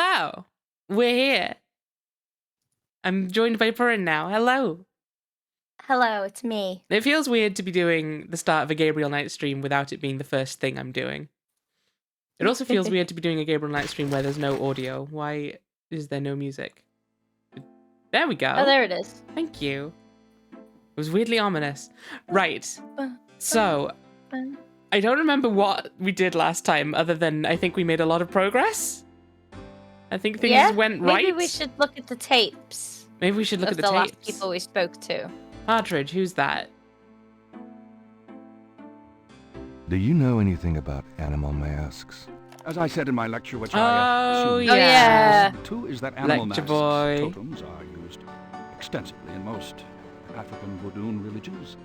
Hello. We're here. I'm joined by Purin now. Hello. Hello, it's me. It feels weird to be doing the start of a Gabriel Night stream without it being the first thing I'm doing. It also feels weird to be doing a Gabriel Night stream where there's no audio. Why is there no music? There we go. Oh, there it is. Thank you. It was weirdly ominous. Right. So, I don't remember what we did last time other than I think we made a lot of progress. I think things went right. Maybe we should look at the tapes. Maybe we should look at the tapes. Last people we spoke to. Partridge, who's that? Do you know anything about animal masks? As I said in my lecture, which Oh, I yeah. too, is that animal Lecture masks boy. totems are used extensively in most African voodoo religions.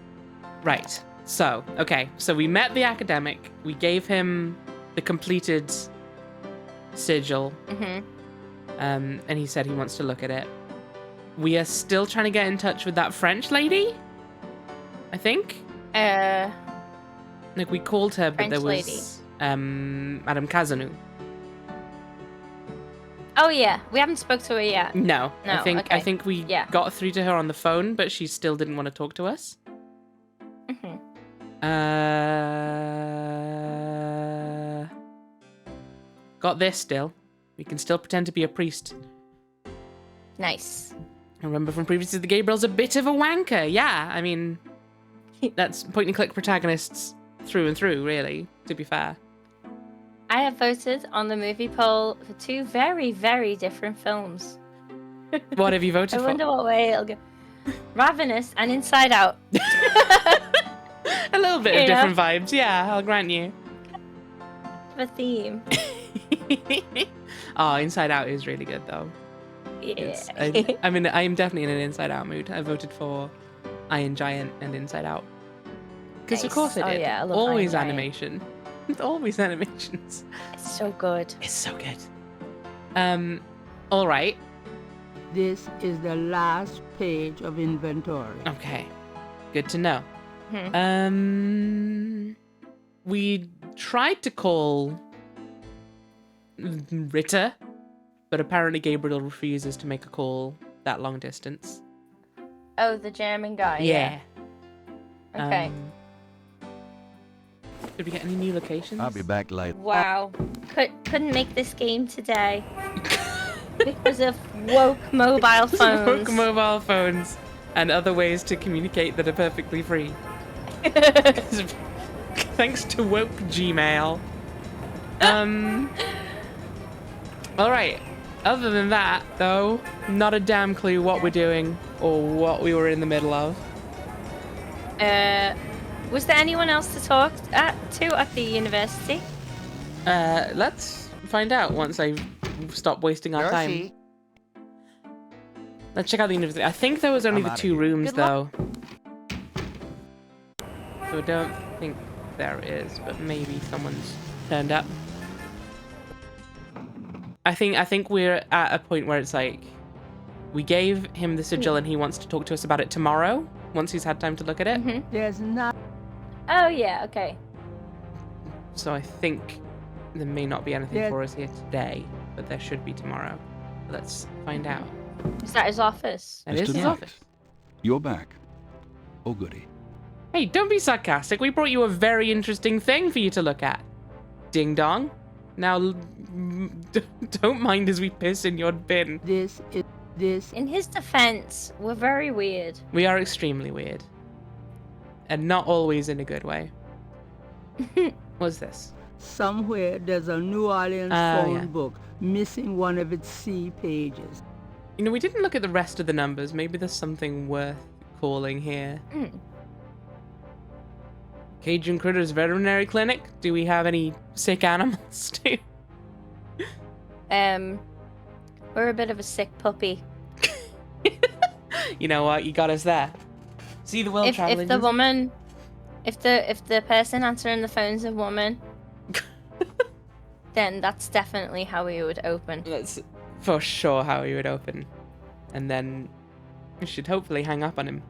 Right. So, okay. So we met the academic. We gave him the completed sigil. And he said he wants to look at it. We are still trying to get in touch with that French lady, I think. Like we called her, but French there lady. was Madame Cazanou. Oh yeah, we haven't spoke to her yet. No, No, I think we Yeah. got through to her on the phone, but she still didn't want to talk to us. Got this still. We can still pretend to be a priest. Nice. I remember from previously the Gabriel's a bit of a wanker. Yeah, I mean, that's point and click protagonists through and through, really, to be fair. I have voted on the movie poll for two very, very different films. What have you voted I for? wonder what way it'll go. Ravenous and Inside Out. A little bit of different vibes, yeah, I'll grant you. The theme. Oh, Inside Out is really good, though. Yeah. I mean, I am definitely in an Inside Out mood. I voted for Iron Giant and Inside Out. Because of course I did. Yeah, I love Always Iron animation. Always animations. It's so good. It's so good. All right. This is the last page of inventory. Okay. Good to know. We tried to call Ritter, but apparently Gabriel refuses to make a call that long distance. Oh, the German guy. Yeah. Okay. Did we get any new locations? I'll be back later. Wow. Couldn't make this game today. Because of woke mobile phones. Woke mobile phones and other ways to communicate that are perfectly free. Thanks to woke Gmail. All right. Other than that, though, not a damn clue what we're doing or what we were in the middle of. Was there anyone else to talk to at the university? Let's find out once I stop wasting our time. Let's check out the university. I think there was only the two rooms, though. So I don't think there is, but maybe someone's turned up. I think we're at a point where it's like, we gave him the sigil and he wants to talk to us about it tomorrow, once he's had time to look at it. There's not. Oh, yeah, okay. So I think there may not be anything for us here today, but there should be tomorrow. Let's find out. Is that his office? That is Mr. his Knight, office. You're back. Oh, goody. Hey, don't be sarcastic. We brought you a very interesting thing for you to look at. Ding dong. Now, don't mind as we piss in your bin. This. In his defense, we're very weird. We are extremely weird. And not always in a good way. What's this? Somewhere there's a New Orleans phone book missing one of its C pages. You know, we didn't look at the rest of the numbers. Maybe there's something worth calling here. Cajun Critters Veterinary Clinic. Do we have any sick animals too? We're a bit of a sick puppy. You know what? You got us there. See the world traveling. If the woman, if the person answering the phone's a woman, then that's definitely how we would open. That's for sure how we would open. And then we should hopefully hang up on him.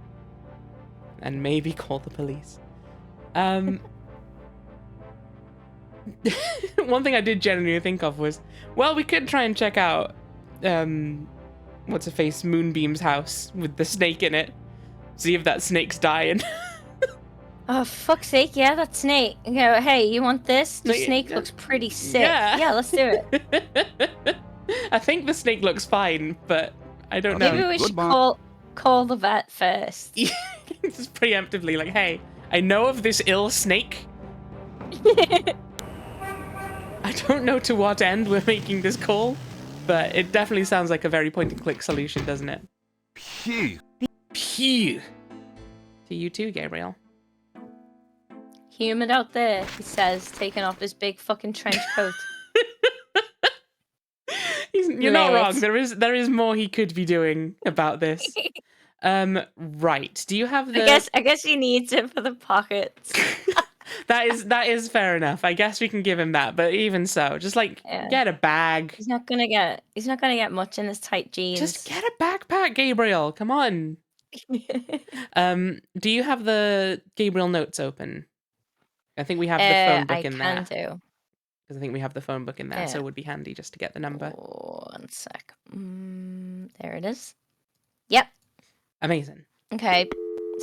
And maybe call the police. one thing I did genuinely think of was, well, we could try and check out, what's her face, Moonbeam's house with the snake in it. See if that snake's dying. Oh, fuck's sake, yeah, that snake. You know, hey, you want this? The snake looks pretty sick. Yeah, let's do it. I think the snake looks fine, but I don't know. Maybe we should call the vet first. Just preemptively, like, hey, I know of this ill snake. I don't know to what end we're making this call, but it definitely sounds like a very point-and-click solution, doesn't it? Phew. Phew. To you too, Gabriel. Humid out there, he says, taking off his big fucking trench coat. You're not wrong. There is more he could be doing about this. Right. Do you have the? I guess he needs it for the pockets. that is fair enough. I guess we can give him that. But even so, just like get a bag. He's not gonna get much in his tight jeans. Just get a backpack, Gabriel. Come on. Do you have the Gabriel notes open? I think we have the phone book in there. I can do. Because I think we have the phone book in there, so it would be handy just to get the number. One sec. There it is. Yep. Amazing. Okay.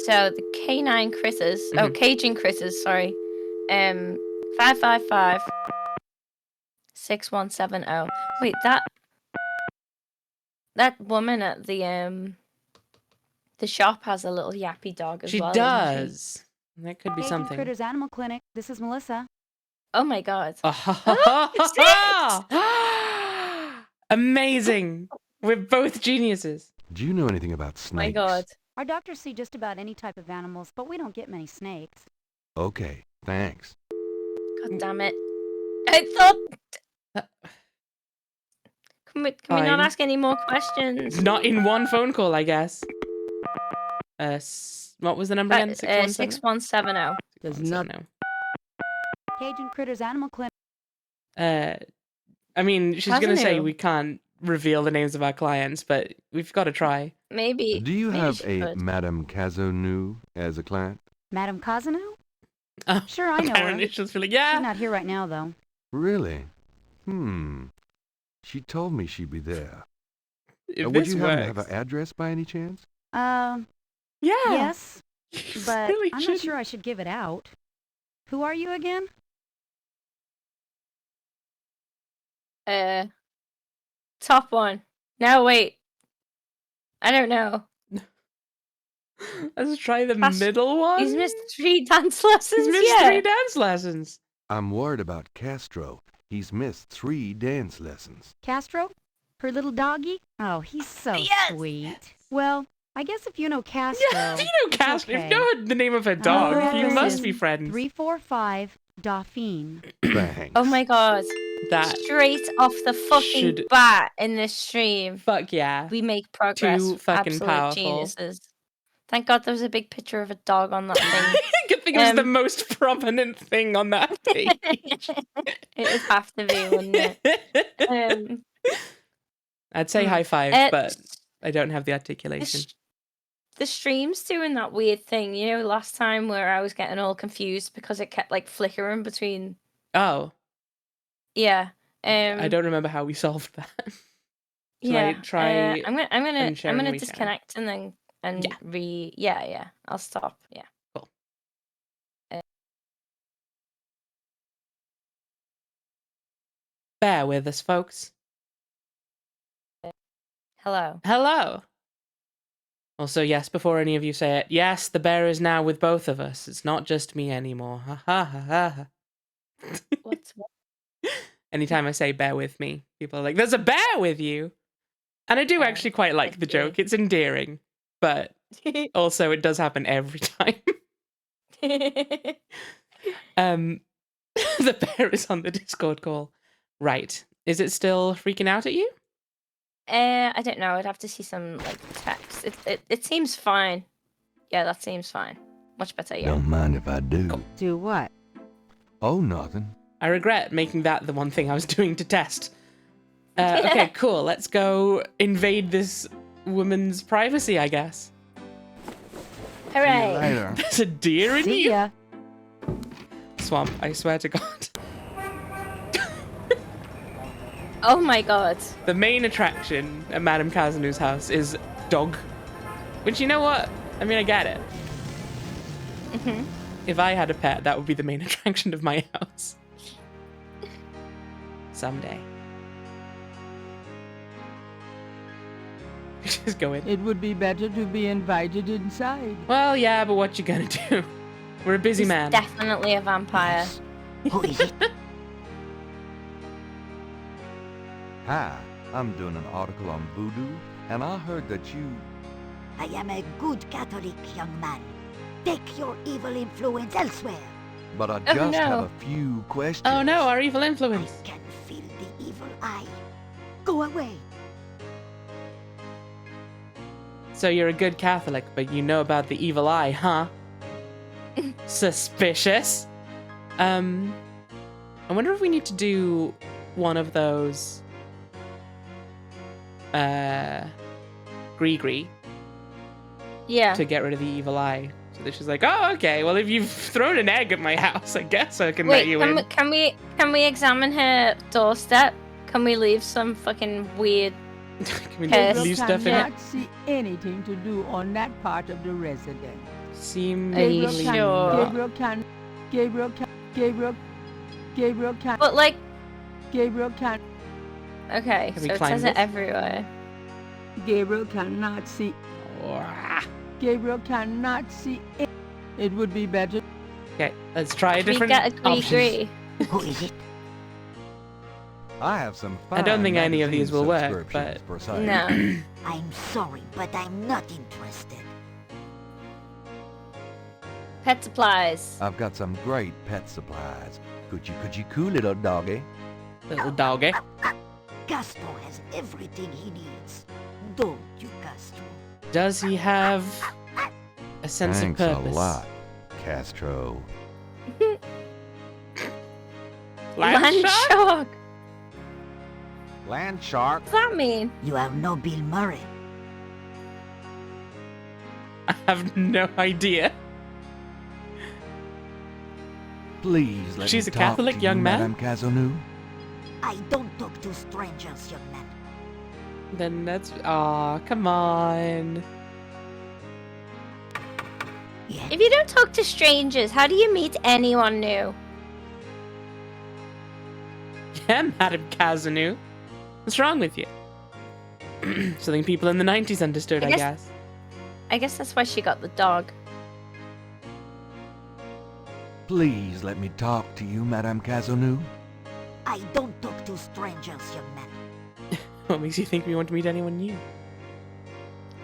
So the K9 critters. Oh, Cajun critters. Sorry. 555 6170. Wait, that woman at the shop has a little yappy dog as well. She does. That could be Cajun something. Critters Animal Clinic. This is Melissa. Oh my god. Amazing. We're both geniuses. Do you know anything about snakes? My god. Our doctors see just about any type of animals, but we don't get many snakes. Okay, thanks. God damn it. I thought... Can we not ask any more questions? Not in one phone call, I guess. What was the number again? 6170. There's nothing. Cajun Critters Animal Clinic. I mean, she's going to say we can't reveal the names of our clients, but we've got to try. Maybe. Do you have a Madame Kazonu as a client? Madame Kazanu? Sure, I know Apparently her. she's feeling, yeah. She's not here right now, though. Really? She told me she'd be there. If Would this you happen to works. have an address by any chance? Yeah. Yes, but Really I'm not sure I should give it out. Who are you again? Top one. No, wait. I don't know. Let's try the middle one. He's missed 3 dance lessons. He's missed 3 dance lessons. I'm worried about Castro. He's missed 3 dance lessons. Castro? Her little doggy? Oh, he's so sweet. Well, I guess if you know Castro. Yeah, if you know Castro, if you know the name of a dog, you must be friends. 345 Dauphine. Thanks. Oh my god. That straight off the fucking bat in this stream. Fuck yeah. We make progress. Too fucking Absolute powerful. Geniuses. Thank God there was a big picture of a dog on that thing. Good thing it was the most prominent thing on that page. It would have to be, wouldn't it? I'd say high five, but I don't have the articulation. The stream's doing that weird thing, you know, last time where I was getting all confused because it kept like flickering between. Oh. Yeah. I don't remember how we solved that. Yeah. Try. I'm gonna disconnect and then yeah. I'll stop. Yeah. Cool. Bear with us, folks. Hello. Hello. Also, yes, before any of you say it, yes, the bear is now with both of us. It's not just me anymore. Ha ha ha ha. What? Anytime I say bear with me, people are like, there's a bear with you. And I do actually quite like the joke. It's endearing, but also it does happen every time. The bear is on the Discord call. Right. Is it still freaking out at you? I don't know. I'd have to see some like text. It seems fine. Yeah, that seems fine. Much better, yeah. Don't mind if I do. Cool. Do what? Oh, nothing. I regret making that the one thing I was doing to test. Okay, cool. Let's go invade this woman's privacy, I guess. Hooray! Later. There's a deer in See you? ya. Swamp, I swear to God. Oh my god. The main attraction at Madame Kazanu's house is dog. Which, you know what? I mean, I get it. Mhm. If I had a pet, that would be the main attraction of my house. Someday. Just go in. It would be better to be invited inside. Well, yeah, but what you gonna do? We're a busy He's man. definitely a vampire. Who is it? Hi, I'm doing an article on voodoo, and I heard that you... I am a good Catholic young man. Take your evil influence elsewhere. But I Oh, just no. have a few questions. Oh no, our evil I influence. can feel the evil eye. Go away. So you're a good Catholic, but you know about the evil eye, huh? Suspicious. I wonder if we need to do one of those Gree Yeah. to get rid of the evil eye. So that she's like, oh, okay, well, if you've thrown an egg at my house, I guess I can let Wait, you can in. we, can we examine her doorstep? Can we leave some fucking weird... Can we Yes. leave stuff in it? Cannot see anything to do on that part of the residence. Seemingly. Are you Gabriel sure? Gabriel can, But like, Gabriel can, okay, Can so we it climb says this? it everywhere. Gabriel cannot see, Gabriel cannot see it. It would be better. Okay, let's try a We different get a options. gree. Who is it? I have some I don't think any of these will work, subscriptions but- per se. No. I'm sorry, but I'm not interested. Pet supplies. I've got some great pet supplies. Could you cool little doggy? Little doggy. Castro has everything he needs. Don't you, Castro? Does he have a sense Thanks of a purpose? lot, Castro. Land shark? shark. Land shark? What does that mean? You have no Bill Murray. I have no idea. Please let She's me a talk Catholic to young you, man? Madame Kazanu. I don't talk to strangers, young man. Then that's... Aw, come on. Yeah. If you don't talk to strangers, how do you meet anyone new? Yeah, Madame Kazanu. What's wrong with you? Something people in the 90s understood, I I guess- guess. I guess that's why she got the dog. Please let me talk to you, Madame Kazanu. I don't talk to strangers, young man. What makes you think we want to meet anyone new?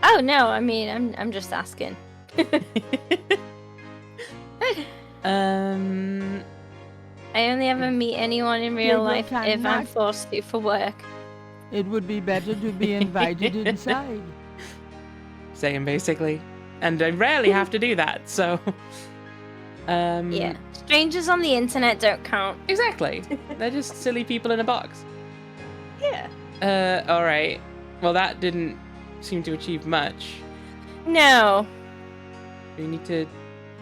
Oh no, I mean, I'm just asking. I only ever meet anyone in real Gabriel life if I'm cannot- forced to for work. It would be better to be invited inside. Same, basically. And I rarely have to do that, so... Yeah. Strangers on the internet don't count. Exactly. They're just silly people in a box. Yeah. Alright. Well, that didn't seem to achieve much. No. We need to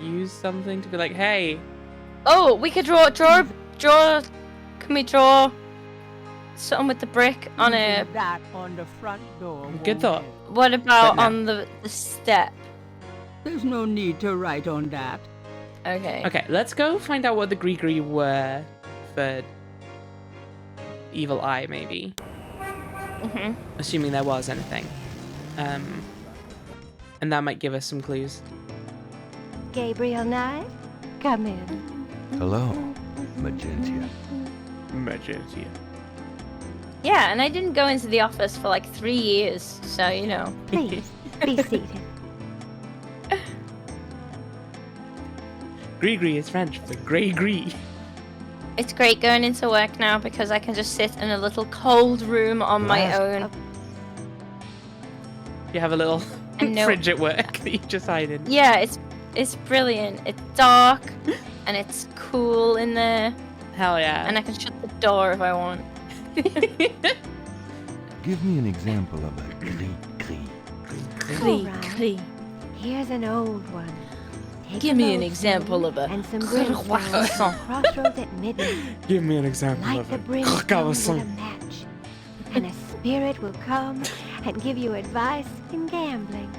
use something to be like, hey, Oh, we could draw. Can we draw something with the brick on a? Even that on the front door. Good won't thought. help. What about But no. on the step? There's no need to write on that. Okay. okay, let's go find out what the Gree were for Evil Eye, maybe. Mhm. Assuming there was anything. And that might give us some clues. Gabriel Knight, come in. Hello, Magentia. Emergency. Yeah, and I didn't go into the office for like 3 years, so you know. Please, be seated. Gree is French for grey gree. It's great going into work now because I can just sit in a little cold room on my Last- own. You have a little And no- fridge at work that you just hide in. Yeah, it's brilliant. It's dark and it's cool in there, Hell yeah. and I can shut the door if I want. Give me an example of a gris. All right. Here's an old one. Take Give a me an loaf example of a and some brimstone. croissant. Crossroads at midnight. Give me an example Light of the a brimstone with a croissant. match. spirit will come and give you advice in gambling.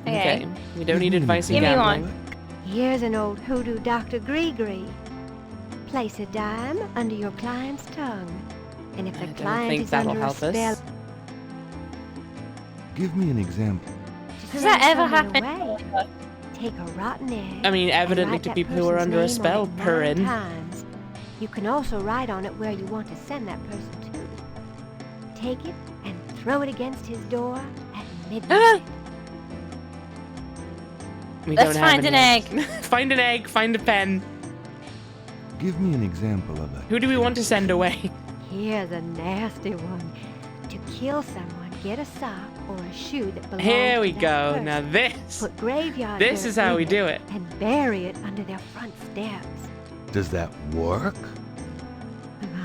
Okay. We don't need advice in Give me gambling. one. Here's an old hoodoo Dr. Gree. Place a dime under your client's tongue. And if I the don't client think is that'll under a help spell, us. Give me an example. to Does that send ever someone happen? away, take a rotten egg. I mean, and evidently write to that people who are person's under a name spell, on it 9 Perrin. times. You can also write on it where you want to send that person to. Take it and throw it against his door at midnight. We Let's don't have find any an egg. eggs. Find an egg, find a pen. Give me an example of it. Who do we want to send away? Here's a nasty one. To kill someone, get a sock or a shoe that belongs Here we to that go. person. Now this. Put graveyard This dirt is how in we do it. And bury it under their front steps. Does that work?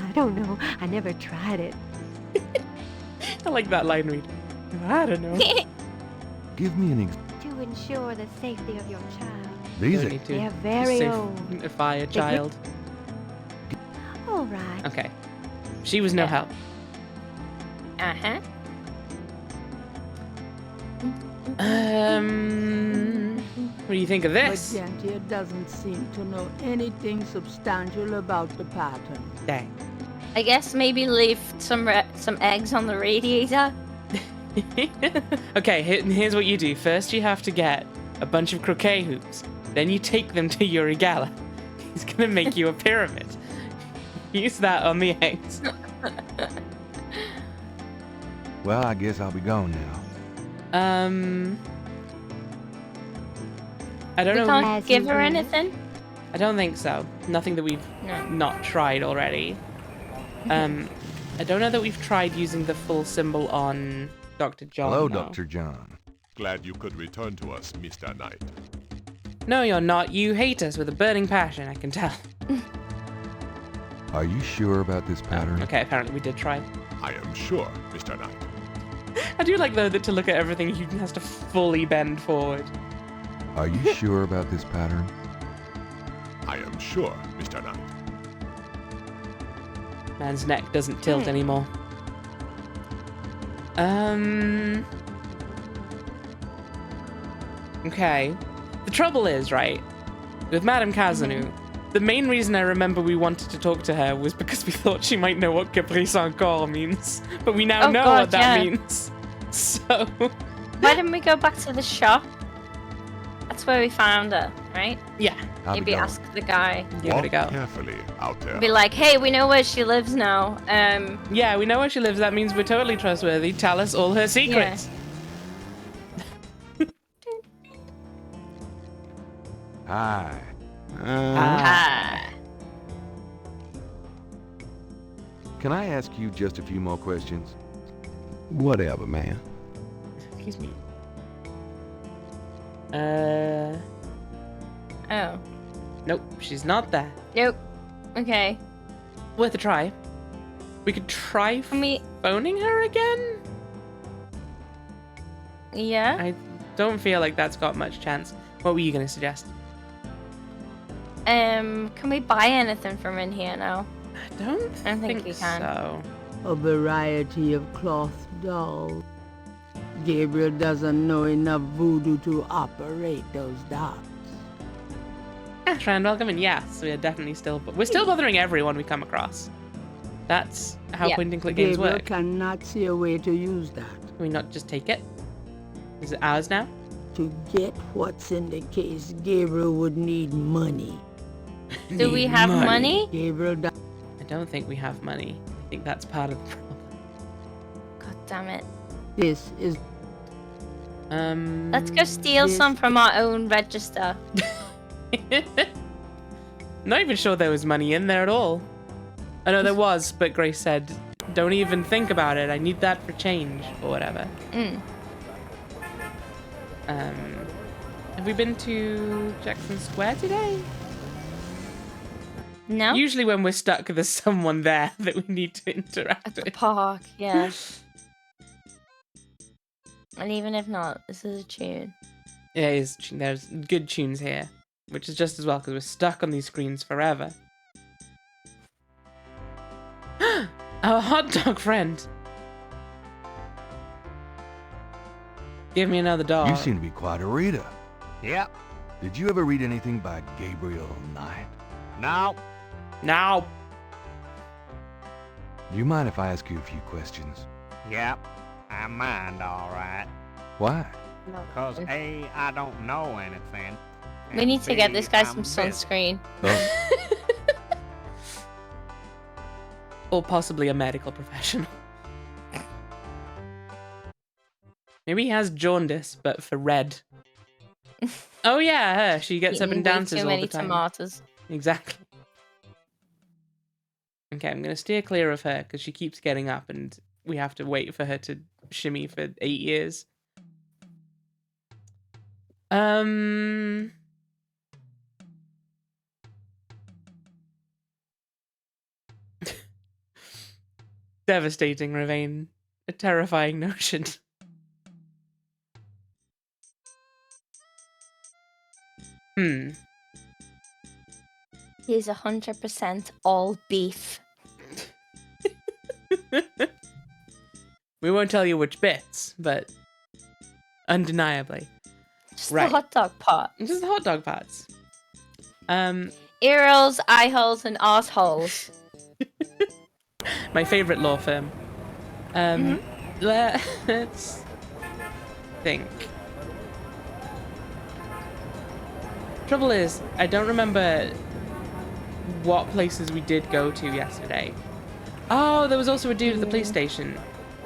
I don't know. I never tried it. I like that line read. I don't know. Give me an example. To ensure the safety of your child. These Don't are need to They're very old. safeify a child. All right. Okay. She was no help. Uh-huh. What do you think of But this? Gentia doesn't seem to know anything substantial about the pattern. Dang. I guess maybe leave some eggs on the radiator. Okay, here's what you do. First, you have to get a bunch of croquet hoops. Then you take them to Urigala. He's gonna make you a pyramid. Use that on the eggs. Well, I guess I'll be gone now. I don't We know. can't give her anything. I don't think so. Nothing that we've No. not tried already. I don't know that we've tried using the full symbol on Dr. John. Hello, though. Dr. John. Glad you could return to us, Mr. Knight. No, you're not. You hate us with a burning passion, I can tell. Are you sure about this pattern? Okay, apparently we did try. I am sure, Mr. Knight. I do like, though, that to look at everything, he has to fully bend forward. Are you sure about this pattern? I am sure, Mr. Knight. Man's neck doesn't tilt anymore. Okay. The trouble is, right, with Madame Kazanu, the main reason I remember we wanted to talk to her was because we thought she might know what Caprice encore means. But we now know God, what that yeah. means. So... Why didn't we go back to the shop? That's where we found her, right? yeah, I'll be Maybe going. ask the guy. give it a go. Carefully out there. Be like, hey, we know where she lives now. Yeah, we know where she lives. That means we're totally trustworthy. Tell us all her secrets. Hi. Can I ask you just a few more questions? Whatever, man. Excuse me. Oh. Nope, she's not there. Nope. Okay. Worth a try. We could try Can we... phoning her again? Yeah? I don't feel like that's got much chance. What were you going to suggest? Can we buy anything from in here now? I don't think we can. so. A variety of cloth dolls. Gabriel doesn't know enough voodoo to operate those dolls. Ashran, welcome in. Yes, we are definitely still... We're still bothering everyone we come across. That's how Yeah. point-and-click games Gabriel work. cannot see a way to use that. Can we not just take it? Is it ours now? To get what's in the case, Gabriel would need money. Do we have money? Gabriel I don't think we have money. I think that's part of the problem. God damn it. This is Let's go steal Yes. some from our own register. Not even sure there was money in there at all. I know there was, but Grace said, don't even think about it. I need that for change, or whatever. Have we been to Jackson Square today? No? Usually when we're stuck, there's someone there that we need to interact At the with. park, yeah. And even if not, this is a tune. Yeah, it is. There's good tunes here, which is just as well because we're stuck on these screens forever. A hot dog friend. Give me another dog. You seem to be quite a reader. Yep. Did you ever read anything by Gabriel Knight? No. No. Do you mind if I ask you a few questions? Yep. I mind, all right. Why? Because A, I don't know anything. We need to get B, this guy I'm some busy. sunscreen. Oh, Or possibly a medical professional. Maybe he has jaundice, but for red. Oh yeah, her. She gets up Eating and way dances too all many the time. tomatoes. Exactly. Okay, I'm gonna steer clear of her because she keeps getting up, and we have to wait for her to shimmy for 8 years. Devastating, Ravane. A terrifying notion. He's 100% all beef. We won't tell you which bits, but undeniably. Just Right. the hot dog part. Just the hot dog parts. Ear holes, eye holes, and arse holes. My favorite law firm. Let's think. Trouble is, I don't remember what places we did go to yesterday. Oh, there was also a dude at the police station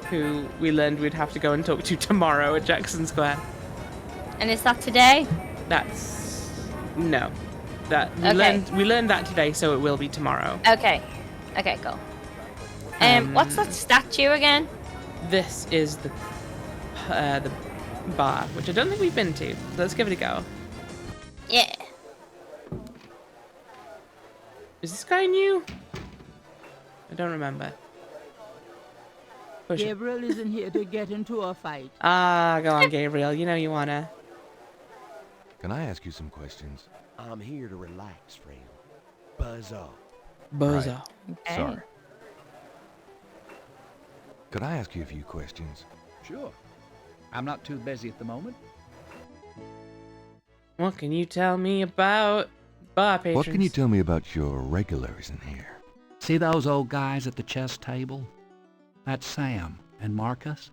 who we learned we'd have to go and talk to tomorrow at Jackson Square. And is that today? That's no. That Okay. we learned that today, so it will be tomorrow. Okay. Okay, cool. What's that statue again? This is the bar, which I don't think we've been to. Let's give it a go. Yeah. Is this guy new? I don't remember. Push it. Gabriel isn't here to get into a fight. Ah, go on, Gabriel. You know you wanna. can I ask you some questions? I'm here to relax, friend. Buzz off. Bozo. Okay. Sorry. Could I ask you a few questions? Sure. I'm not too busy at the moment. What can you tell me about bar patrons? What can you tell me about your regulars in here? See those old guys at the chess table? That's Sam and Marcus.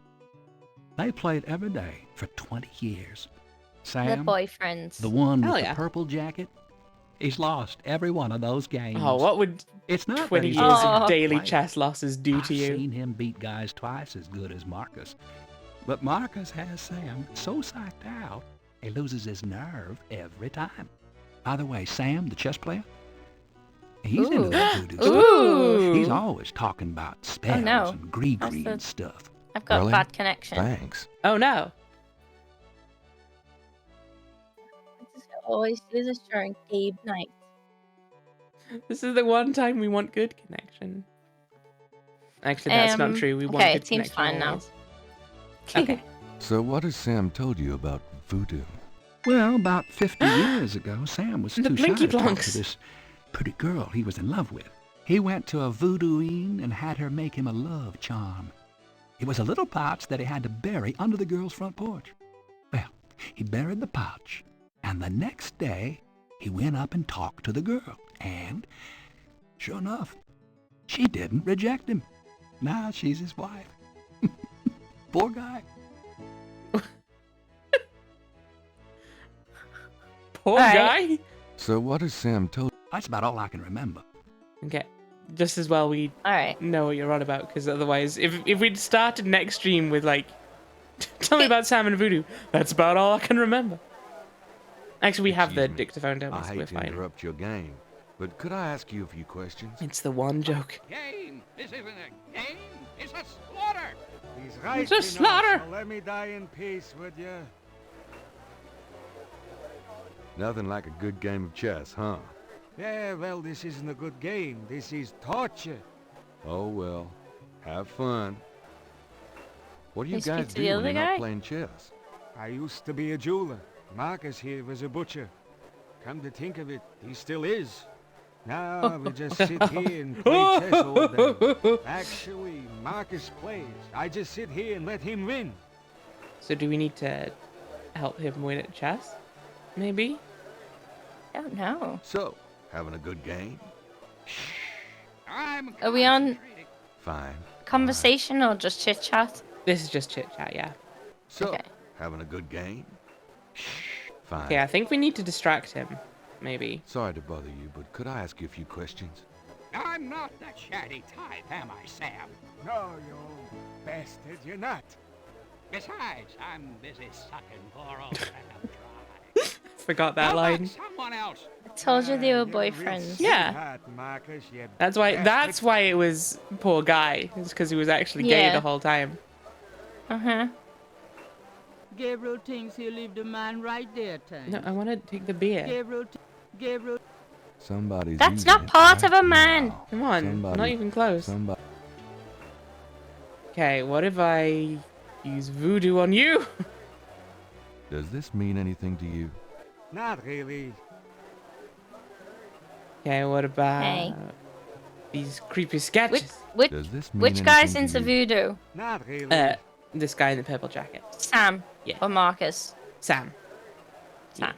They played every day for 20 years. They're Sam, boyfriends. the one Hell with yeah. the purple jacket, he's lost every one of those games. Oh, what would It's not 20 that years he's of Oh. daily Right. chess losses do I've to you? seen him beat guys twice as good as Marcus. But Marcus has Sam so psyched out, he loses his nerve every time. By the way, Sam, the chess player, he's into that voodoo stuff. Ooh. He's always talking about spells no. and gree That's the- and stuff. I've got Really? a bad connection. Thanks. Oh no. Always do this during Gabe night. This is the one time we want good connection. Actually, that's not true. We want okay, good it seems connection fine now. always. Okay. So what has Sam told you about voodoo? Well, about 50 years ago, Sam was The too shy Blinky to talk Blonks. to this pretty girl he was in love with. He went to a voodooine and had her make him a love charm. It was a little pouch that he had to bury under the girl's front porch. Well, he buried the pouch, and the next day, he went up and talked to the girl. And, sure enough, she didn't reject him. Now she's his wife. Poor guy. Poor Alright. guy. So what has Sam told That's about all I can remember. Okay. Just as well we Alright. know what you're on about, because otherwise, if we'd started next stream with like, tell me about Sam and Voodoo, that's about all I can remember. Actually, we have the Excuse me. dictaphone, don't we? I So we're hate to fine. interrupt your game, but could I ask you a few questions? It's the one joke. Game! This isn't a game! It's a slaughter! He's right, It's a you know, slaughter! so let me die in peace, would you? Nothing like a good game of chess, huh? Yeah, well, this isn't a good game. This is torture. Oh well, have fun. What do you Can you guys speak to do the when other you're not guy? playing chess? I used to be a jeweler. Marcus here was a butcher. Come to think of it, he still is. No, we just sit here and play chess all day. Actually, Marcus plays. I just sit here and let him win. So do we need to help him win at chess? Maybe? I don't know. So, having a good game? Are we on Fine. conversation or just chit chat? This is just chit chat, yeah. So, Okay. having a good game? Fine. Okay, I think we need to distract him. Maybe. Sorry to bother you, but could I ask you a few questions? I'm not the chatty type, am I, Sam? No, you old bastard, you're not. Besides, I'm busy sucking poor old Sam dry. Forgot that How about line. someone else? I told you they were You're a real boyfriends. Yeah. sweetheart, Marcus, you That's bastard. why it was poor guy. It's because he was actually gay Yeah. the whole time. Uh-huh. Gabriel thinks he'll leave the man right there, Tank. No, I want to take the beer. Gabriel. Somebody's That's using not it part of right a man. now. Come on, not even close. Somebody. Okay, what if I use voodoo on you? Does this mean anything to you? Not really. Okay, what about Hey. these creepy sketches? Does this mean Which guy's anything into to you? voodoo? Not really. This guy in the purple jacket. Sam. Yeah. Or Marcus? Sam. Sam.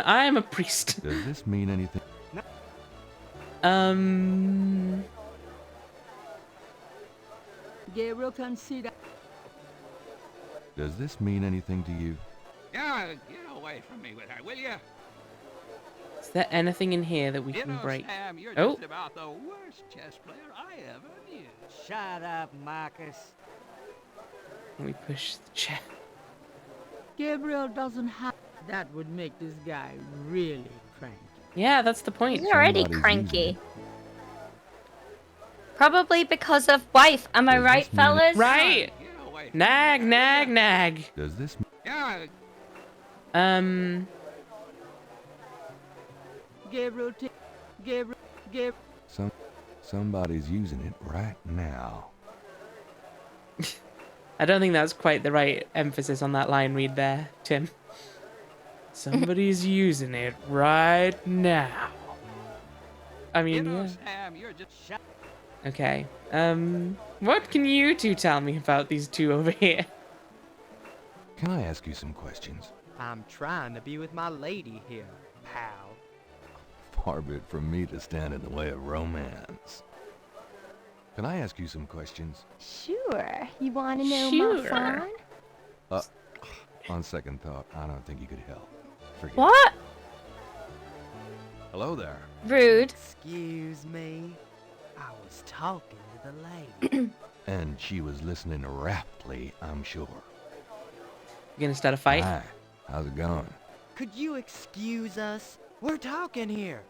I am a priest. Does this mean anything? Gabriel can see that. Does this mean anything to you? Yeah, get away from me with her, will you? Is there anything in here that we You can know, break? Sam, you're Oh. just about the worst chess player I ever knew. Shut up, Marcus. Can we push the chair? Gabriel doesn't have. That would make this guy really cranky. Yeah, that's the point. He's already Somebody's cranky. Probably because of wife. Am I Does right, this mean- fellas? Right. Get away from Nag, me. nag, nag. Does this? Yeah, Gabriel. Gabriel. Somebody's using it right now. I don't think that's quite the right emphasis on that line read there, Tim. Somebody's using it right now. I you mean, know, yeah. Sam, you're just shut. Okay. What can you two tell me about these two over here? Can I ask you some questions? I'm trying to be with my lady here, pal. Far be it from me to stand in the way of romance. Can I ask you some questions? Sure. You want to know Sure. my sign? On second thought, I don't think you could help. Forget it. What? Hello there. Rude. Excuse me. I was talking to the lady. And she was listening raptly, I'm sure. You gonna start a fight? Hi. How's it going? Could you excuse us? We're talking here.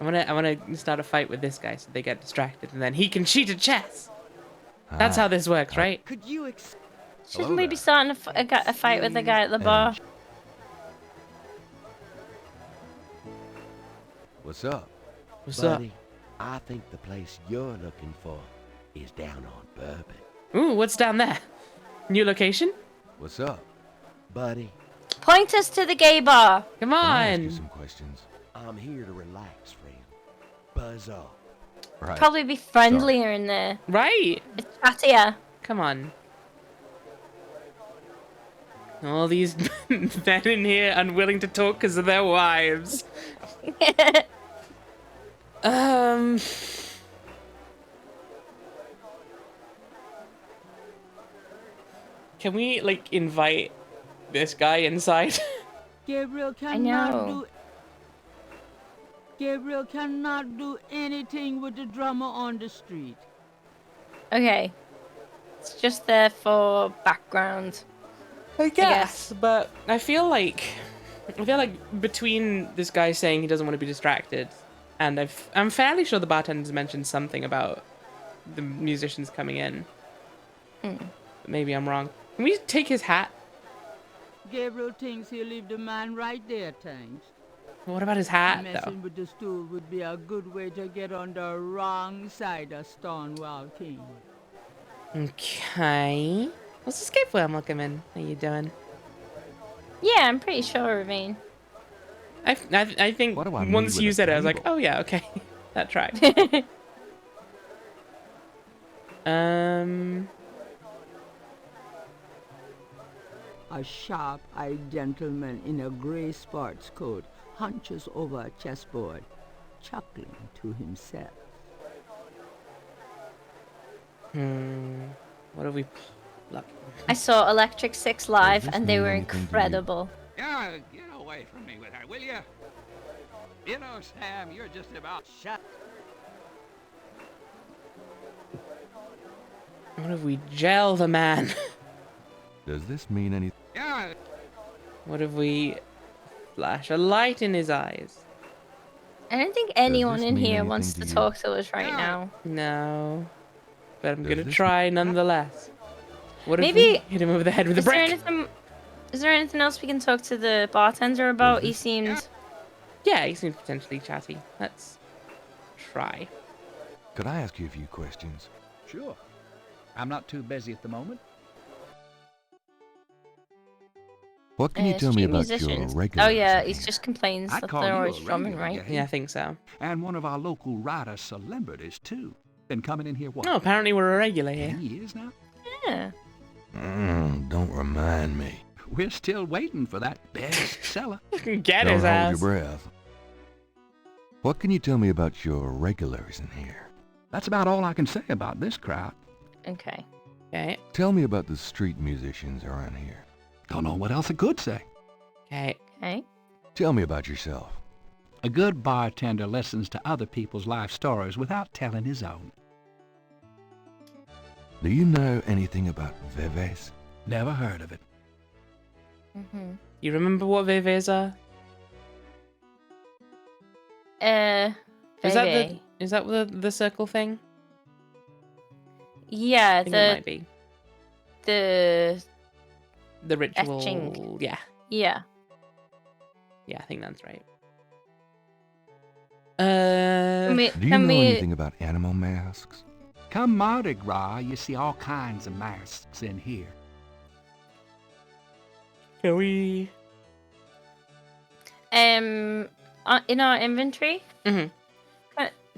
I wanna start a fight with this guy so they get distracted and then he can cheat at chess. That's Hi. how this works, right? Could you Shouldn't Hello we there. be starting a fight with the guy at the bar? What's up? What's Buddy, I think the place you're looking for is down on Bourbon. up? Ooh, what's down there? New location? What's up? Buddy, Point us to the gay bar. Come Can I ask you on. some questions? I'm here to relax, friend. Buzz off. Right. Probably be friendlier in there. Right. It's chattier. Come on. All these men in here unwilling to talk because of their wives. Can we, like, invite this guy inside? Gabriel know. cannot do. Gabriel cannot do anything with the drummer on the street. Okay. It's just there for background. I guess, but I feel like between this guy saying he doesn't want to be distracted, and I'm fairly sure the bartender's mentioned something about the musicians coming in. But maybe I'm wrong. Can we take his hat? Gabriel thinks he'll leave the man right there, thanks. What about his hat, though? Messing with the stool would be a good way to get on the wrong side of Stonewall King. Okay. What's the escape wheel, Milkman? How you doing? Yeah, I'm pretty sure, Ravine. I think What do I mean once with you a said it, I was like, table? oh yeah, okay, that tracks. A sharp-eyed gentleman in a grey sports coat hunches over a chessboard, chuckling to himself. What have we... I saw Electric Six live, this and they mean were anything to you? incredible. Yeah, get away from me with that, will you? You know, Sam, you're just about shut. What if we gel the man? Does this mean anything? Yeah. What if we flash a light in his eyes? I don't think anyone this in mean here anything wants to to you? talk to us right now. No. But I'm Does gonna this- try nonetheless. What if Maybe- we hit him over the head with a brick? Is there anything else we can talk to the bartender about? He seemed... Yeah, he seems potentially chatty. Let's try. Could I ask you a few questions? Sure. I'm not too busy at the moment. What can you tell me street about musicians. your regular? Oh yeah, he just complains I'd that call they're you a always drumming, regular, right? Yeah, I think so. And one of our local writer celebrities, too. Been coming in here, what? Oh, apparently we're a regular here. 10 years now? Yeah. Don't remind me. We're still waiting for that bestseller. Get Don't his hold ass. your breath. What can you tell me about your regulars in here? That's about all I can say about this crowd. Okay. Okay. Tell me about the street musicians around here. Don't know what else I could say. Okay. Okay. Tell me about yourself. A good bartender listens to other people's life stories without telling his own. Do you know anything about Veves? Never heard of it. Mm-hmm. You remember what Vives are? Is that the circle thing? Yeah, I think it might be. the ritual. etching. Yeah. Yeah. Yeah, I think that's right. Do you know anything about animal masks? Come Mardi Gras, you see all kinds of masks in here. Can we? In our inventory,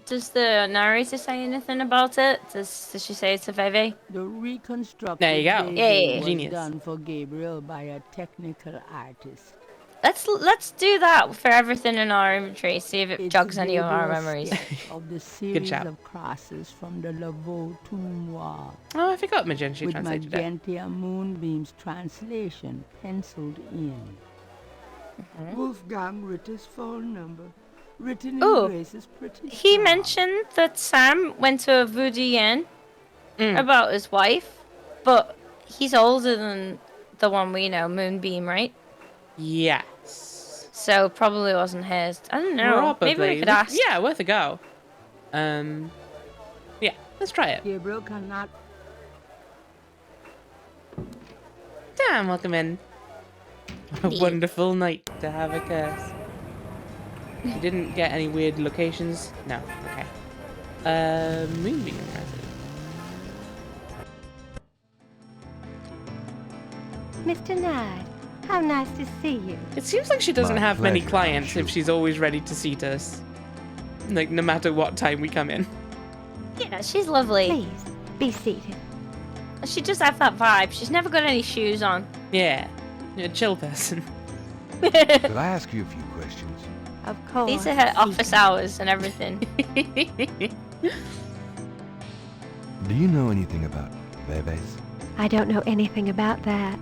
does the narrator say anything about it? Does she say it's a Veve? The reconstructed There you go. Veve was Genius. done for Gabriel by a technical artist. Let's do that for everything in our inventory. See if it It's jogs any of our Gabriel's memories. sketch of the series job. of crosses from the Laveau tomb wall. Oh, I forgot Magenta with translated it. Magenta Moonbeam's translation penciled in. Wolfgang Ritter's phone number, written in Ooh, Grace's pretty he star. mentioned that Sam went to a voodoo yen about his wife, but he's older than the one we know, Moonbeam, right? Yes. So probably wasn't his. I don't know. Probably. Maybe we could ask. Yeah, worth a go. Yeah, let's try it. Gabriel cannot. Damn, welcome in. What a wonderful night to have a curse. You didn't get any weird locations? No. Okay. Moonbeam impressive. Mr. Knight, how nice to see you. It seems like she doesn't My have many pleasure, clients sure. if she's always ready to seat us. Like, no matter what time we come in. Yeah, she's lovely. Please, be seated. She does have that vibe. She's never got any shoes on. Yeah. You're a chill person. Could I ask you a few questions? Of course. These are her office hours and everything. Do you know anything about Veves? I don't know anything about that.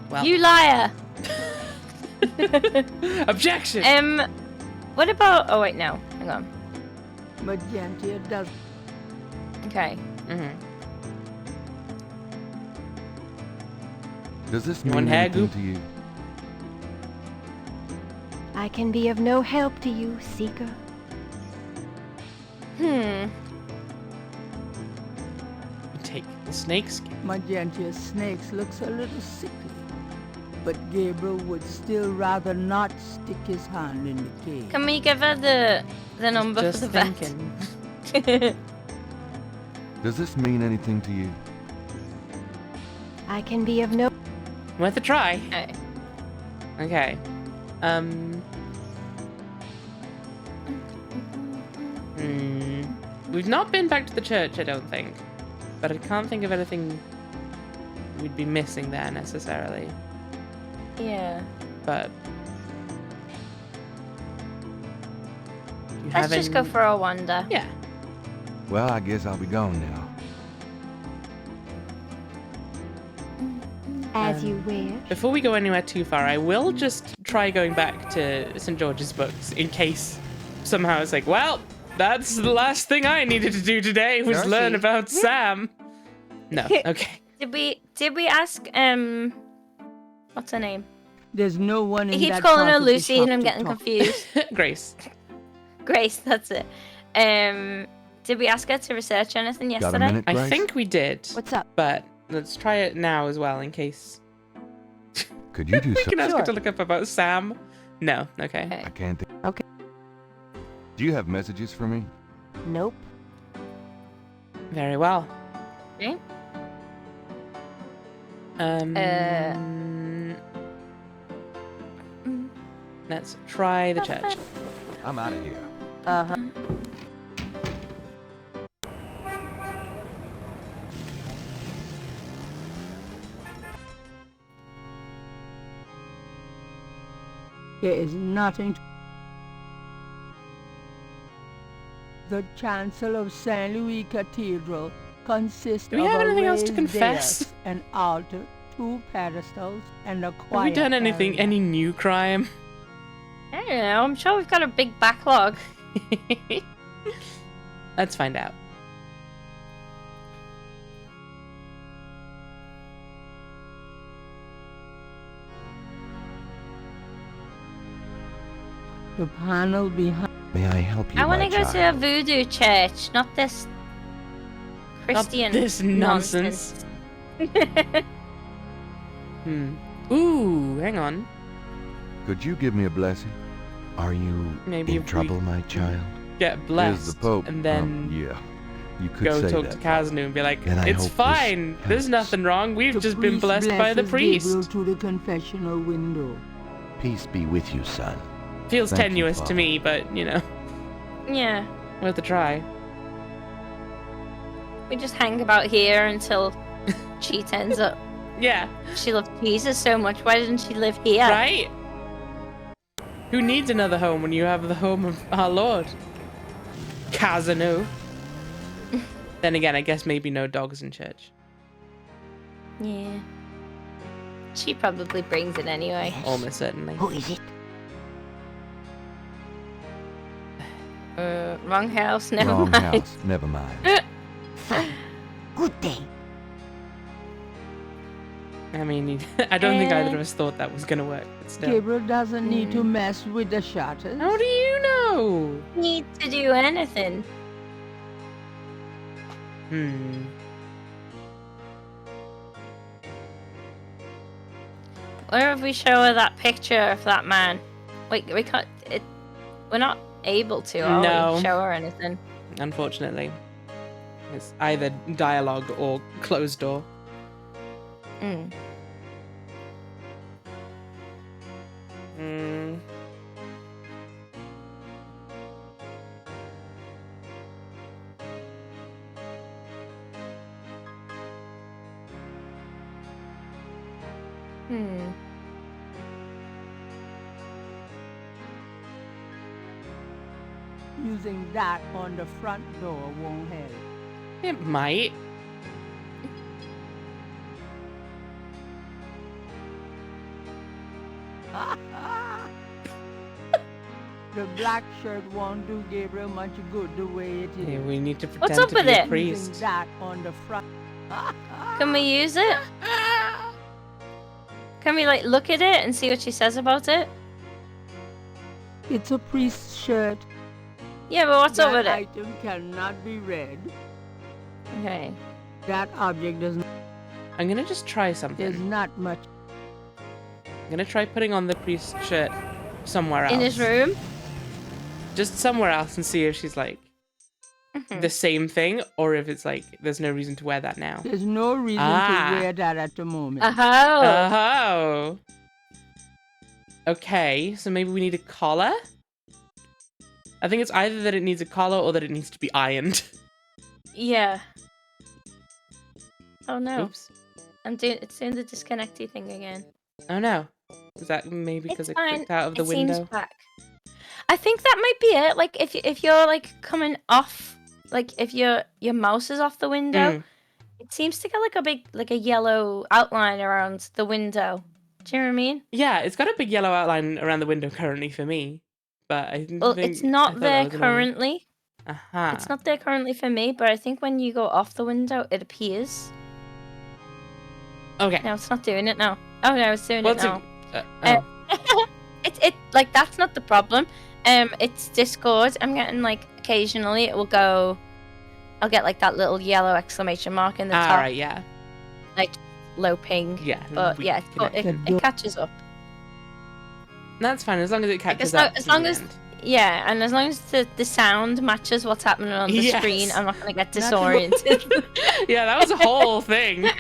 Well. You liar! Objection! What about... Oh, wait, no. Hang on. Magenta does. Okay. Does this You mean want hair anything goop? to you? I can be of no help to you, Seeker. You take the snake skin. Magenta's snakes looks a little sickly, but Gabriel would still rather not stick his hand in the cave. Can we give her the number Just for the vet? thinking. Does this mean anything to you? I can be of no... Worth a try. Okay. Okay. We've not been back to the church, I don't think. But I can't think of anything we'd be missing there necessarily. Yeah. But let's just go for a wander. Yeah. Well, I guess I'll be going now. As you wish. Before we go anywhere too far, I will just try going back to St. George's books in case somehow it's like, well, that's the last thing I needed to do today was learn about Sam. No, okay. Did we ask what's her name? There's no one in He keeps that calling part her of the Lucy shop and I'm to getting talk. confused. Grace. Grace, that's it. Did we ask her to research anything Got a yesterday? minute, I Grace? think we did. What's up? But let's try it now as well in case Could you do we can something? ask her to look up about Sam. No, okay. I can't think. Okay. Do you have messages for me? Nope. Very well. Okay. Let's try the church. I'm out of here. Uh-huh. There is nothing to... The chancel of St. Louis Cathedral consists Do we of have a anything else to raised confess? dais, an altar, 2 pedestals, and a Have choir we done anything, area. any new crime? I don't know. I'm sure we've got a big backlog. Let's find out. The panel behind... May I help you, I want to my go to a child? voodoo church, not this Christian this nonsense. Ooh, hang on. Could you give me a blessing? Are you Maybe in if we trouble, my child? Get Here's blessed, the Pope. and then Yeah. You could go say talk that. to Kaznu and be like, Then I it's hope this fine. There's helps." nothing wrong. We've The just been priest blessed by the blesses priest. Gabriel through the confessional window. Peace be with you, son. Feels Thank you, tenuous to Father. me, but, you know, Yeah. worth a try. We just hang about here until she turns up. Yeah. She loved Jesus so much. Why didn't she live here? Right? Who needs another home when you have the home of our Lord? Kazanu. Then again, I guess maybe no dogs in church. Yeah. She probably brings it anyway. Almost certainly. Who is it? Wrong house. Never Wrong mind. house. Never mind. Fine. Good day. I mean, I don't think either of us thought that was gonna work, but still. Gabriel doesn't need to mess with the shutters. How do you know? Need to do anything. Where have we show her that picture of that man? Wait, we can't. We're not able to. Are No. we? Show her anything. Unfortunately. It's either dialogue or closed door. Mm. Using that on the front door won't help. It might. The black shirt won't do Gabriel much good the way it is. Yeah, we need to What's pretend up to with be a it? priest. Using that on the front. Can we use it? Can we like look at it and see what she says about it? It's a priest's shirt. Yeah, but what's up That with it? item cannot be read. Okay. That object does not. I'm gonna just try something. There's not much. I'm gonna try putting on the priest shirt somewhere else. In his room? Just somewhere else and see if she's like the same thing or if it's like there's no reason to wear that now. There's no reason to wear that at the moment. Oh. Okay, so maybe we need a collar? I think it's either that it needs a collar or that it needs to be ironed. Yeah. Oh no. Oops. It's doing the disconnecty thing again. Oh no. Is that maybe because it fine. clicked out of the It window? seems back. I think that might be it. Like if you're like coming off, like if your mouse is off the window, it seems to get like a yellow outline around the window. Do you know what I mean? Yeah, it's got a big yellow outline around the window currently for me, but I think It's not there currently. Aha. It's not there currently for me, but I think when you go off the window, it appears. Okay. No, it's not doing it now. Oh no, it's doing it now. It like that's not the problem. It's Discord. I'm getting like occasionally it will go. I'll get like that little yellow exclamation mark in the top. Right, yeah. Like low ping. Yeah. But yeah, it catches up. That's fine as long as it catches up. As long as yeah, and as long as the sound matches what's happening on the screen, I'm not gonna get disoriented. Yeah, that was a whole thing.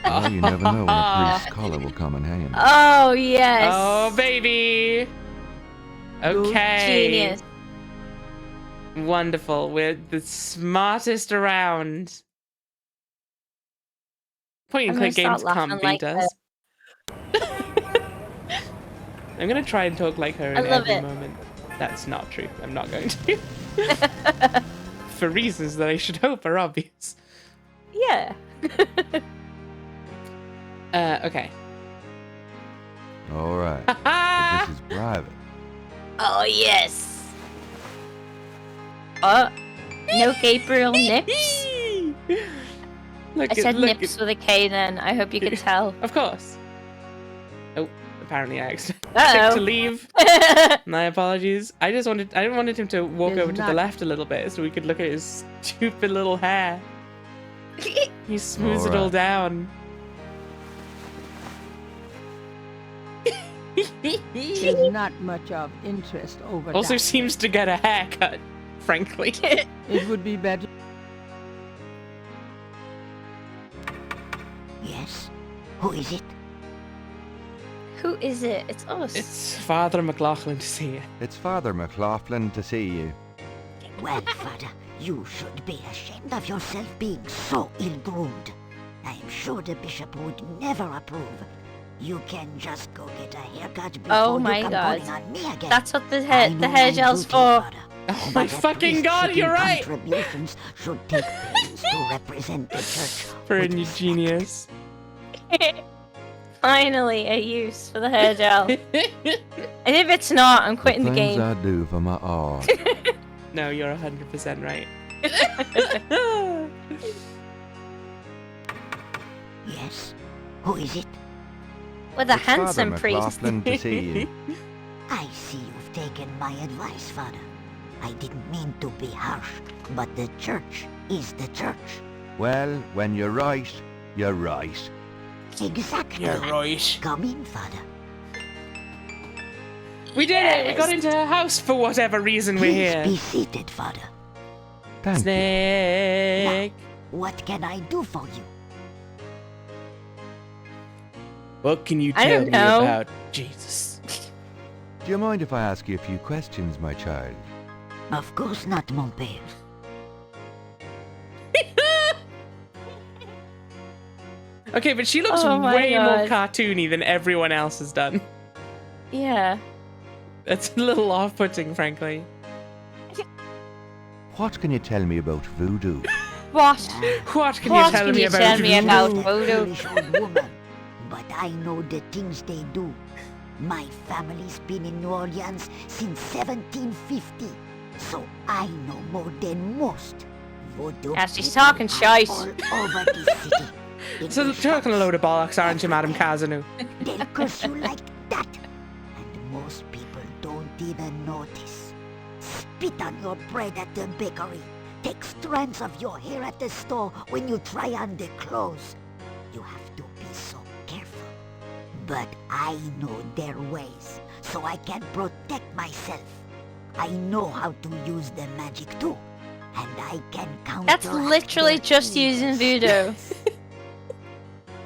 Well, you never know when a priest's collar will come in handy. Oh yes. Oh baby. Okay. Genius. Wonderful. We're the smartest around. Point and click games can't beat us. I'm gonna try and talk like her in every moment. That's not true. I'm not going to. For reasons that I should hope are obvious. Yeah. Okay. All right. But this is private. Oh yes. Oh, no Gabriel nips. I said nips with a K then. I hope you could tell. Of course. Oh, apparently I accidentally to leave. My apologies. I didn't want him to walk over to the left a little bit so we could look at his stupid little hair. He smooths it all down. There's not much of interest over Also that. seems to get a haircut, frankly. It would be better. Yes? Who is it? Who is it? It's us. It's Father McLaughlin to see you. It's Father McLaughlin to see you. Well, Father, you should be ashamed of yourself being so ill-groomed. I am sure the bishop would never approve. You can just go get a haircut before my you come God. calling on me again. That's what the hair gel's for. Oh my fucking God, you're right! Contributions should take pains to represent the church. For a new genius. Finally, a use for the hair gel. And if it's not, I'm quitting the Things game. I do for my art. No, you're 100% right. Yes? Who is it? With a It's handsome Father priest. McLaughlin to see you. I see you've taken my advice, Father. I didn't mean to be harsh, but the church is the church. Well, when you're right, you're right. Exactly. You're right. Come in, Father. We did it! We got into her house for whatever reason we're here. Please be seated, Father. Thank you. Snake! What can I do for you? What can you I tell don't me know. about Jesus? Do you mind if I ask you a few questions, my child? Of course not, mon père. Okay, but she looks Oh my way more God. cartoony than everyone else has done. Yeah. That's a little off-putting, frankly. What can you tell me about voodoo? What? What can you tell me about voodoo? Foolish old woman. But I know the things they do. My family's been in New Orleans since 1750, so I know more than most. Voodoo Yeah, she's people talking are shite. all over the city. In So the talking a shops, load of bollocks, aren't you, Madam Kazanu? they'll curse you like that. And most people don't even notice. Spit on your bread at the bakery. Take strands of your hair at the store when you try on the clothes. You have to be so careful. But I know their ways, so I can protect myself. I know how to use the magic too. And I can counteract That's literally their just evils. using voodoo.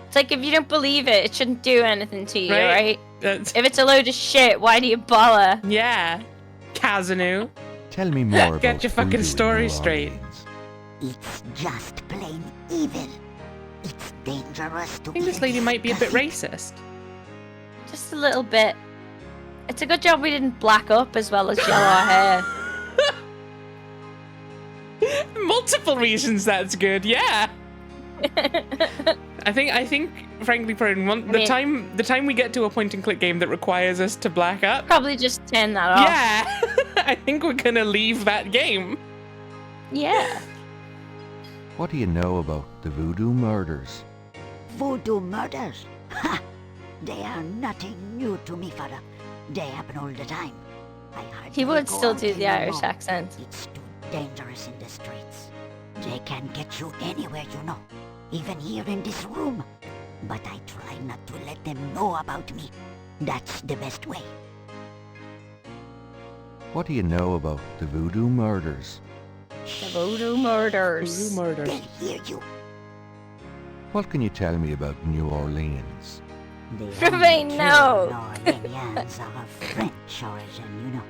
It's like if you don't believe it, it shouldn't do anything to you, right? That's... If it's a load of shit, why do you bother? Yeah. Kazanu. Tell me more about Get your fucking voodoo in story New straight. Orleans. It's just plain evil. It's dangerous to I think this lady might be a bit racist. Just a little bit. It's a good job we didn't black up as well as gel our hair. Multiple reasons that's good, yeah. I think, frankly, Prone, the time we get to a point-and-click game that requires us to black up, probably just turn that off. Yeah, I think we're gonna leave that game. Yeah. What do you know about the voodoo murders? Voodoo murders? Ha! They are nothing new to me, father. They happen all the time. He would still do the Irish accent. It's too dangerous in the streets. They can get you anywhere, you know. Even here in this room. But I try not to let them know about me. That's the best way. What do you know about the voodoo murders? The voodoo murders. Voodoo murders. They'll hear you. What can you tell me about New Orleans? They know. Orleanians are of French origin, you know.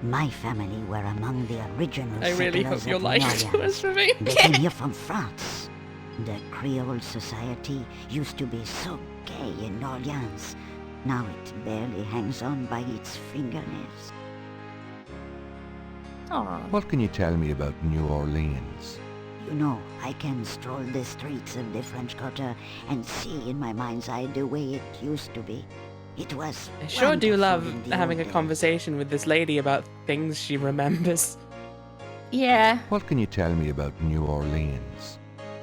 My family were among the original I really settlers hope you're of lying New to Orleans. us, Ravine. They came here from France. The Creole society used to be so gay in New Orleans. Now it barely hangs on by its fingernails. Aww. What can you tell me about New Orleans? You know, I can stroll the streets of the French Quarter and see in my mind's eye the way it used to be. It was I sure do wonderful love in the having a old days. conversation with this lady about things she remembers. Yeah. What can you tell me about New Orleans?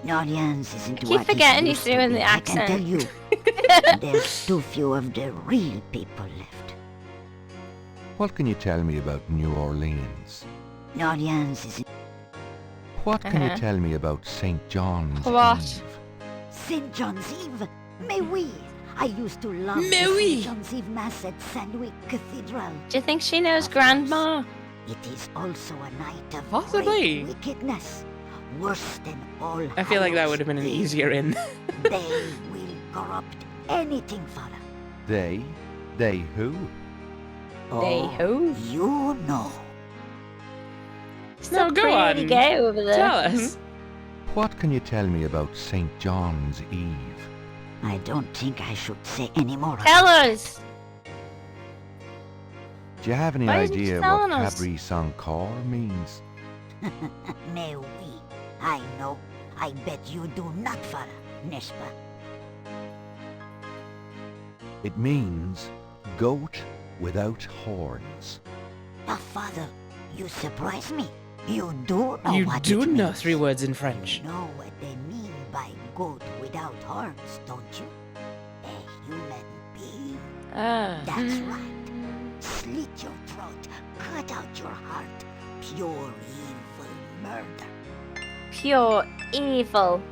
New Orleans isn't keep what forgetting it he's used to doing be, the I can tell accent. you. There's too few of the real people left. What can you tell me about New Orleans? New Orleans isn't... What can you tell me about St. John's What? Eve? St. John's Eve? Mais oui! I used to love Mais the oui. St. John's Eve Mass at Sandwick Cathedral. Do you think she knows Of Grandma? It is also a night of Possibly. great wickedness. Worse than all I feel like that Hallows' would have been an Eve. easier in. They will corrupt anything, father. They? They who? They who? You know. Still go pretty on. gay over there. Tell us. What can you tell me about St. John's Eve? I don't think I should say any more. Tell us. Do you have any Why isn't she idea telling what us? Cabri sans corps means? Mais oui, I know. I bet you do not, father, n'est-ce pas? It means goat without horns. Father, you surprise me. You do know You what do it know means. 3 words in French. You know what they mean by goat without horns, don't you? A human being. That's right. Slit your throat, cut out your heart. Pure evil murder. Pure evil.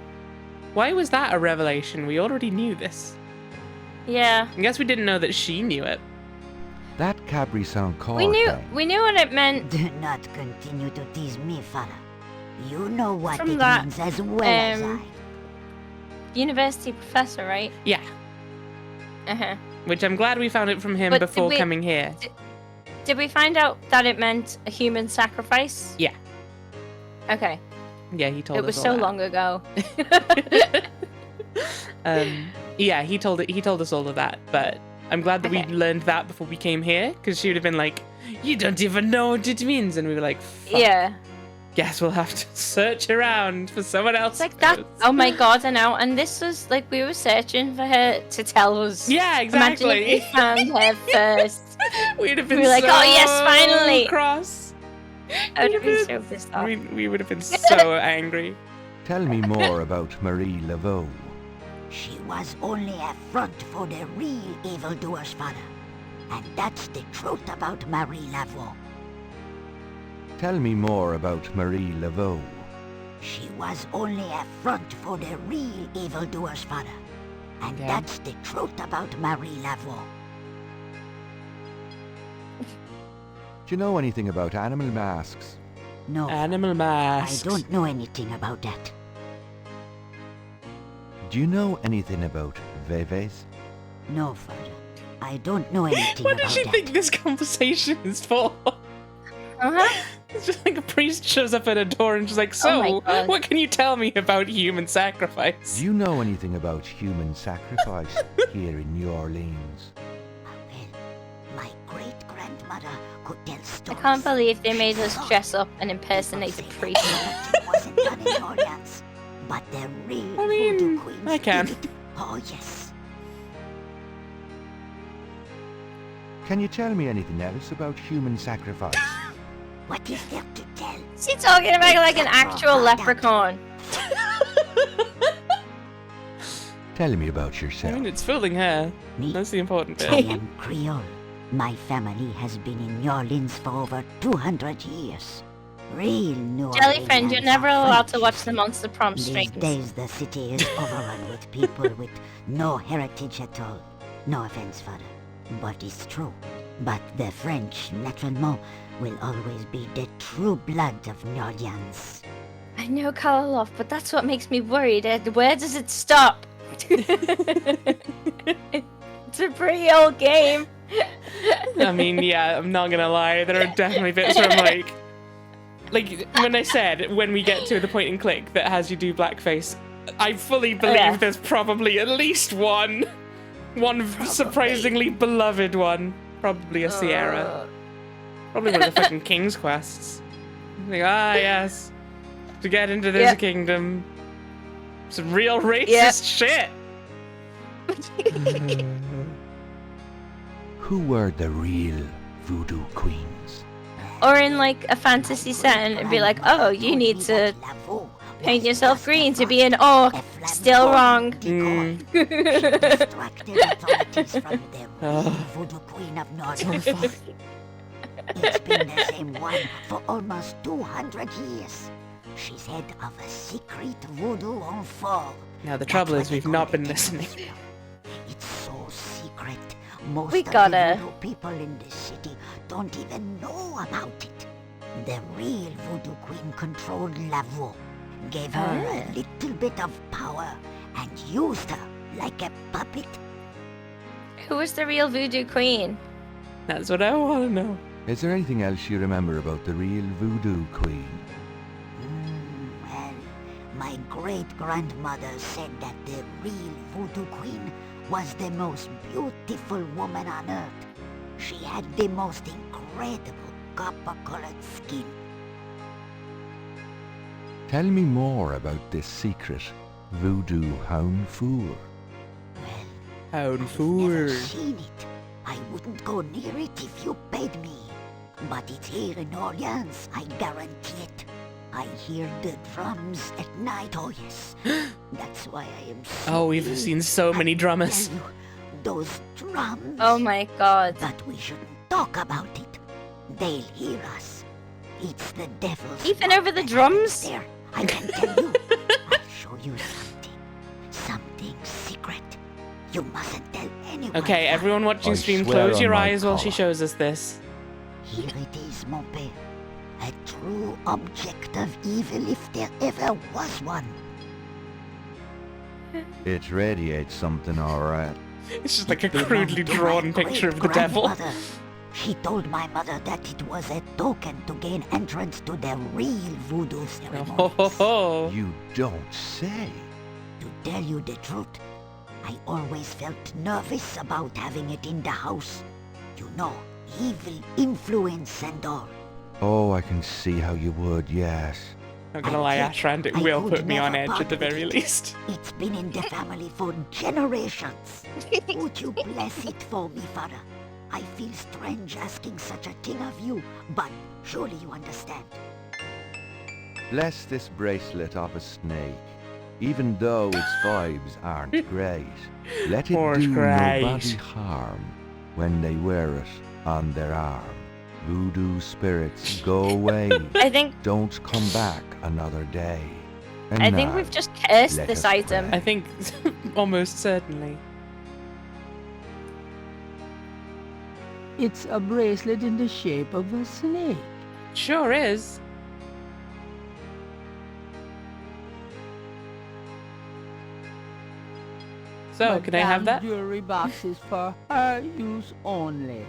Why was that a revelation? We already knew this. Yeah. I guess we didn't know that she knew it. That Cabri sans corps We knew thing. what it meant Do not continue to tease me, father. You know what from it that means as well as I. university professor, right? Yeah. Uh-huh. Which I'm glad we found it from him But did before we- coming here. Did we find out that it meant a human sacrifice? Yeah. Okay. Yeah, he told It us was all so that. long ago. Yeah, he told us all of that, but I'm glad that we learned that before we came here, because she would have been like, you don't even know what it means, and we were like, fuck. Yeah. Guess we'll have to search around for someone else. It's like that. Oh my god, I know. And this was like we were searching for her to tell us. Yeah, exactly. Imagine if we found her first. We'd have been We were like, so oh yes, finally. cross. I would have been so pissed off. We would have been so angry. Tell me more about Marie Laveau. She was only a front for the real evildoers, father. And that's the truth about Marie Laveau. Tell me more about Marie Laveau. She was only a front for the real evildoers, father. And Okay. that's the truth about Marie Laveau. Do you know anything about animal masks? No, Animal masks. I don't know anything about that. Do you know anything about Veves? No, father. I don't know anything What about did she that. think this conversation is for? Uh-huh. It's just like a priest shows up at a door and just like, Oh so, my God. what can you tell me about human sacrifice? Do you know anything about human sacrifice here in New Orleans? My great-grandmother could tell I stories. can't believe they made us dress up and impersonate a priest. It wasn't done in New Orleans, but the real voodoo queens I can. did it. Oh, yes. Can you tell me anything else about human sacrifice? What is there to tell? Is he talking about like an actual leprechaun? Tell me about I yourself. mean, it's fooling her. That's the important I bit. am Creole. My family has been in New Orleans for over 200 years. Real New Orleans. Jelly friend, you're never allowed to watch the Monster Prom These strings. days the city is overrun with people with no heritage at all. No offense, father, but it's true. But the French, naturellement, will always be the true blood of New Orleans. I know Karloff, but that's what makes me worried. Where does it stop? It's a pretty old game. I mean, yeah, I'm not gonna lie. There are definitely bits where I'm like when I said when we get to the point and click that has you do blackface, I fully believe there's probably at least one surprisingly beloved one. Probably a Sierra. Probably one of the fucking King's quests. Like, yes, to get into this kingdom, some real racist shit. Who were the real voodoo queens? Or in like a fantasy setting, it'd be like, oh, you need to paint yourself green to be an orc. Still wrong. Distracted authorities from the real voodoo queen of Northern. It's been the same one for almost 200 years. She's head of a secret voodoo on fall. Now the trouble is we've not been listening. It's so secret. Most We of gotta- the voodoo people in the city don't even know about it. The real voodoo queen controlled Lavaux, gave her a little bit of power, and used her like a puppet. Who was the real voodoo queen? That's what I want to know. Is there anything else you remember about the real voodoo queen? Well, my great-grandmother said that the real voodoo queen was the most beautiful woman on earth. She had the most incredible copper-colored skin. Tell me more about this secret voodoo hound fool. Hound Never seen it. I wouldn't go near it if you paid me. But it's here in Orleans, I guarantee it. I hear the drums at night, oh yes. That's why I am so Oh, we've seen so many drummers. tell you, those drums. Oh my god. But we shouldn't talk about it. They'll hear us. It's the devil's Even work over the that drums? happens there. I can tell you. I'll show you something. Something secret. You mustn't tell anyone. Okay, everyone watching I stream, swear close on your my eyes while she collar. shows us this. Here it is, mon père. A true object of evil if there ever was one. It radiates something, alright. It's just like a Belonged crudely to my drawn picture of the devil. great-grandmother. She told my mother that it was a token to gain entrance to the real voodoo ceremonies. Oh, ho, ho. You don't say. To tell you the truth, I always felt nervous about having it in the house. You know, evil influence and all. Oh, I can see how you would, yes. Not gonna lie, Ashrand, it I will could put me on never edge part at the with very it. least. It's been in the family for generations. Would you bless it for me, father? I feel strange asking such a thing of you, but surely you understand. Bless this bracelet of a snake. Even though its vibes aren't great, let it Poor do Christ. nobody harm when they wear it on their arm. Voodoo spirits, go away. I think Don't come back another day. And I think now, we've just cursed let this us item. I think almost certainly. It's a bracelet in the shape of a snake. Sure is. So, But can I have damn that? jewelry box is for her use only.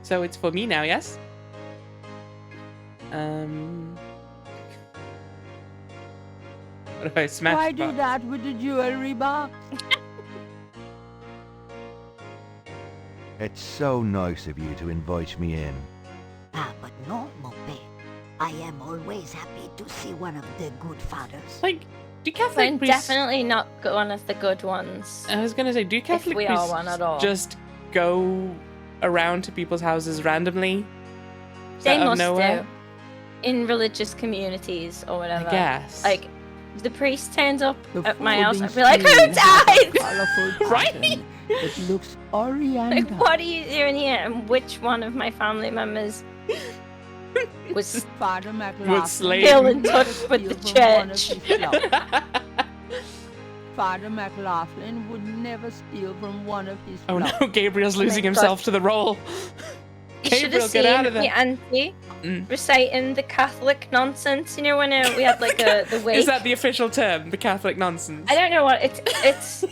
So it's for me now, yes? What do I smash? Why box? do that with the jewelry box? It's so nice of you to invite me in. Ah, but no, Mope. I am always happy to see one of the good fathers. Like, do Catholic I'm priests... definitely not one of the good ones. I was gonna say, do Catholic we priests are one at all. just go around to people's houses randomly? They Out of must nowhere? do. In religious communities or whatever. I guess. Like, if the priest turns up The at my house, folding I'd be like, screen who has a died? colourful Right? pattern. It looks Like, oriental. what are you doing here? And which one of my family members was Father Was McLaughlin slain. still in would touch never with the steal from one of church? his flocks. Father McLaughlin would never steal from one of his Oh flocks. no, Gabriel's Oh my losing God. himself to the role. You should Gabriel, have get out of seen there. the auntie Mm. reciting the Catholic nonsense. You know when we had like the wake. Is that the official term, the Catholic nonsense? I don't know what it's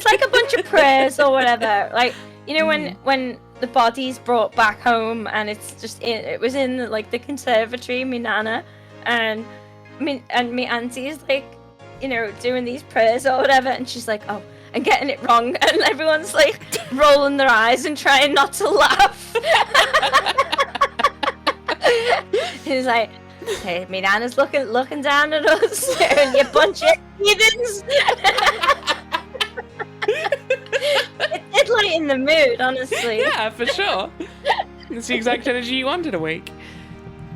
like a bunch of prayers or whatever. Like you know when the body's brought back home and it's just it was in like the conservatory, me nana, and me auntie is like, you know, doing these prayers or whatever, and she's like, oh, I'm getting it wrong, and everyone's like rolling their eyes and trying not to laugh. He's like, hey, me nana's looking down at us, and you bunch of heathens. It lightened the mood, honestly. Yeah, for sure. It's the exact energy you wanted awake.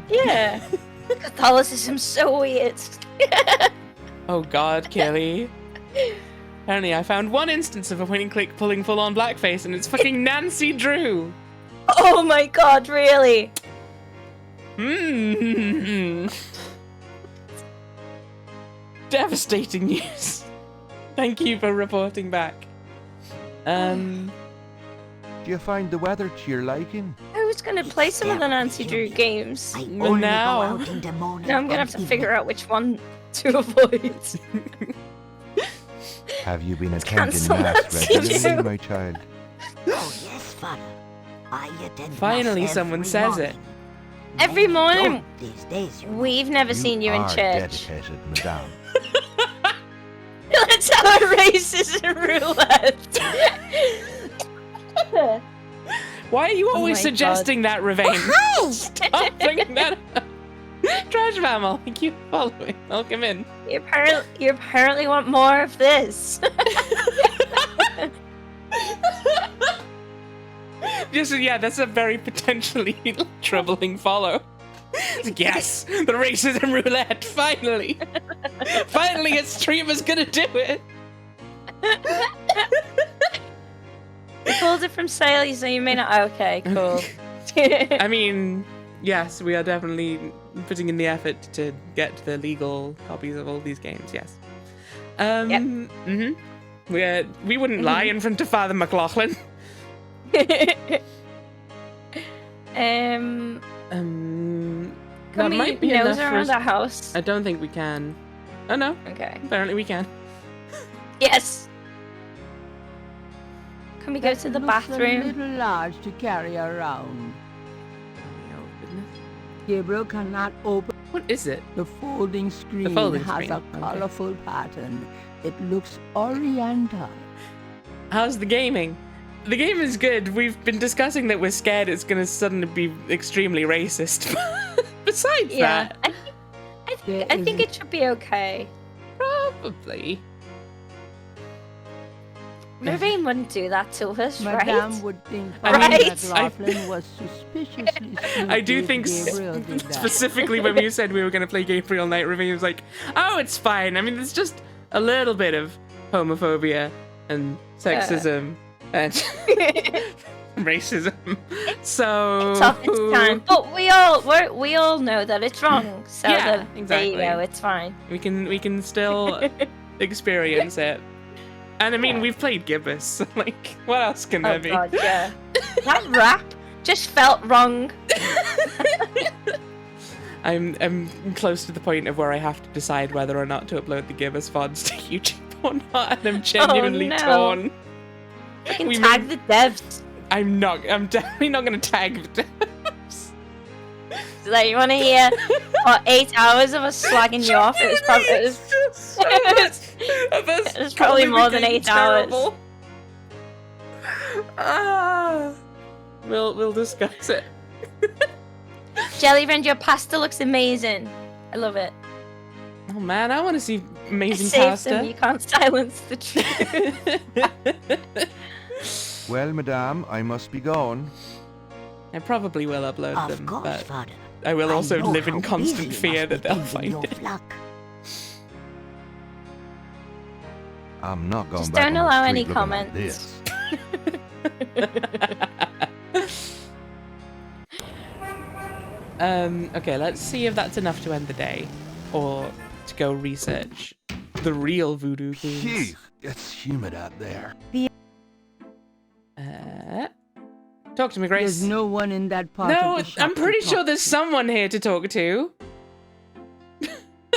Yeah. Catholicism's so weird. Oh God, Kelly. Apparently I found one instance of a point and click pulling full on blackface, and it's fucking Nancy Drew. Oh my God, really? Devastating news. Thank you for reporting back. Do you find the weather to your liking? I was gonna play some of the Nancy Drew games. I only now. go out in the morning. Now I'm gonna have to figure out which one to avoid. Have you been attending cancel mass Nancy regularly, Drew. my child? Oh yes, Father. I attend Finally mass someone every says morning. it. Every morning. Don't these days, you know. We've never seen you in are church. dedicated, madame. Let's have a racism roulette. Why are you Oh always my suggesting that, Ravain? Stop bringing that up. Trash mammal, keep following. I'll come in. You apparently want more of this. Yeah, that's a very potentially troubling follow. Yes, the racism roulette, finally. Finally, a streamer's gonna do it. We pulled it from sale, so you may not. Okay, cool. I mean, yes, we are definitely putting in the effort to get the legal copies of all these games, yes. We wouldn't lie in front of Father McLaughlin. Can That we might be nose enough for around us. the house? I don't think we can. Oh no, Okay. apparently we can. Yes. Can we go to the Looks a bathroom? little large to carry around. Gabriel cannot open. What is it? The folding screen folding has screen, a okay. colorful pattern. It looks oriental. How's the gaming? The game is good. We've been discussing that we're scared it's gonna suddenly be extremely racist. Besides Yeah. that, I think it should be okay. probably. Ravine wouldn't do that to us, Madame right? would think I Father mean, McLaughlin was suspiciously snoopy I do if think Gabriel did that. specifically when you said we were going to play Gabriel Knight, Ravine was like, oh, it's fine. I mean, there's just a little bit of homophobia and sexism and racism. So It's off its time. But we all know that it's wrong. So Yeah, there you exactly. go, it's fine. we can still experience it. And I mean, we've played Gibbous, so like, what else can there Oh be? god, yeah. That rap just felt wrong. I'm close to the point of where I have to decide whether or not to upload the Gibbous VODs to YouTube or not, and I'm genuinely no. torn. You can We tag the devs. I'm definitely not gonna tag the devs. Like, you want to hear 8 hours of us slagging you off? It was probably more than 8 hours. We'll discuss it. Jelly friend, your pasta looks amazing. I love it. Oh man, I want to see amazing Save pasta. them, you can't silence the truth. Well, madame, I must be gone. I probably will upload Of them, course, but Father. I will also know live in how constant busy you fear must that be they'll tending find your it. flock. I'm not going Just back don't on the allow street any looking comments. Like this. Okay, let's see if that's enough to end the day, or to go research the real voodoo queens. Phew, it's humid out there. Talk to me, Grace. There's no one in that part No, of the shop I'm pretty to sure talk there's someone here to talk to.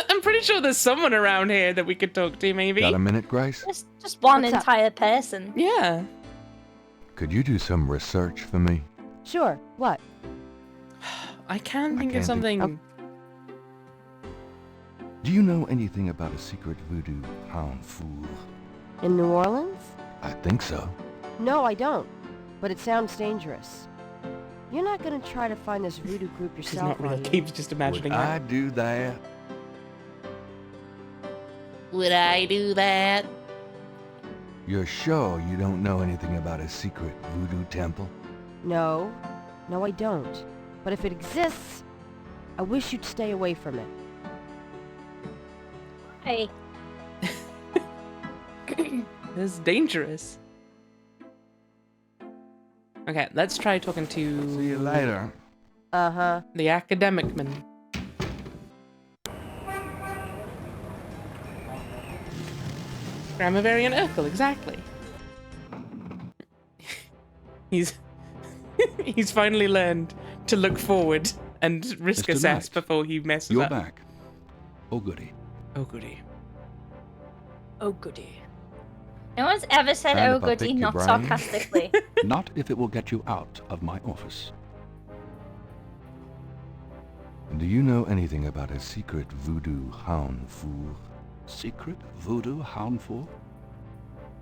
I'm pretty sure there's someone around here that we could talk to, maybe. Got a minute, Grace? Just one What's up? entire person. Yeah. Could you do some research for me? Sure. What? I can think of can't something. think- Do you know anything about a secret voodoo hound fool? In New Orleans? I think so. No, I don't. But it sounds dangerous. You're not gonna try to find this voodoo group She's yourself, not are real. you? Keeps just imagining Would I that. do that? Would I do that? You're sure you don't know anything about a secret voodoo temple? No. No, I don't. But if it exists, I wish you'd stay away from it. Hey. It's dangerous. Okay, let's try talking to... See you later. Uh-huh. The academic man. Grammavarian Urkel, exactly. He's finally learned to look forward and risk Mr. assess Knight, before he messes You're up. back. Oh, goody. Oh goody. Oh goody. No one's ever said And oh if I goody, pick your not brain? sarcastically. Not if it will get you out of my office. Do you know anything about a secret voodoo hound fool? Secret voodoo hound fool?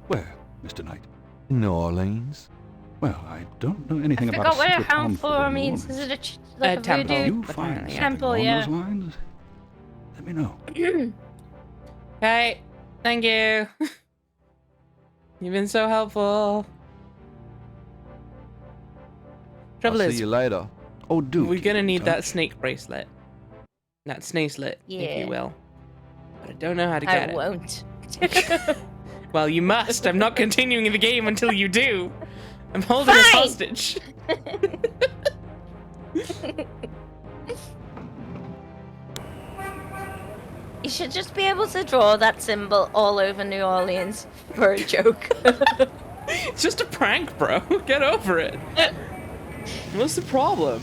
Where, Mr. Knight? In New Orleans? Well, I don't know anything I about forgot what a secret hound hound fool for in New means. Orleans. Is it like a temple. voodoo You find something temple? along Yeah. those lines? Let me know. Okay, thank you. You've been so helpful. Trouble I'll is, see you later. Oh, do we're keep gonna in need that touch. snake bracelet. That snacelet, if Yeah. you will. But I don't know how to get I it. won't. Well, you must. I'm not continuing the game until you do. I'm holding us Fine. hostage. You should just be able to draw that symbol all over New Orleans for a joke. It's just a prank, bro. Get over it. What's the problem?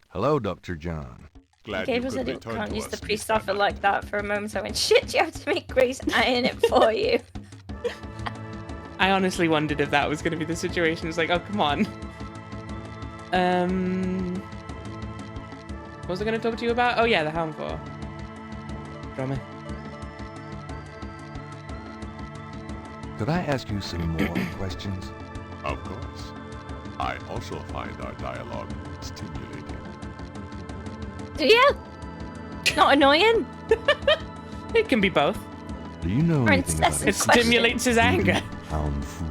Hello, Dr. John. Glad Gabe you said could you return can't to use us, the priest Mr. offer Knight. like that for a moment. I went, shit, you have to make Grace iron it for you. I honestly wondered if that was going to be the situation. It's like, oh, come on. What was I going to talk to you about? Oh, yeah, the Hound for. Drummer. Could I ask you some more questions? Of course. I also find our dialogue stimulating. Do you? Not annoying? It can be both. Do you know Or anything about incessant It stimulates his anger. hound fool?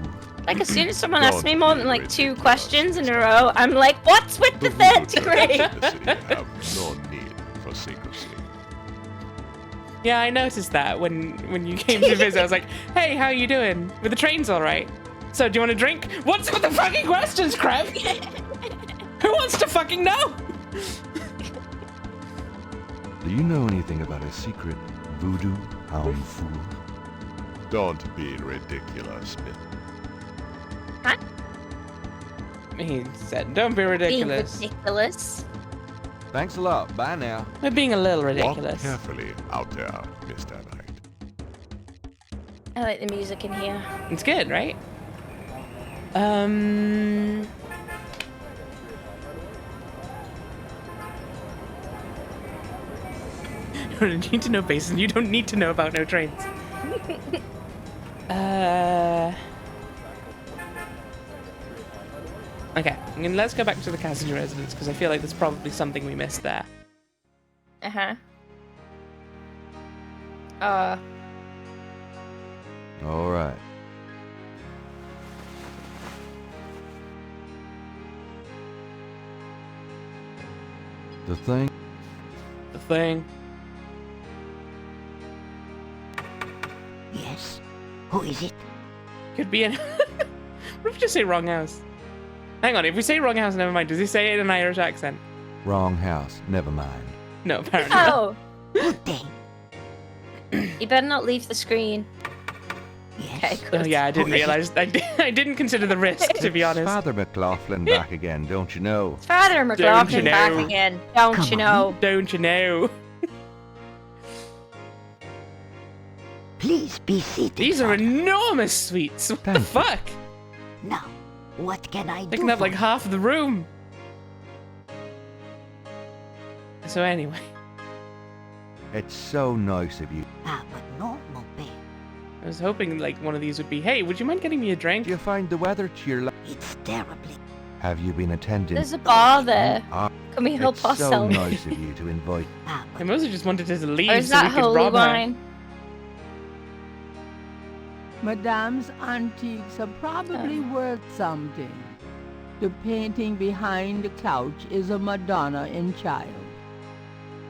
Like, as soon as someone asks me more than, like, 2 questions in a row, I'm like, what's with the third degree? The city have no need for secrecy. Yeah, I noticed that when you came to visit. I was like, hey, how you doing? Were the trains all right? So, do you want a drink? What's with the fucking questions, Crab? Who wants to fucking know? Do you know anything about a secret voodoo hound fool? Don't be ridiculous, Smith. Huh? He said, don't be Being ridiculous. ridiculous. Thanks a lot. Bye now. We're being a little Walk ridiculous. carefully out there, Mr. Knight. I like the music in here. It's good, right? don't need to know Basin. You don't need to know about no trains. Okay, let's go back to the Cassidy residence because I feel like there's probably something we missed there. Uh-huh. All right. The thing? The thing. Yes? Who is it? Could be an... What if we just say wrong house? Hang on, if we say wrong house, never mind. Does he say it in an Irish accent? Wrong house. Never mind. No, apparently not. Oh! Good day. You better not leave the screen. Yes. Okay, Oh good. yeah, I didn't realize. I didn't consider the risk, to be honest. Father McLaughlin back again, don't you know? Father McLaughlin you back know? again. Don't you know? Don't you know? Please be seated. These are enormous suites. What the fuck? Now, what can I do? Taking up for like you? half of the room. So anyway. It's so nice of you. Ah, but normal pay. I was hoping like one of these would be, hey, would you mind getting me a drink? Do you find the weather to your It's terribly. Have you been attending? There's a bar there. Ah, Can we help it's so ourselves? nice of you to invite. I mostly just wanted to leave Or is so that we could holy rob her. wine? Madame's antiques are probably worth something. The painting behind the couch is a Madonna and Child.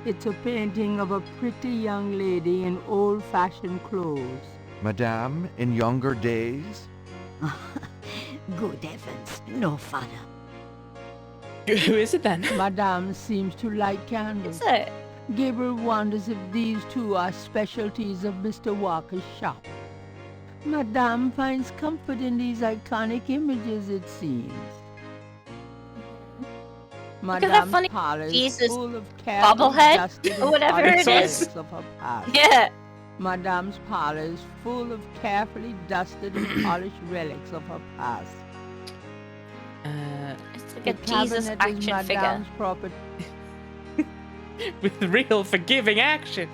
It's a painting of a pretty young lady in old-fashioned clothes. Madame, in younger days? Good heavens, no, Father. Who is it then? Madame seems to like candles. Is it? Gabriel wonders if these two are specialties of Mr. Walker's shop. Madame finds comfort in these iconic images, it seems. Look at that Madame's funny parlor is Jesus full of carefully bobblehead dusted or and whatever polished it is. relics of her past. Yeah. Madame's parlor is full of carefully dusted and polished relics of her past. It's like The a Jesus cabinet is action figure. Madame's property. With real forgiving action.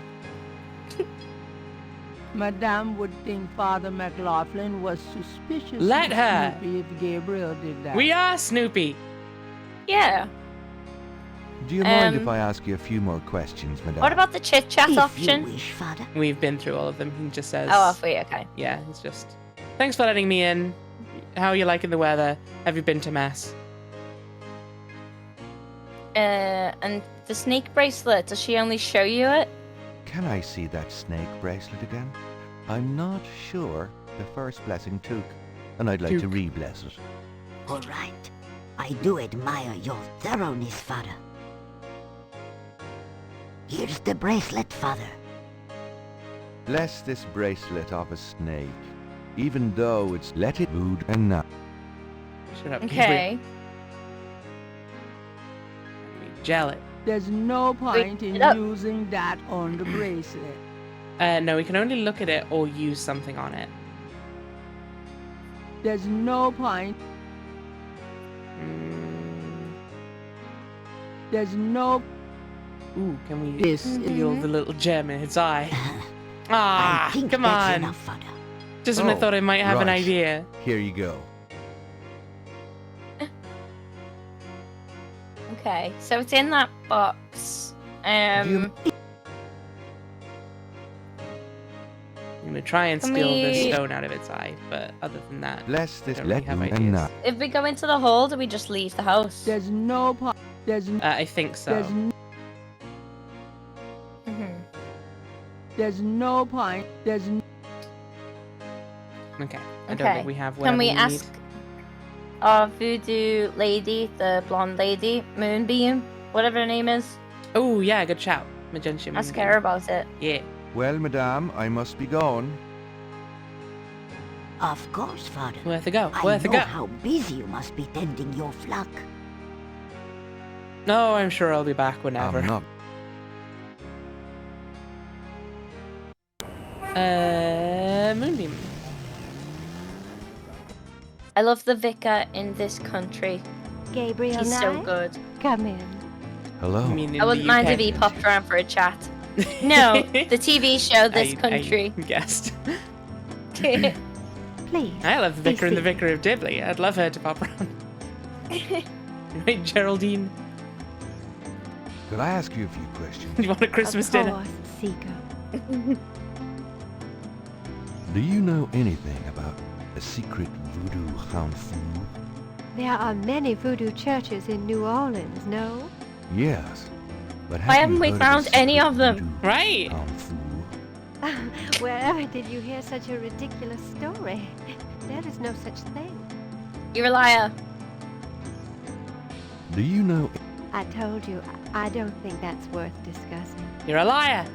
Madame would think Father McLaughlin was suspicious Let of her. Snoopy if Gabriel did that. We are Snoopy. Yeah. Do you mind if I ask you a few more questions, Madame? What about the chit chat If option? you wish, Father. We've been through all of them. He just says. Oh, off we okay. Yeah, it's just. Thanks for letting me in. How are you liking the weather? Have you been to mass? And the snake bracelet, does she only show you it? Can I see that snake bracelet again? I'm not sure the first blessing took, and I'd like to re-bless it. All right. I do admire your thoroughness, Father. Here's the bracelet, Father. Bless this bracelet of a snake, even though it's let it wood and not. Shut up. Okay. Gel it. There's no point in using that on the bracelet. No, we can only look at it or use something on it. There's no point. There's no. Ooh, can we This feel is- the little gem in its eye? Ah, I think come that's on. enough, Father. Just when I Oh, thought I might have an right. idea. Here you go. Okay, so it's in that box. I'm gonna try and Can steal the we- stone out of its eye, but other than that, Bless this I don't really let have wood ideas. and not. if we go into the hall, do we just leave the house? There's no point. There's. I think so. There's. Mhm. There's no point. There's. Okay, I don't Okay. think we have Can whatever we need. ask our voodoo lady, the blonde lady, Moonbeam, whatever her name is? Oh yeah, good shout, Magenta. Ask Moonbeam. her about it. Yeah. Well, Madame, I must be going. Of course, Father. Worth a go. I Worth a know go. how busy you must be tending your flock. No, I'm sure I'll be back whenever. I'm not. Moonbeam. I love the vicar in this country. Gabriel He's so Knight? good. Come in. Hello. I mean, in I wouldn't the mind UK. if he popped around for a chat. No, the TV show This Country. I guessed. Please. I love the Vicar and the Vicar of Dibley. I'd love her to pop around. Right, Geraldine? Could I ask you a few questions? You want a Christmas dinner? Of course, Seeker. Do you know anything about the secret voodoo hound fool? There are many voodoo churches in New Orleans, no? Yes. But Why haven't we found any of them? Right. Hound fool? Wherever did you hear such a ridiculous story? There is no such thing. You're a liar. Do you know... I told you, I don't think that's worth discussing. You're a liar.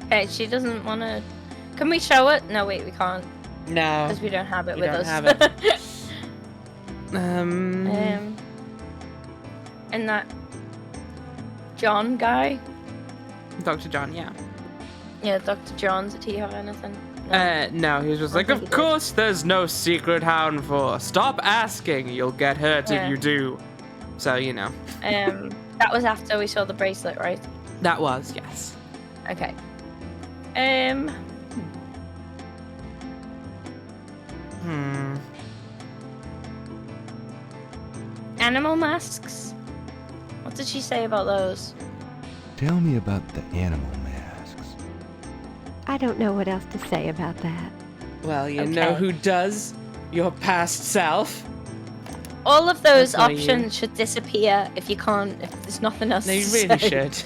Okay, she doesn't want to. Can we show it? No, wait, we can't. No. Because we don't have it We with don't us. have it. And that John guy. Dr. John, yeah. Yeah, Dr. John. Did he have anything? No, he was just like, think he of did. course there's no secret hound for. Stop asking, you'll get hurt Yeah. if you do. So, you know. That was after we saw the bracelet, right? That was, yes. Okay. Animal masks? What did she say about those? Tell me about the animal masks. I don't know what else to say about that. Well, you know Okay. who does? Your past self. All of those That's not you. options should disappear if you can't, if there's nothing else They to really say. should.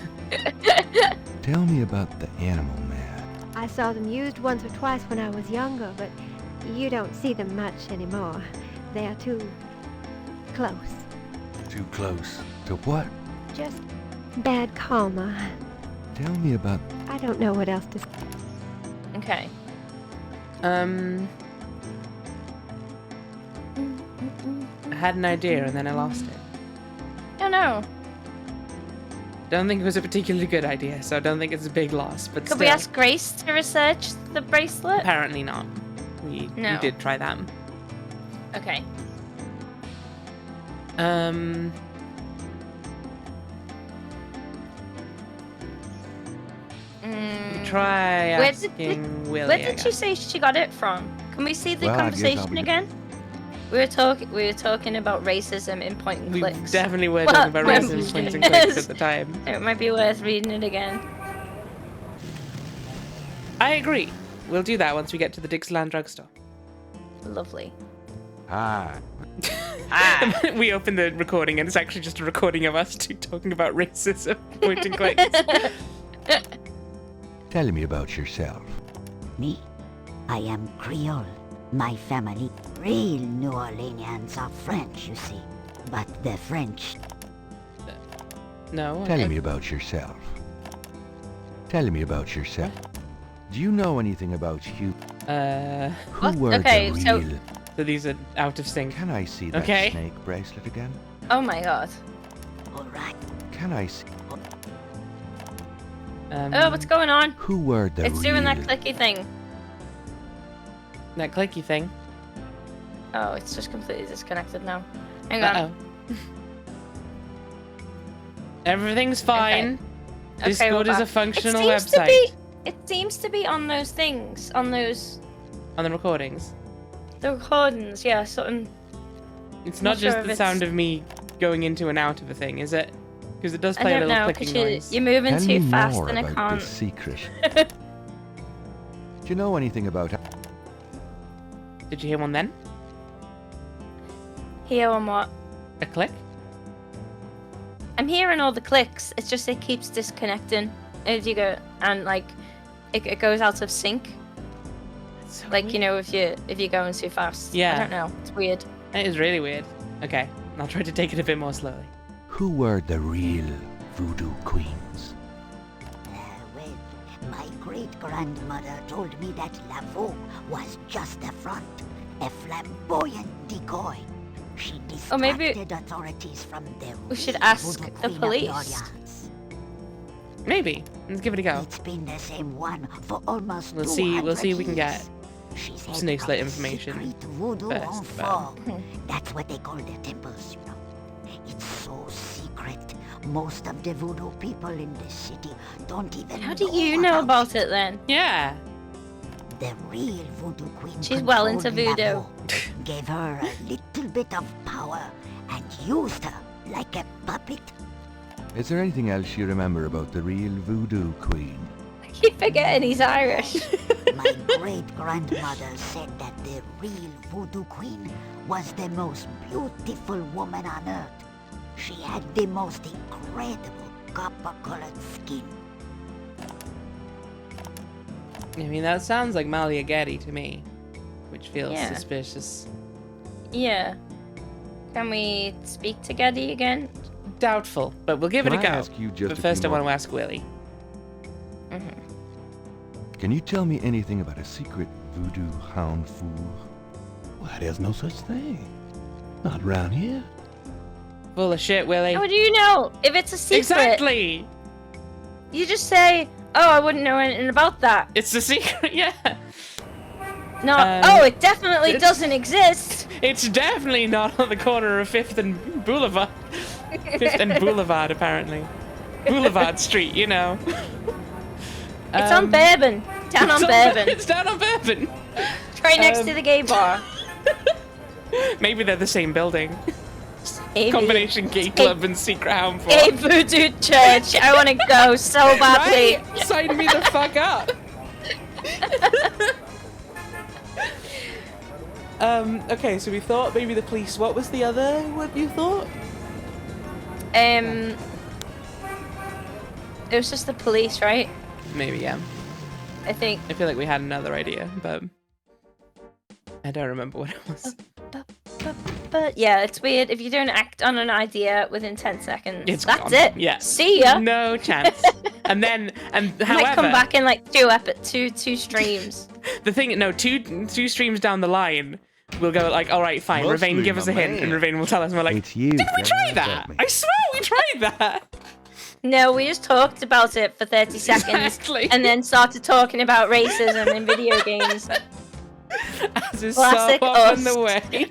Tell me about the animal mask. I saw them used once or twice when I was younger, but you don't see them much anymore. They are too close. Too close. To what? Just bad karma. Tell me about... I don't know what else to say. Okay. I had an idea and then I lost it. Oh no. Don't think it was a particularly good idea, so I don't think it's a big loss, but Could still. we ask Grace to research the bracelet? Apparently not. We No. did try that. Okay. Try Where asking Willie. Where did she say she got it from? Can we see the Well, I guess I'll conversation be- again? We were talking about racism in point and We clicks. definitely were Well, talking about well, racism points and clicks at the time. It might be worth reading it again. I agree. We'll do that once we get to the Dixieland drugstore. Lovely. Ah. We open the recording and it's actually just a recording of us two talking about racism, point and clicks. Tell me about yourself. Me? I am Creole. My family, real New Orleanians are French, you see. But the French... No. Tell me about yourself. Tell me about yourself. Do you know anything about you? What? Who were Okay, the so- real... So these are out of sync. Can I see that Okay. snake bracelet again? Oh my god. Alright. Can I see... Oh, what's going on? Who were the It's real... doing that clicky thing. That clicky thing. Oh, it's just completely disconnected now. Hang on. Uh-oh. Everything's fine. Okay, Discord we're is a back. functional it seems website. To be, it seems to be on those things, on those On the recordings. the recordings. Yeah, something. It's Not not just sure if the it's- sound of me going into and out of a thing, is it? Because it does I play a don't little know clicking because noise. you're moving Tell too me fast more and I about can't. this secret. Do you know anything about... Did you hear one then? Hear on what? A click? I'm hearing all the clicks. It's just it keeps disconnecting as you go, and like it goes out of sync. So Like you know, if you're going too fast. Yeah. I don't know. It's weird. It is really weird. Okay, I'll try to take it a bit more slowly. Who were the real voodoo queens? Well, my great-grandmother told me that Lavaux was just a front, a flamboyant decoy. She Or maybe distracted authorities from the we should real ask voodoo the queen of police. Orleans. Maybe. Let's give it a go. It's been the same one for almost We'll see. We'll 200 see if we can get years. She's head Snake of Slit the information secret voodoo first, en but- faux. That's what they call their temples, you know. It's so secret. Most of the voodoo people in the city don't even How do you know about it then? Yeah. The real voodoo queen She's well into controlled voodoo. Lavo, gave her a little bit of power and used her like a puppet. Is there anything else you remember about the real voodoo queen? I keep forgetting he's Irish. My great-grandmother said that the real voodoo queen was the most beautiful woman on earth. She had the most incredible copper-colored skin. I mean, that sounds like Malia Getty to me, which feels Yeah. suspicious. Yeah. Can we speak to Geddy again? Doubtful, but we'll give Can it a go. I ask you just But a first, I few want more- to ask Willie. Can you tell me anything about a secret voodoo hound fool? Why, there's no such thing. Not around here. Full of shit, Willie. How do you know? If it's a secret. Exactly. You just say, oh, I wouldn't know anything about that. It's a secret, yeah. No, oh, it definitely doesn't exist. It's definitely not on the corner of 5th and Boulevard. 5th and Boulevard, apparently. Boulevard Street, you know. It's on Bourbon. Down on Bourbon. It's down on Bourbon. Right next to the gay bar. Maybe they're the same building. Maybe. Combination gay club and secret hound for. Gay voodoo church. I want to go so badly. Right? Sign me the fuck up. Okay, so we thought maybe the police. What was the other one you thought? It was just the police, right? Maybe, yeah. I think. I feel like we had another idea, but I don't remember what it was. But yeah, it's weird. If you don't act on an idea within 10 seconds, It's that's gone. it. Yeah. See ya. No chance. And I however, might come back in like two streams. the thing, no, two streams down the line, we'll go like, all right, fine. Mostly Ravane, give us a my hint, and man. Ravane will tell us. And we're like, It's you. did we try Laugh that? at me. I swear we tried that. No, we just talked about it for 30 seconds Exactly. and then started talking about racism in video games. As is Classic so often us. the way.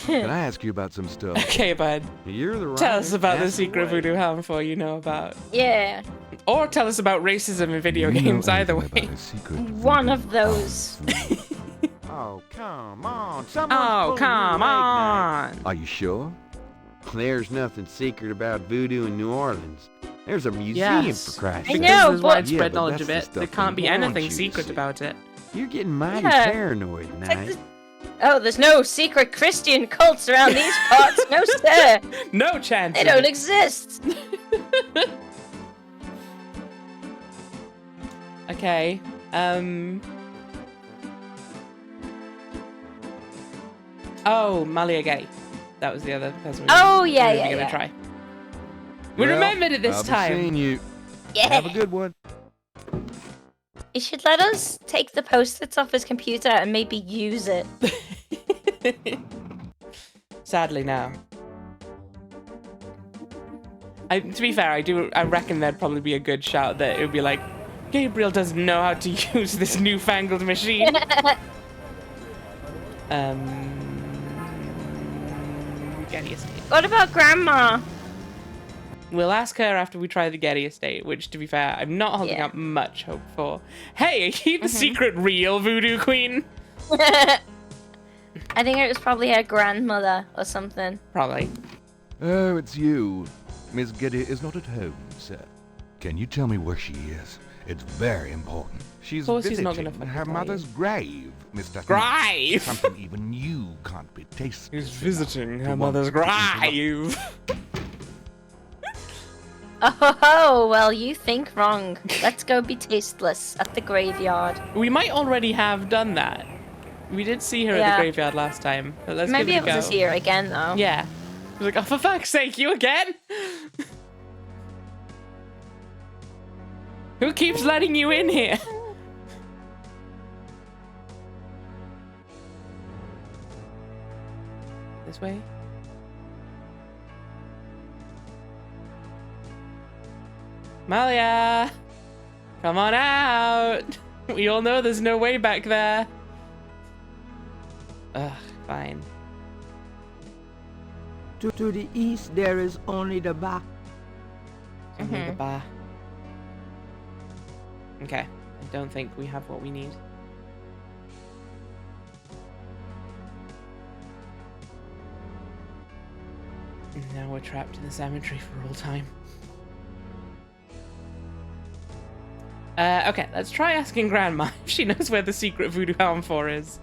Can I ask you about some stuff? Okay, bud. You're the right. Tell us about the Ask secret away. voodoo hound for you know about. Yeah, Or tell us about racism in video You know games, either way. anything about a secret one of those. Oh, come on. Someone's Oh, pulling come your leg now. on. Are you sure? There's nothing secret about voodoo in New Orleans. There's a museum, Yes. for Christ's I sake. know, Because there's but- widespread Yeah, but knowledge that's of the it. stuff There they can't be want anything you to secret see. about it. You're getting mighty Yeah. paranoid It's like tonight. oh, there's no secret Christian cults around these parts. No, sir. No chance. They of don't it. exist. Okay. Oh, Malia Gay. That was the other person. Oh, yeah, we were yeah, gonna yeah. try. We Well, remembered it this I'll be time. seeing you. Yeah. Have a good one. You should let us take the post-its off his computer and maybe use it. Sadly, no. To be fair, I reckon there'd probably be a good shout that it would be like, Gabriel doesn't know how to use this newfangled machine. Getty Estate. What about Grandma? We'll ask her after we try the Getty Estate, which, to be fair, I'm not holding Yeah. out much hope for. Hey, are you the secret real voodoo queen? I think it was probably her grandmother or something. Probably. Oh, it's you. Miss Getty is not at home, sir. Can you tell me where she is? It's very important. She's course he's visiting not gonna fucking her tell mother's grave, Mr. Grave? Something even you can't be tasting. He's visiting her Who mother's wants to grave. Oh, well, you think wrong. Let's go be tasteless at the graveyard. We might already have done that. We did see her at Yeah. the graveyard last time. But let's Maybe give it it a was go. this year again, though. Yeah. I was like, oh, for fuck's sake, you again? Who keeps letting you in here? This way? Malia! Come on out! We all know there's no way back there. Ugh, fine. To the east, there is only the bar. Only the bar. Okay, I don't think we have what we need. And now we're trapped in the cemetery for all time. Okay, let's try asking Grandma if she knows where the secret voodoo hound for is.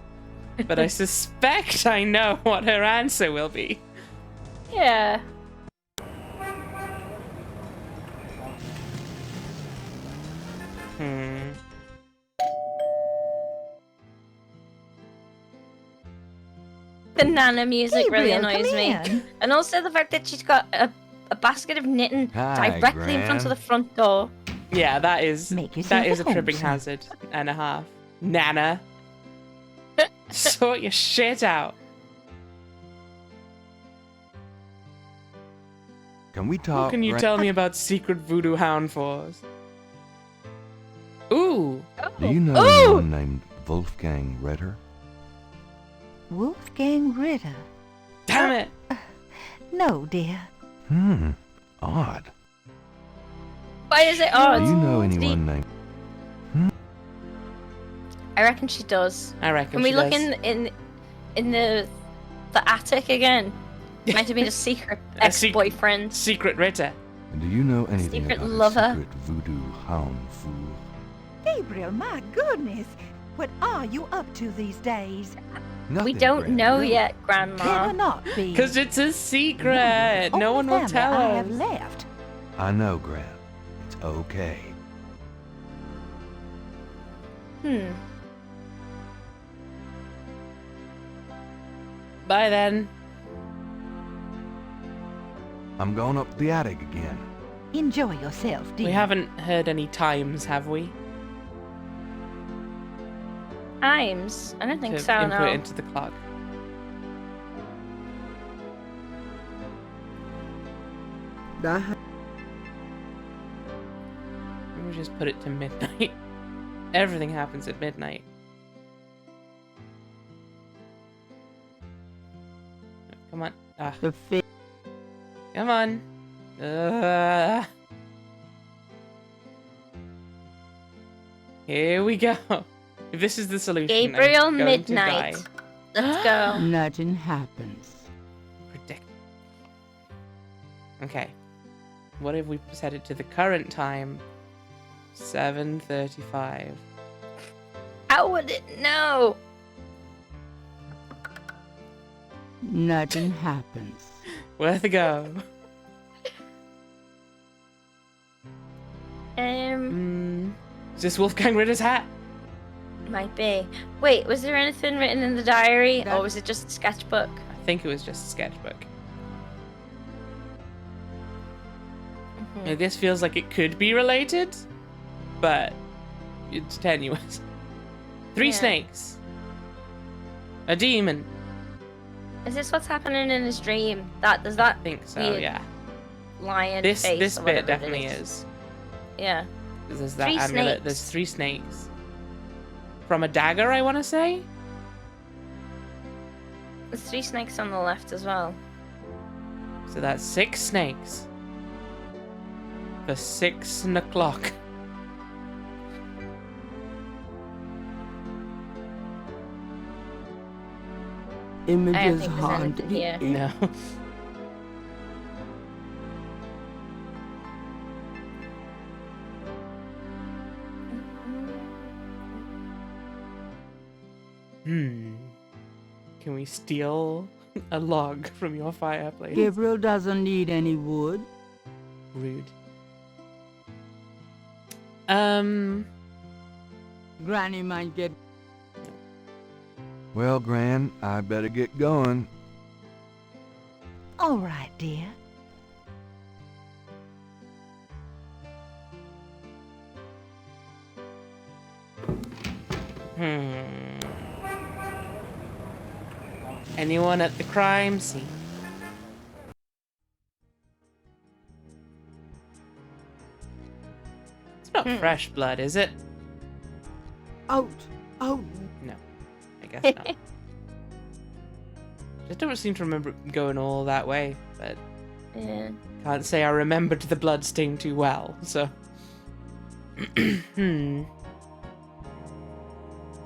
But I suspect I know what her answer will be. Yeah. The Nana music really annoys me. And also the fact that she's got a basket of knitting directly in front of the front door. Yeah, that is a tripping hazard and a half. Nana. Sort your shit out. Can we talk? What can you tell me about secret voodoo hound force? Ooh. Do you know anyone named Wolfgang Ritter? Wolfgang Ritter? Damn it! No, dear. Odd. Why is it odd? Do you know anyone named... I reckon she does. I reckon Can we she look does. in the attic again? Might have been a secret ex-boyfriend. Secret Ritter. Do you know anything Secret about lover. a secret voodoo hound fool? Gabriel, my goodness. What are you up to these days? Nothing, We don't know yet, Grandma. Cannot be. Because it's a secret. No one will tell I us. have left. I know, Gran. It's okay. Bye then. I'm going up the attic again. Enjoy yourself, dear. We haven't heard any times, have we? Times? I don't think To so, input no. into the clock. We just put it to midnight. Everything happens at midnight. Come on. Come on. Here we go. If this is the solution, Gabriel I'm going Midnight. To die. Let's go. Nothing happens. Predict. Okay. What if we set it to the current time? 7:35. How would it know? Nothing happens. Worth a go. Is this Wolfgang Ritter's hat? Might be. Wait, was there anything written in the diary, or was it just a sketchbook? I think it was just a sketchbook. Now, this feels like it could be related, but it's tenuous. Three snakes. A demon. Is this what's happening in his dream? Does that I think so, weird yeah. lion This face bit or whatever it definitely is. Yeah. There's that Three amulet. snakes. There's 3 snakes. From a dagger, I want to say? There's 3 snakes on the left as well. So that's 6 snakes. For 6 o'clock. Images there's haunt anything the here. No. Can we steal a log from your fireplace? Gabriel doesn't need any wood. Rude. Granny might get... Well, Gran, I better get going. All right, dear. Anyone at the crime scene? not fresh blood, is it? Out! Out! No, I guess not. I don't seem to remember it going all that way, but Yeah. can't say I remembered the blood stain too well, so.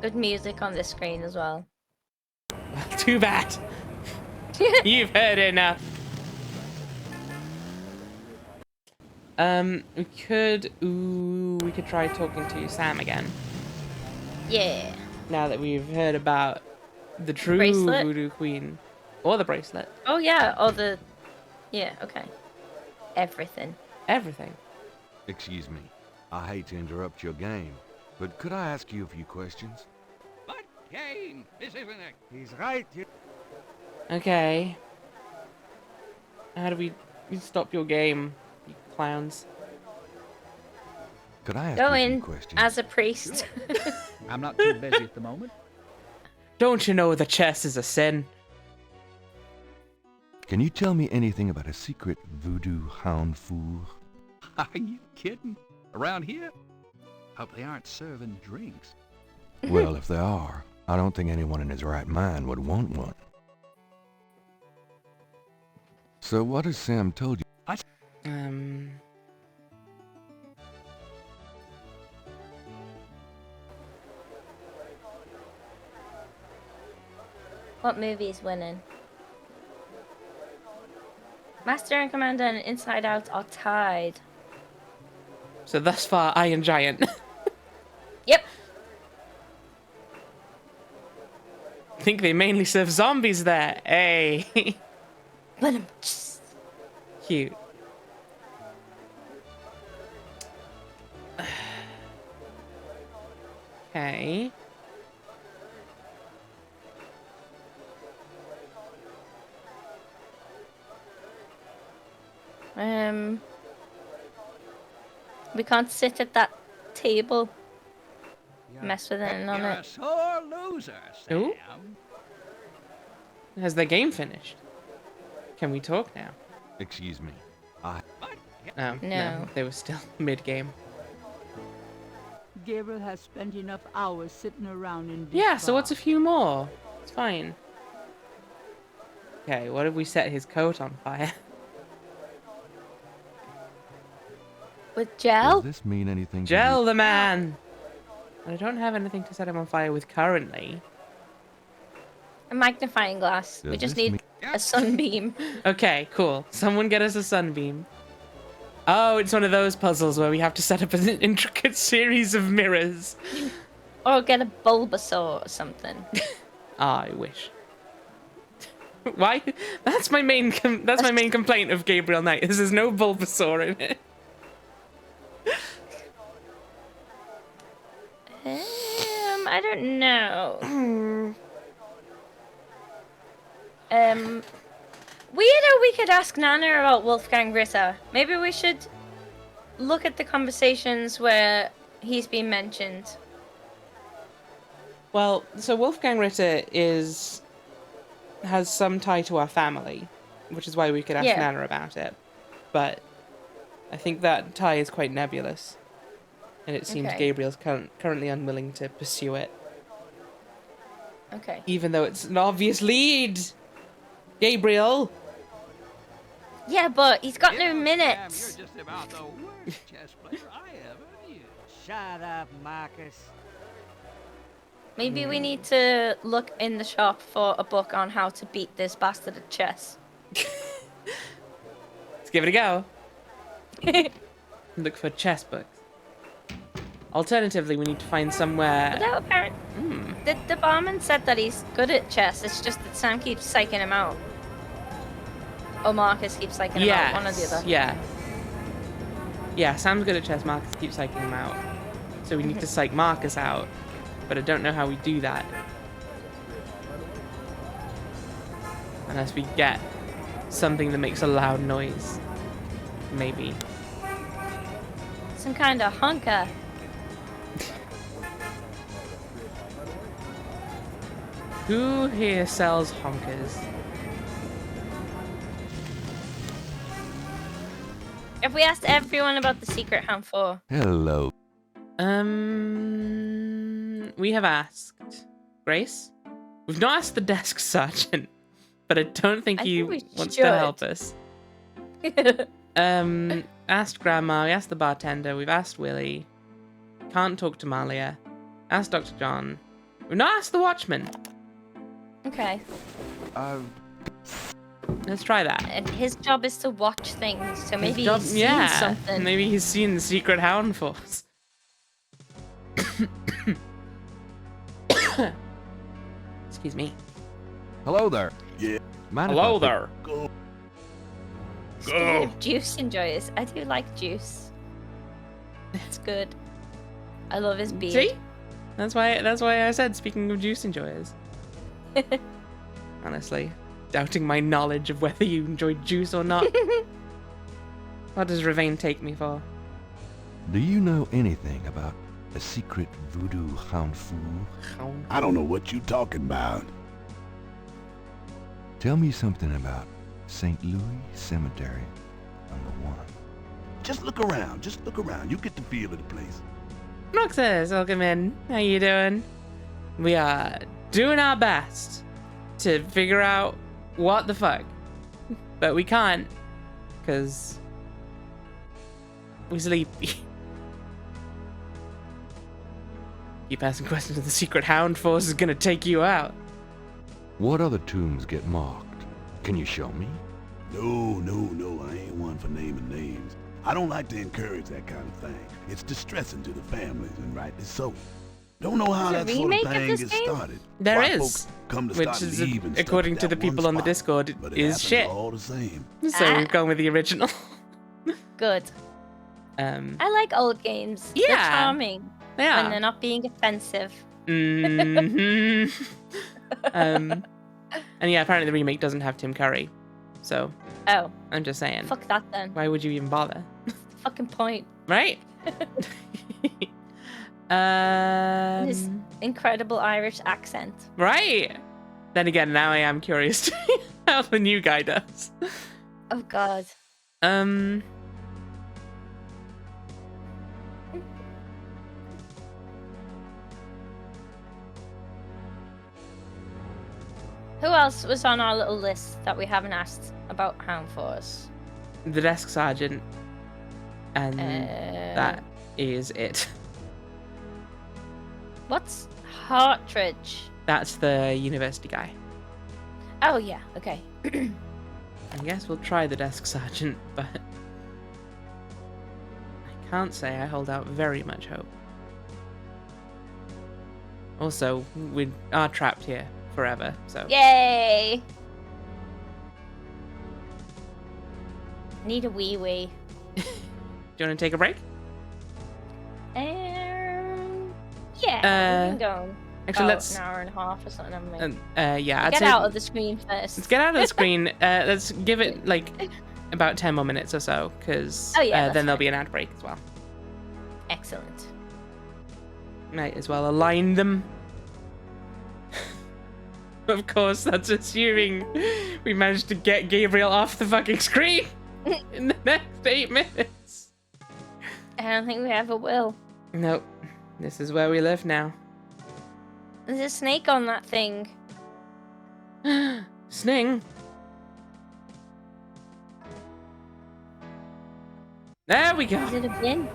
Good music on the screen as well. Too bad. You've heard enough. We could try talking to Sam again. Yeah. Now that we've heard about the true Bracelet? Voodoo Queen. Or the bracelet. Oh yeah, yeah, okay. Everything. Everything. Excuse me. I hate to interrupt your game, but could I ask you a few questions? What game? This isn't a... He's right. Okay. How do we stop your game, you clowns? Could I ask Go you a few in questions? as a priest. I'm not too busy at the moment. Don't you know the chess is a sin? Can you tell me anything about a secret voodoo hound fool? Are you kidding? Around here? Hope they aren't serving drinks. Well, if they are, I don't think anyone in his right mind would want one. So what has Sam told you? What movie's winning? Master and Commander and Inside Out are tied. So thus far, Iron Giant. Yep. I think they mainly serve zombies there. Hey. Cute. Okay. We can't sit at that table. Mess with it on You're it. a sore loser, Sam. Ooh. Has the game finished? Can we talk now? Excuse me. No, No. no, they were still mid-game. Gabriel has spent enough hours sitting around in Yeah, so what's a despair. few more? It's fine. Okay, what if we set his coat on fire? With gel? Does this mean anything to Gel you? the man! I don't have anything to set him on fire with currently. A magnifying glass. We Does just this need a sunbeam. Okay, cool. Someone get us a sunbeam. Oh, it's one of those puzzles where we have to set up an intricate series of mirrors. Or get a Bulbasaur or something. Ah, I wish. Why? That's my main complaint of Gabriel Knight. Is there's no Bulbasaur in it. I don't know. We could ask Nana about Wolfgang Ritter. Maybe we should look at the conversations where he's been mentioned. Well, so Wolfgang Ritter has some tie to our family, which is why we could ask Yeah. Nana about it. But I think that tie is quite nebulous, and it seems Okay. Gabriel's currently unwilling to pursue it, Okay. even though it's an obvious lead. Gabriel. Yeah, but he's got no Sam, minutes. you're just about the worst chess player I ever knew. Shut up, Marcus. Maybe we need to look in the shop for a book on how to beat this bastard at chess. Let's give it a go. Look for chess books. Alternatively, we need to find somewhere. Although apparently, the barman said that he's good at chess. It's just that Sam keeps psyching him out. Or Marcus keeps psyching him out. One or the other. Yeah. Yeah, Sam's good at chess. Marcus keeps psyching him out. So we need to psych Marcus out. But I don't know how we do that. Unless we get something that makes a loud noise. Maybe. Some kind of honker. Who here sells honkers? If we asked everyone about the secret Ham 4, Hello. We have asked Grace. We've not asked the desk sergeant, but I don't think he wants to help us. Asked Grandma, we asked the bartender, we've asked Willie. Can't talk to Malia. Asked Dr. John. We've not asked the watchman. Okay. Let's try that. And his job is to watch things, so maybe he's seen something. Maybe he's seen the secret Hound Force. Excuse me. Hello there. Yeah. Hello there. Go. Speaking of juice enjoyers, I do like juice. It's good. I love his beard. See? That's why I said speaking of juice enjoyers. Honestly, doubting my knowledge of whether you enjoy juice or not. What does Ravane take me for? Do you know anything about a secret voodoo hound fool? I don't know what you talking about. Tell me something about St. Louis Cemetery, #1. Just look around. Just look around. You get the feel of the place. Roxas, welcome in. How you doing? We are doing our best to figure out what the fuck, but we can't, because we sleepy. Keep asking questions, the secret Hound Force is gonna take you out. What other tombs get marked? Can you show me? No, I ain't one for naming names. I don't like to encourage that kind of thing. It's distressing to the families, and rightly so. Don't know how that sort of thing gets started. There Why is, folks come to which start is, leaving stuff according at to that the people one on the spot, Discord, but it is happens shit. all the same. So we've gone with the original. Good. I like old games. Yeah. They're charming. Yeah. When they're not being offensive. Mm-hmm. And yeah, apparently the remake doesn't have Tim Curry. So. Oh. I'm just saying. Fuck that then. Why would you even bother? Fucking point. Right? His incredible Irish accent. Right. Then again, now I am curious to see how the new guy does. Oh god. Who else was on our little list that we haven't asked about Hound Force? The desk sergeant. And that is it. What's Hartridge? That's the university guy. Oh yeah, okay. I guess we'll try the desk sergeant, but I can't say I hold out very much hope. Also, we are trapped here forever, so. Yay! Need a wee wee. Do you want to take a break? Yeah, we can go. Actually, let's an hour and a half or something. Haven't we? Yeah. I'd Get say out of the screen first. Let's get out of the screen. Let's give it like about 10 more minutes or so, because then there'll be an ad break as well. Excellent. Might as well align them. Of course, that's assuming we managed to get Gabriel off the fucking screen in the next 8 minutes. I don't think we ever will. Nope. This is where we live now. There's a snake on that thing. Sning. There we go. Is it a bin?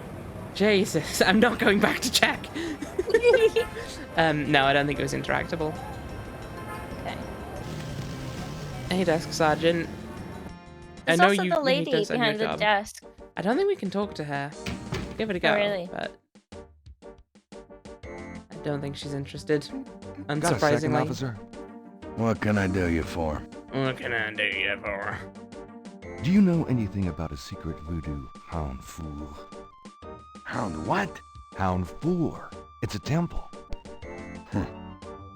Jesus, I'm not going back to check. No, I don't think it was interactable. Okay. Hey, desk sergeant. There's I know also you the you've lady done such a behind good the job. desk. I don't think we can talk to her. Give it a go. Oh, really? But I don't think she's interested. Got a second, Unsurprisingly. officer? What can I do you for? What can I do you for? Do you know anything about a secret voodoo hound fool? Hound what? Hound fool. It's a temple.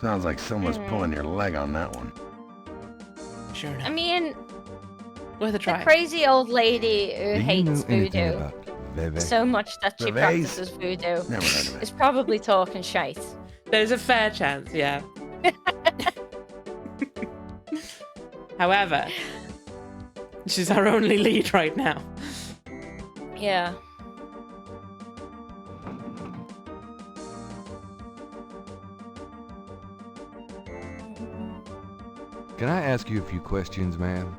Sounds like someone's pulling your leg on that one. Sure enough. I mean, worth a the try. crazy old lady who Do you hates know anything voodoo about Veve? so much that she Veve? practices voodoo Never heard of it. is probably talking shite. There's a fair chance, yeah. However, she's our only lead right now. Yeah. Can I ask you a few questions, ma'am?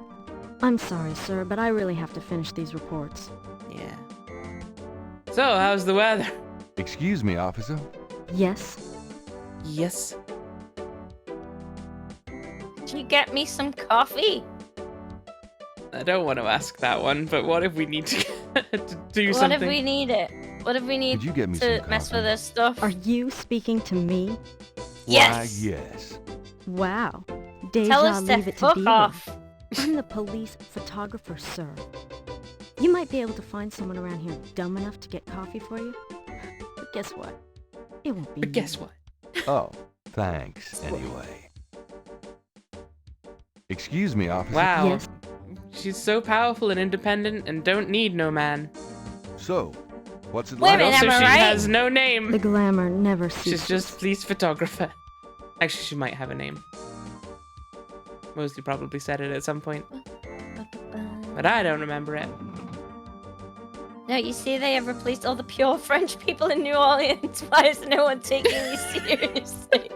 I'm sorry, sir, but I really have to finish these reports. Yeah. So, how's the weather? Excuse me, officer. Yes? Yes. Can you get me some coffee? I don't want to ask that one, but what if we need to, to do What something? if we need it? What if we need Could you get me to some mess coffee? with this stuff? Are you speaking to me? Yes. Why, yes. Wow. Tell Deja, us to leave it to fuck Beaver. off. I'm the police photographer, sir. You might be able to find someone around here dumb enough to get coffee for you. But guess what? It won't be But me. guess what? Oh, thanks, anyway. Excuse me, officer. Wow. Yes? She's so powerful and independent and don't need no man. So, what's it Wait a like? minute, Also, am I she right? has no name. The glamour never ceases. She's just police photographer. Actually, she might have a name. Mostly probably said it at some point. But I don't remember it. No, you see, they have replaced all the pure French people in New Orleans. Why is no one taking me seriously?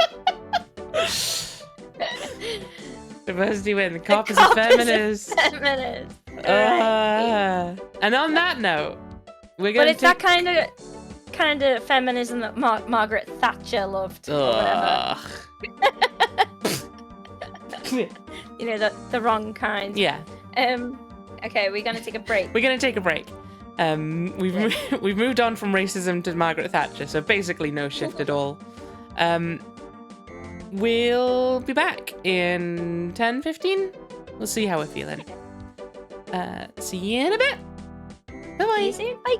Diversity win. The cop is a feminist. Feminist. And on that note, we're But gonna it's that kind of feminism that Margaret Thatcher loved, or whatever. You know, the wrong kind. Yeah. Okay, we're gonna take a break. We're gonna take a break. We've moved on from racism to Margaret Thatcher, so basically no shift at all. We'll be back in 10-15. We'll see how we're feeling. See you in a bit. Bye-bye. See you soon. Bye.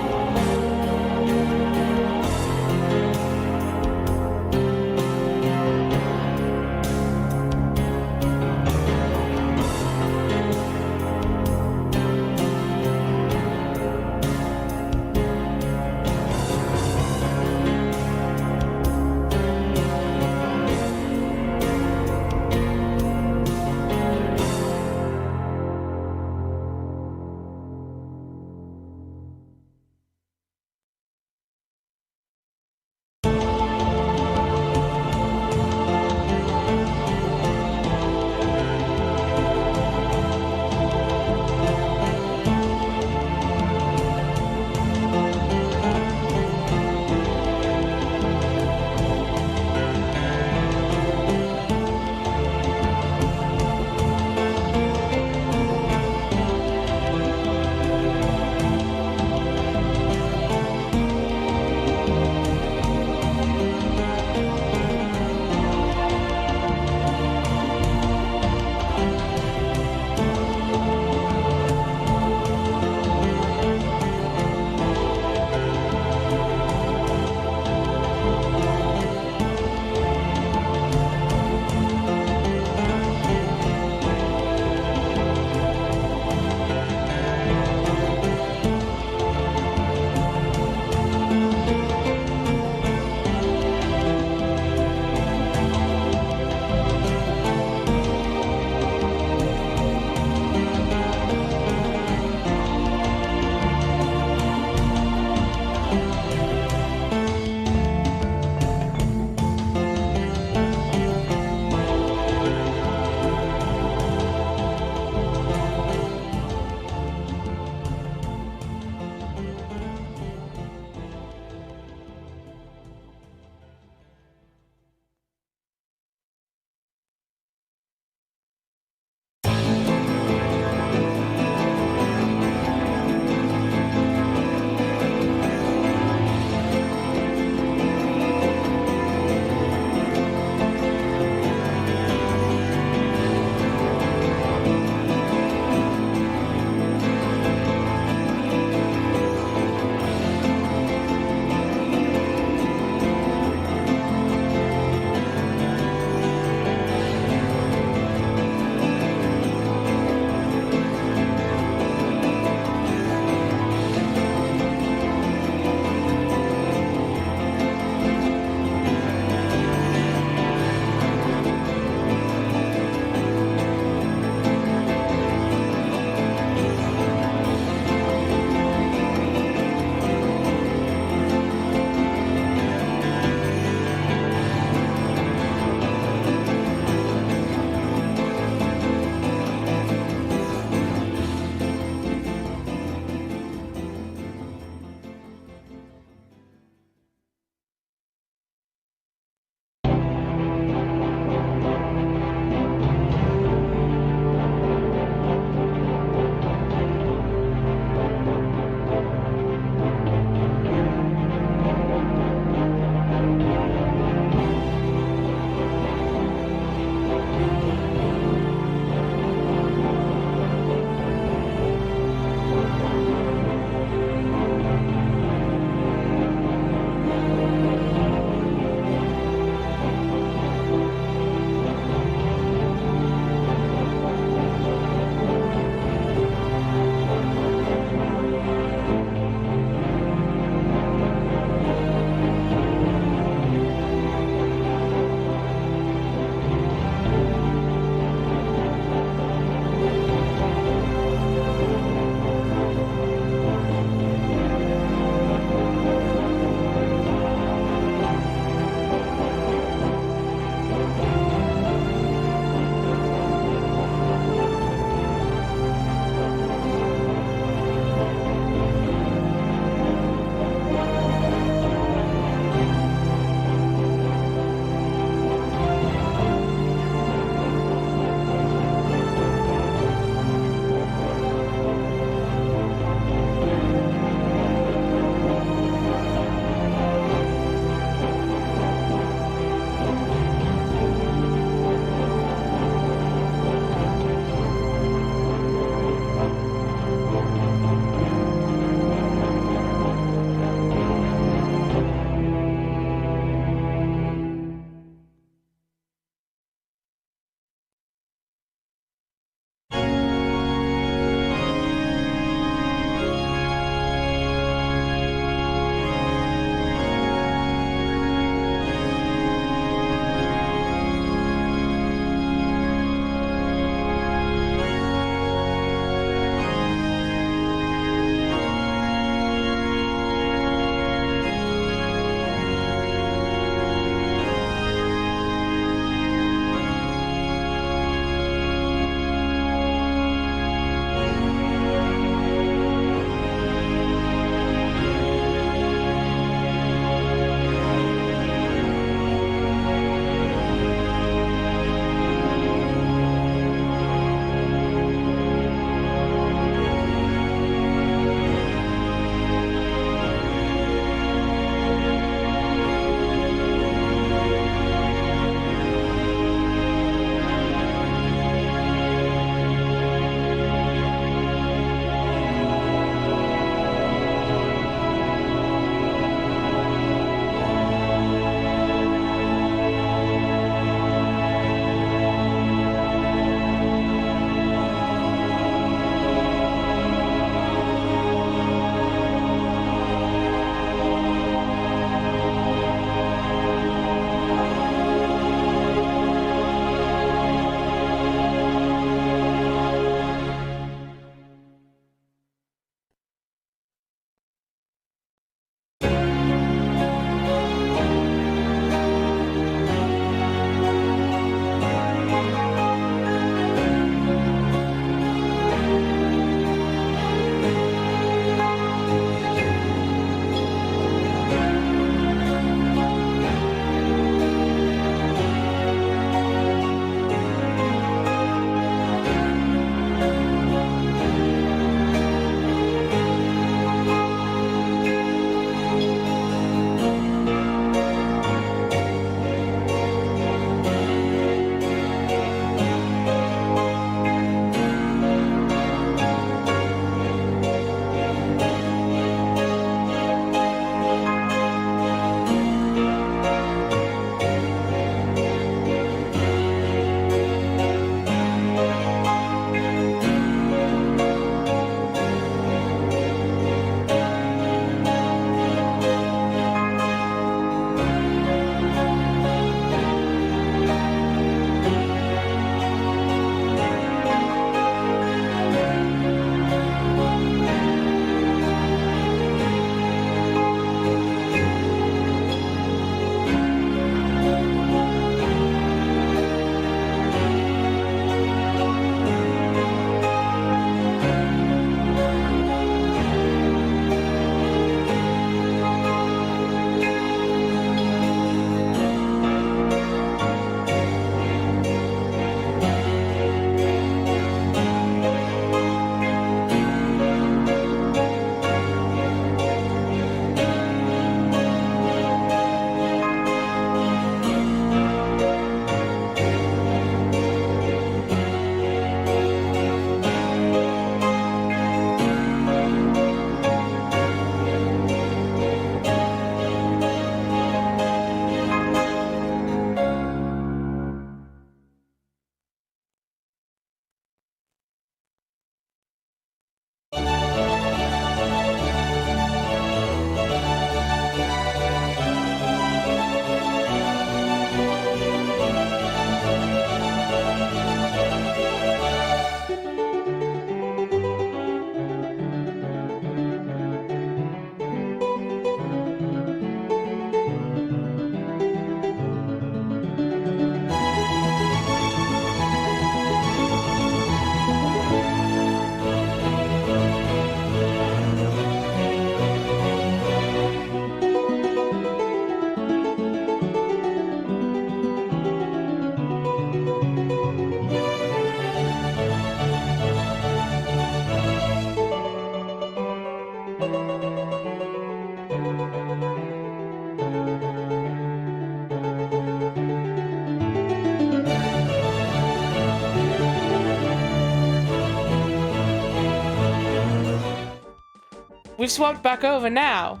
We've swapped back over now.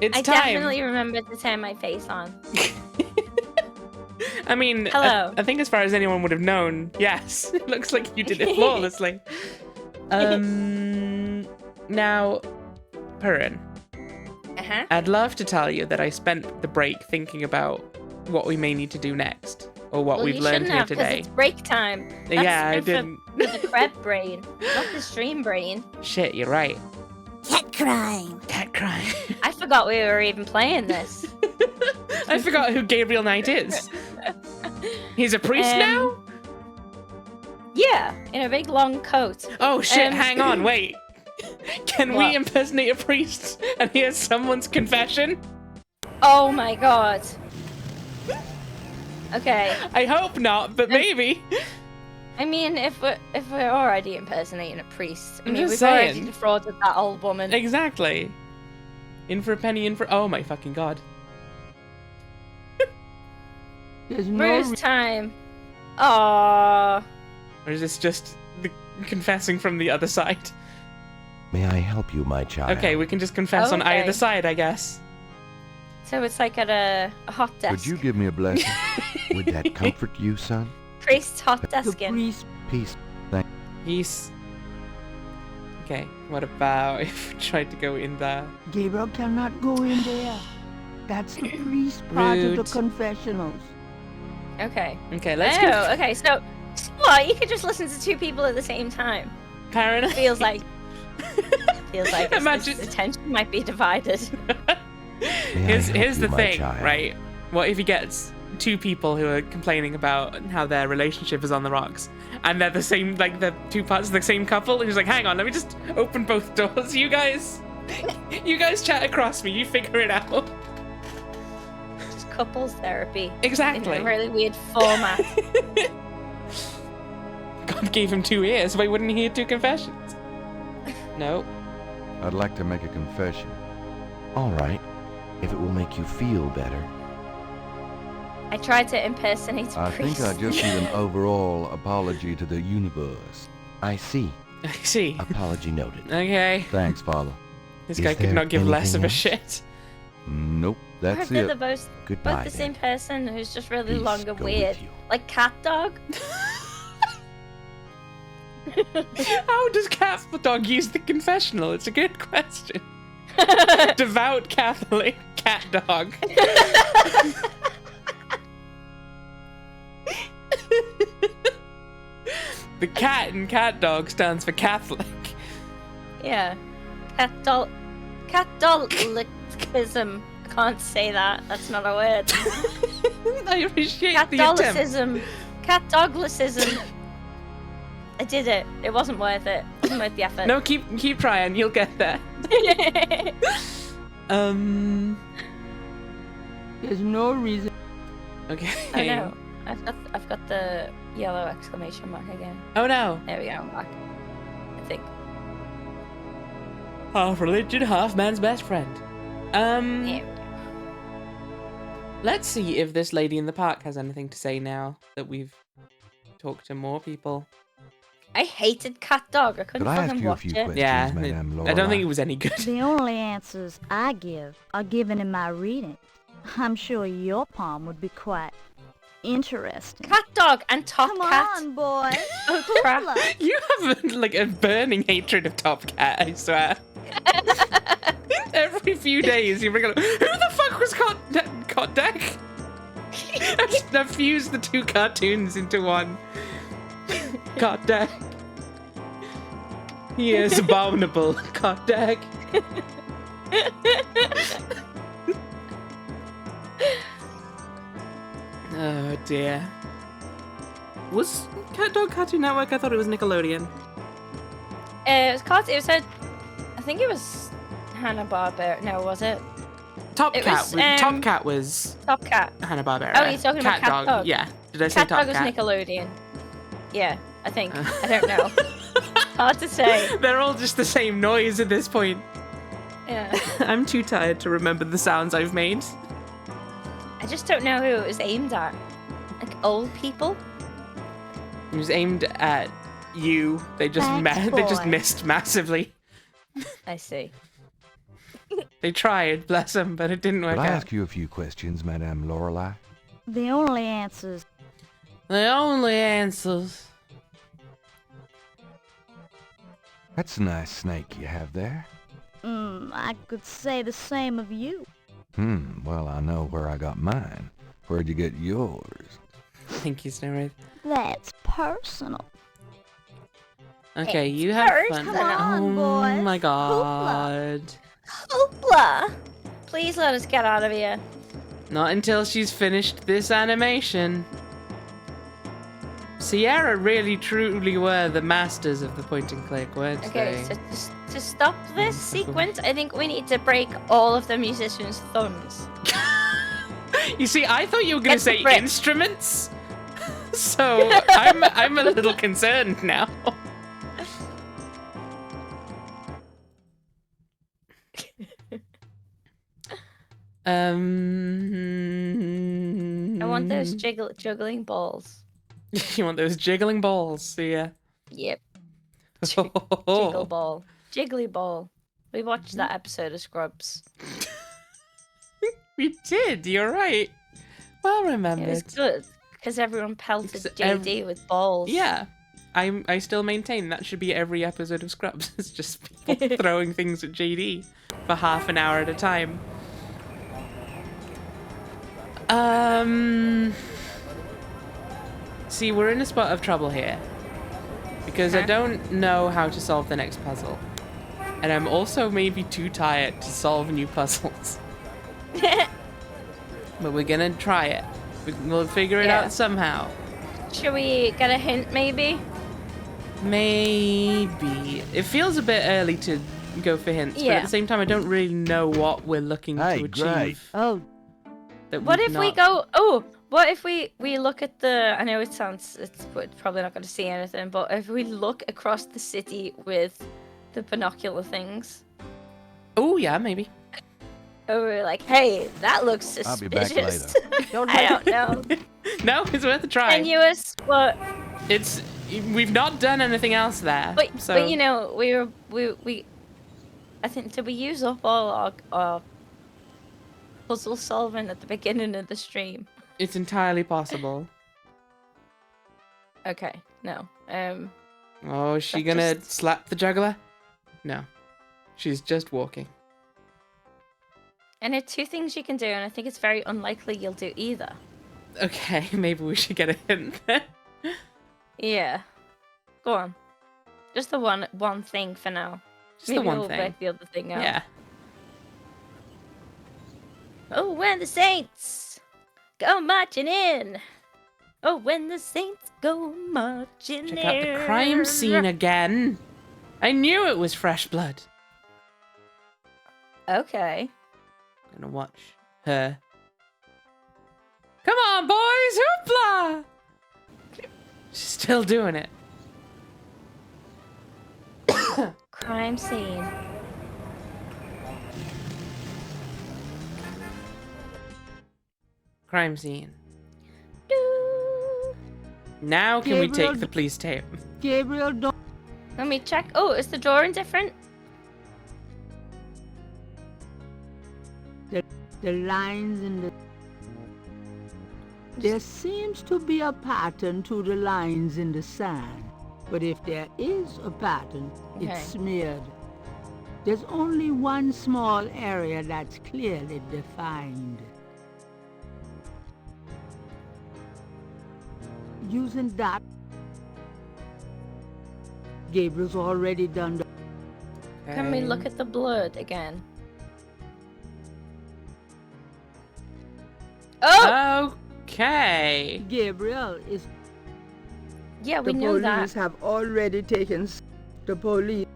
It's I time. definitely remembered to turn my face on. I mean, hello. I think as far as anyone would have known, yes. It looks like you did it flawlessly. Now, Perrin. I'd love to tell you that I spent the break thinking about what we may need to do next, or what we've learned here today. It's break time. That's yeah, I didn't. For the crab brain, not the stream brain. Shit, you're right. Cat crime. Cat crime. I forgot we were even playing this. I forgot who Gabriel Knight is. He's a priest now? Yeah, in a big long coat. Oh shit, hang on, wait. Can we impersonate a priest and hear someone's confession? Oh my god. Okay. I hope not, but maybe. I mean, if we're already impersonating a priest, I I'm mean, just we've saying. already defrauded that old woman. Exactly. In for a penny, in for... Oh my fucking god. There's Bruce time. Aww. Or is this just the confessing from the other side? May I help you, my child? Okay, we can just confess on either side, I guess. So it's like at a hot desk. Would you give me a blessing? Would that comfort you, son? Priest's hot desking. Peace. Thank Peace. Okay, what about if we tried to go in there? Gabriel cannot go in there. That's the priest part of the confessionals. Okay. Okay, let's go. go. Okay, so what? You could just listen to two people at the same time. Karen, feels like this attention might be divided. Here's the thing, right? What if he gets two people who are complaining about how their relationship is on the rocks, and they're the same, like the two parts of the same couple, and he's like, hang on, let me just open both doors. You guys chat across me. You figure it out. Just couples therapy. Exactly. In a really weird format. God gave him 2 ears. Why wouldn't he hear 2 confessions? No. I'd like to make a confession. All right, if it will make you feel better. I tried to impersonate a I priest. think I just need an overall apology to the universe. I see. I see. Apology noted. Okay. Thanks, Father. This guy could not give less of a shit. Nope, that's They're it. both the same person who's just really long and go weird. Like Cat Dog. How does Cat Dog use the confessional? It's a good question. Devout Catholic Cat Dog. The cat in Cat Dog stands for Catholic. Yeah. Catholicism. I can't say that. That's not a word. I appreciate the attempt. Catholicism. Catdoglicism. I did it. It wasn't worth it. It wasn't worth the effort. No, keep trying. You'll get there. There's no reason. Okay. Oh no. I've got the yellow exclamation mark again. Oh no. There we go. I'm back. I think. Half religion, half man's best friend. There we go. Let's see if this lady in the park has anything to say now that we've talked to more people. I hated Cat Dog. I couldn't fucking watch it. Yeah, I don't think it was any good. The only answers I give are given in my reading. I'm sure your palm would be quite interesting. Cat Dog and Top Cat. Come on, boy. Oh crap. You have like a burning hatred of Top Cat, I swear. Every few days you bring up, who the fuck was Cot Deck? I've fused the 2 cartoons into one. Cot Deck. He is abominable. Cot Deck. Oh dear. Was Cat Dog Cartoon Network? I thought it was Nickelodeon. It was I think it was Hanna-Barbera. No, was it? Top Cat was Top Cat. Hanna-Barbera. Oh, you're talking about Cat Dog. Yeah. Did I say Cat Top Dog was Cat? Nickelodeon. Yeah, I think. I don't know. Hard to say. They're all just the same noise at this point. Yeah. I'm too tired to remember the sounds I've made. I just don't know who it was aimed at. Like old people? It was aimed at you. They just Thanks, they just boy. missed massively. I see. They tried, bless them, but it didn't work Could I out. ask you a few questions, Madame Lorelei? The only answers. The only answers. That's a nice snake you have there. I could say the same of you. Well, I know where I got mine. Where'd you get yours? Thank you, Snowwraith. That's personal. Okay, It's you have fun. personal. Come on, Oh boys. my god. Hoopla! Please let us get out of here. Not until she's finished this animation. Sierra really truly were the masters of the point and click, weren't Okay, they? so just to stop this sequence, I think we need to break all of the musicians' thumbs. You see, I thought you were going to Get the say brick. instruments. So I'm a little concerned now. I want those juggling balls. You want those jiggling balls? Yeah. Yep. Jiggle ball. Jiggly ball. We watched that episode of Scrubs. We did. You're right. Well remembered. It was good because everyone pelted Because JD with balls. Yeah. I still maintain that should be every episode of Scrubs. It's just people throwing things at JD for half an hour at a time. See, we're in a spot of trouble here. Because I don't know how to solve the next puzzle. And I'm also maybe too tired to solve new puzzles. But we're gonna try it. We'll figure it out somehow. Should we get a hint, maybe? Maybe. It feels a bit early to go for hints, but at the same time, I don't really know what we're looking to achieve. great. Oh. That What we've if we not- go... Oh, what if we look at the... I know it sounds... we're probably not going to see anything, but if we look across the city with the binocular things... Oh, yeah, maybe. And we're like, hey, that looks I'll suspicious. be back later. I don't know. No, it's worth a try. Tenuous, but... It's... We've not done anything else there. But you know, we I think, did we use up all our puzzle solving at the beginning of the stream? It's entirely possible. Okay, no. Oh, is she That's gonna just- slap the juggler? No. She's just walking. And there are two things you can do, and I think it's very unlikely you'll do either. Okay, maybe we should get a hint then. Yeah. Go on. Just the one thing for now. Just the Maybe one we'll thing. work the other thing out. Yeah. Oh, when the saints go marching in. Oh, when the saints go marching in. Check out the crime scene again. I knew it was fresh blood. Okay. I'm gonna watch her. Come on, boys! Hoopla! She's still doing it. Crime scene. Crime scene. Now can we take the police tape? Gabriel, don't... Let me check. Oh, is the drawing different? The lines in the... There seems to be a pattern to the lines in the sand. But if there is a pattern, Okay. it's smeared. There's only one small area that's clearly defined. Using that, Gabriel's already done the... Can we look at the blood again? Oh! Okay. Gabriel is... Yeah, we the know that. police have already taken the police.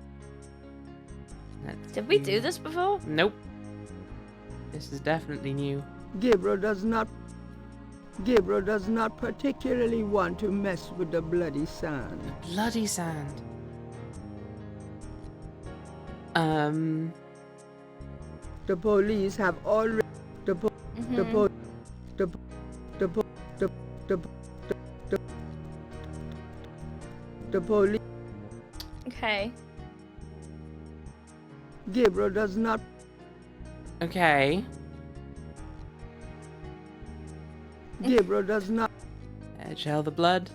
Did we do this before? Nope. This is definitely new. Gabriel does not particularly want to mess with the bloody sand. Bloody sand. The police have already the police. Okay. Gabriel does not Okay. Gabriel does not. Gel the blood.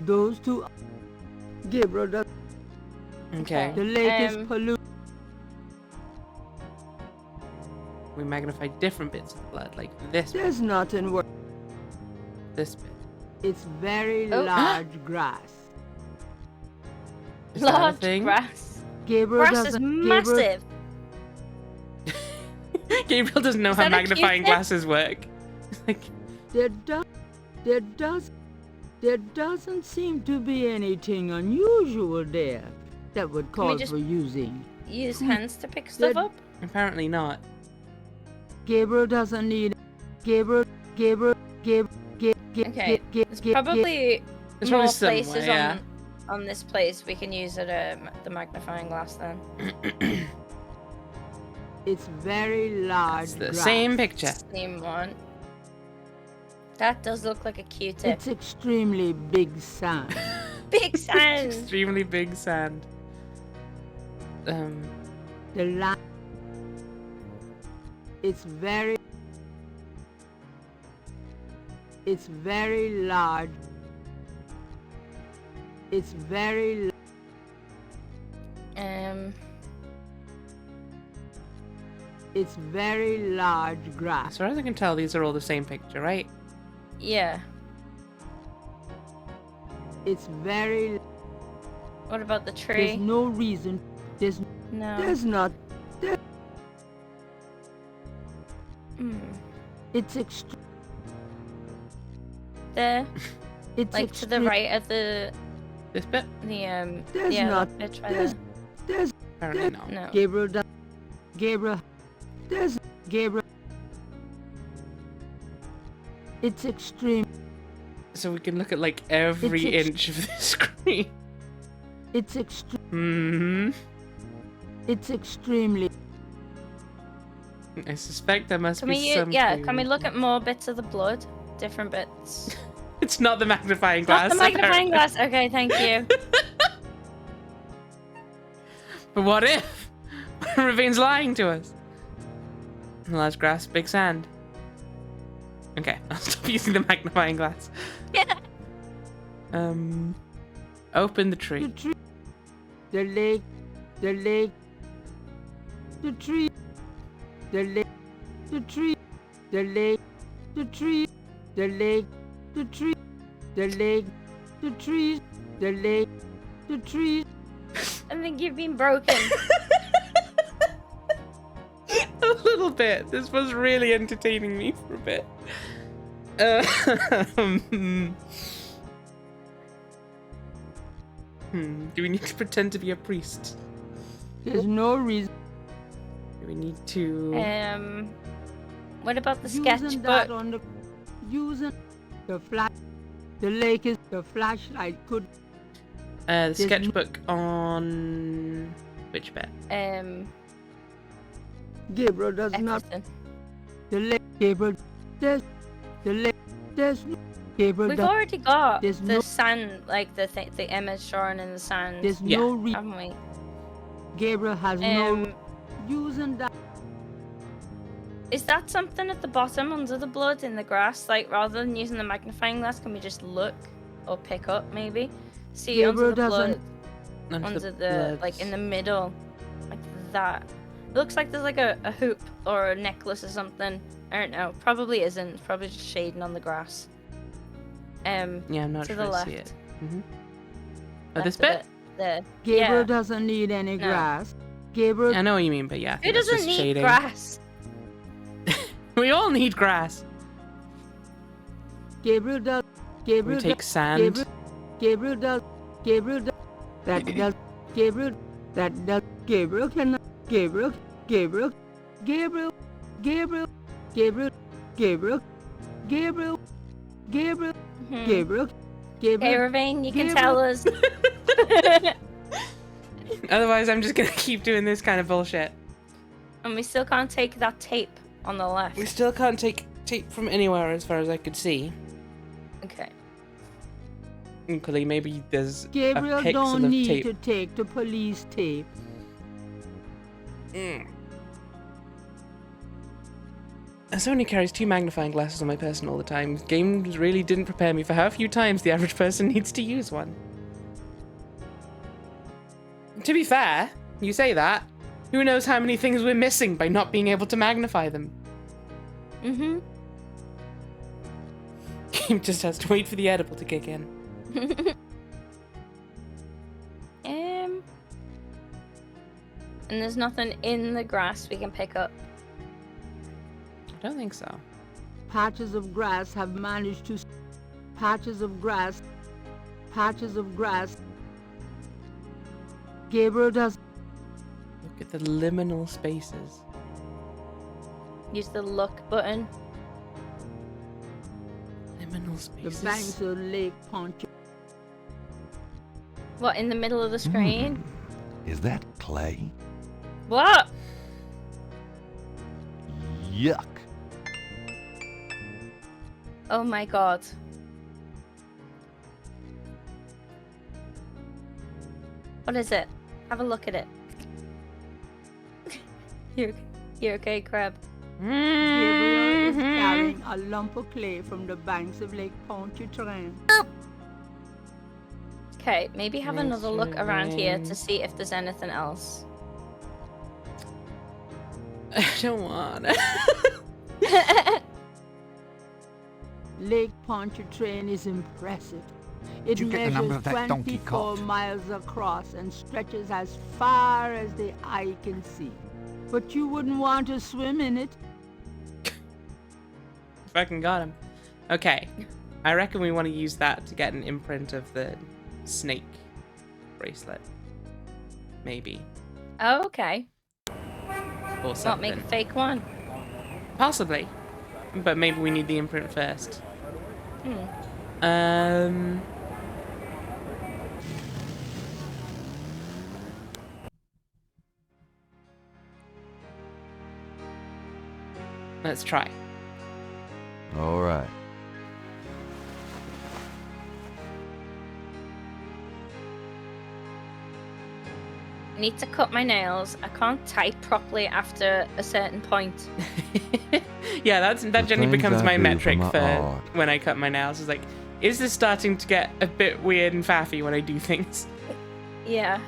Those two. Gabriel does. Okay. The lake is polluted. We magnify different bits of the blood, like this. There's nothing worse. This bit. It's very large grass. Is that a Large thing? grass. Gabriel Grass is massive. Gabriel doesn't know how that a magnifying Q-tip? glasses work. There doesn't seem to be anything unusual there that would Can we call just for using. use hands to pick stuff up? Apparently not. Gabriel doesn't need. Gabriel. Okay. There's probably There's more probably somewhere, places yeah. on this place we can use the magnifying glass then. It's very large. It's the grass. same picture. Same one. That does look like a Q-tip. It's extremely big sand. Big sand. Extremely big sand. The land. It's very large. It's very. It's very large grass. As far as I can tell, these are all the same picture, right? Yeah. It's very. What about the tree? There's no reason. There's not. It's extreme. There. It's like to the right of the. This bit? The There's yeah, not. that bit right There's. Apparently not. No. Gabriel. There's Gabriel. It's extreme. So we can look at like every inch of the screen. It's extreme. Mm-hmm. It's extremely. I suspect there must Can be we? some. Yeah. clue. Can we look at more bits of the blood? Different bits. It's not the magnifying Not glass. the magnifying apparently. glass. Okay, thank you. But what if Ravine's lying to us? Large grass, big sand. Okay, I'll stop using the magnifying glass. Yeah. Open the tree. The lake. The lake. The tree. The lake. The tree. The lake. The tree. The lake. The tree. The lake. The trees. The lake. The trees. I think you've been broken. A little bit. This was really entertaining me for a bit. Do we need to pretend to be a priest? There's no reason. Do we need to... What about the Using sketchbook? that on the. Using the flash. The lake is. The flashlight could. The sketchbook on... Which bit? Gabriel does not. The lake. Gabriel. There's. The lake. There's. Gabriel. We've already got there's the no- sand, like the image drawn in the sand. There's no reason. Haven't we? Gabriel has no. Using that. Is that something at the bottom under the blood in the grass? Like, rather than using the magnifying glass, can we just look or pick up maybe? See under the Gabriel blood, Under under the the like in the middle, like that. It looks like there's like a hoop or a necklace or something. I don't know. Probably isn't. It's probably just shading on the grass. Yeah, I'm not to sure the I left. see it. Mm-hmm. Oh, Left this of bit? it. There. Gabriel Yeah. doesn't need any No. grass. Gabriel. I know what you mean, but yeah. I Who think that's doesn't just need shading. grass? We all need grass. Gabriel does. Gabriel. We take does- sand. Gabriel does. Gabriel does. That does. Gabriel. That does. Gabriel cannot. Gabriel. Gabriel. Gabriel. Gabriel. Gabriel. Gabriel. Gabriel. Gabriel. Mhm. Gabriel. Gabriel. Okay, Ravine, you can Gabriel. tell us. Otherwise, I'm just gonna keep doing this kind of bullshit. And we still can't take that tape on the left. We still can't take tape from anywhere as far as I could see. Okay. Equally, maybe there's Gabriel a pixel don't of need tape. to take the police tape. Sony carries 2 magnifying glasses on my person all the time. Games really didn't prepare me for how few times the average person needs to use one. To be fair, you say that. Who knows how many things we're missing by not being able to magnify them? Mm-hmm. Game just has to wait for the edible to kick in. And there's nothing in the grass we can pick up. I don't think so. Patches of grass have managed to... Patches of grass. Gabriel does... Look at the liminal spaces. Use the look button. Liminal spaces. The banks of Lake Poncho. What, in the middle of the screen? Is that clay? What? Yuck. Oh my god. What is it? Have a look at it. You're okay, Crab. Gabriel is carrying a lump of clay from the banks of Lake Pontchartrain. Okay, maybe have another look around here to see if there's anything else. I don't want Lake Pontchartrain is impressive. It Did you get the number measures of that donkey 24 cart? miles across and stretches as far as the eye can see. But you wouldn't want to swim in it. Fucking got him. Okay. I reckon we want to use that to get an imprint of the snake bracelet. Maybe. Oh, okay. Or Not something. make a fake one. Possibly. But maybe we need the imprint first. Let's try. All right. I need to cut my nails. I can't type properly after a certain point. Yeah, that generally things becomes I my do metric for my for art. when I cut my nails. Is like, is this starting to get a bit weird and faffy when I do things? Yeah.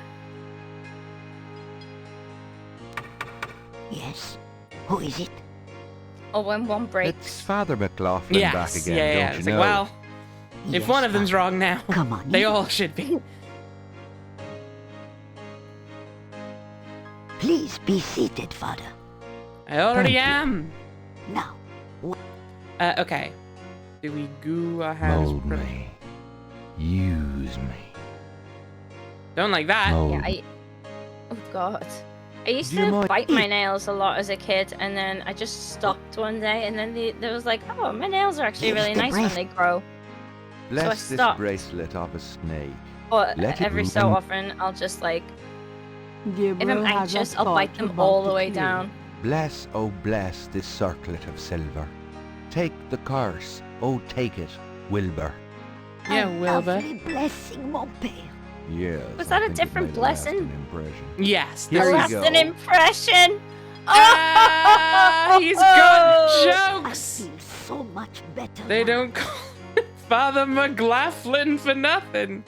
Yes? Who is it? Or when one breaks. It's Father McLaughlin Yes, back again, yeah. don't It's you like, know? well, if Yes, one of them's Father. wrong now, Come on they in. all should be. Please be seated, Father. I already Thank you. am. Now, Okay. Do we goo our hands? Mold me. Use me. Don't like that. Mold Yeah, Oh god. I used Do you to mind- bite my nails a lot as a kid, and then I just stopped one day, and then there was like, oh, my nails are actually really nice when they grow. Bless this stopped. bracelet of a snake. But Let it every so run. often, I'll just like, if Gabriel I'm has a anxious, I'll bite thought them about all the the way clay. down. Bless, oh bless, this circlet of silver. Take the curse, oh take it, Wilbur. Yeah, Wilbur. lovely blessing, mon père. Yes. Was that I a think it different made a lasting blessing? impression. Yes. Here A we lasting go. impression. Ah, he's got I jokes. feel so much better They now. don't call it Father McLaughlin for nothing.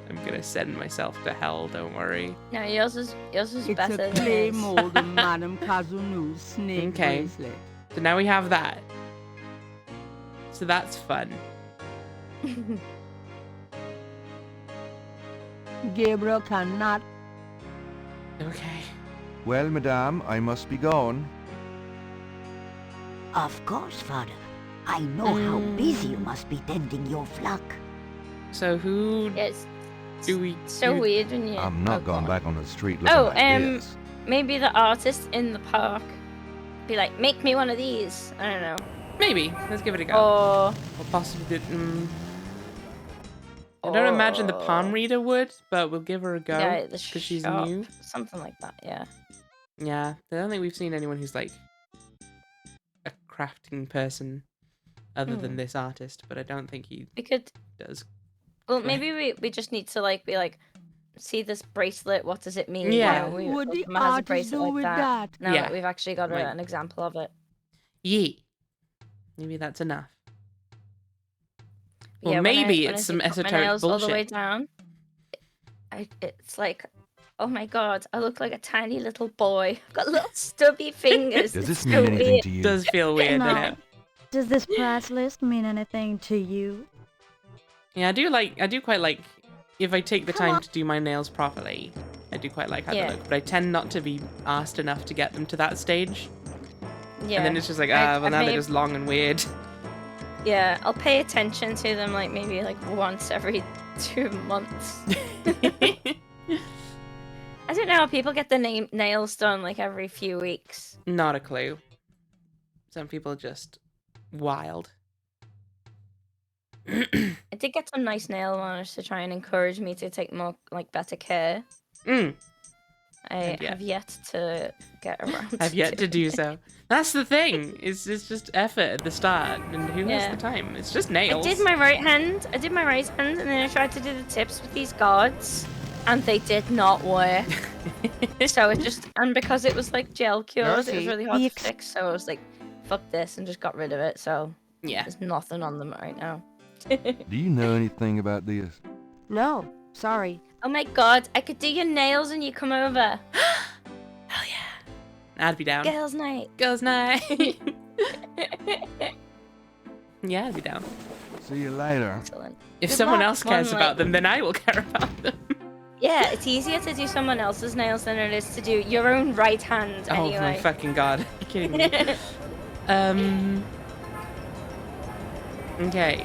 I'm gonna send myself to hell, don't worry. No, yours is It's better a than clay his. mold of Madame Kazunu's snake Okay. bracelet. So now we have that. So that's fun. Gabriel cannot. Okay. Well, madame, I must be going. Of course, Father. I know how busy you must be tending your flock. So who It's do we so do- weird when you. I'm not oh, going God. back on the street looking Oh, like this. maybe the artist in the park be like, make me one of these. I don't know. Maybe. Let's give it a go. Or Or possibly I don't imagine the palm reader would, but we'll give her a go yeah, the because she's shop, new. something like that. Yeah. Yeah, I don't think we've seen anyone who's like a crafting person other than this artist, but I don't think he We could does Well, maybe we just need to like be like, see this bracelet. What does it mean? Yeah. What the Emma has a artist bracelet do like with that. that? Now Yeah. that we've actually got Like- an example of it. Yee. Maybe that's enough. Or Yeah, maybe when I it's do some put my esoteric nails all the way bullshit. down, it's like, oh my god, I look like a tiny little boy. I've got little stubby fingers. Does It's this so mean anything weird. to you? Does feel weird, doesn't No. it? Does this price list mean anything to you? Yeah, I do quite like if I take the Come time on. to do my nails properly. I do quite like how Yeah. they look, but I tend not to be asked enough to get them to that stage. Yeah. And then it's just like, I- well, I've now they're made- just long and weird. Yeah, I'll pay attention to them like maybe like once every 2 months. I don't know how people get their nails done like every few weeks. Not a clue. Some people are just wild. I did get some nice nail varnish to try and encourage me to take more like better care. Mm. I have yet to get around. Have yet to do so. That's the thing. It's just effort at the start, and who has Yeah. the time? It's just I nails. did my right hand, and then I tried to do the tips with these guards, and they did not work. So it just, and because it was like gel cured, it was Rosie, really hard the to fix. So I was like, fuck this, and just got rid of it. So yeah, there's nothing on them right now. Do you know anything about this? No, sorry. Oh my god, I could do your nails and you come over. I'd be down. Girls' night. Girls' night. Yeah, I'd be down. See you later. Excellent. If Good someone luck, else cares one about leg. them, then I will care about them. Yeah, it's easier to do someone else's nails than it is to do your own right hand. Oh Anyway. my fucking god. Are you kidding me? Okay.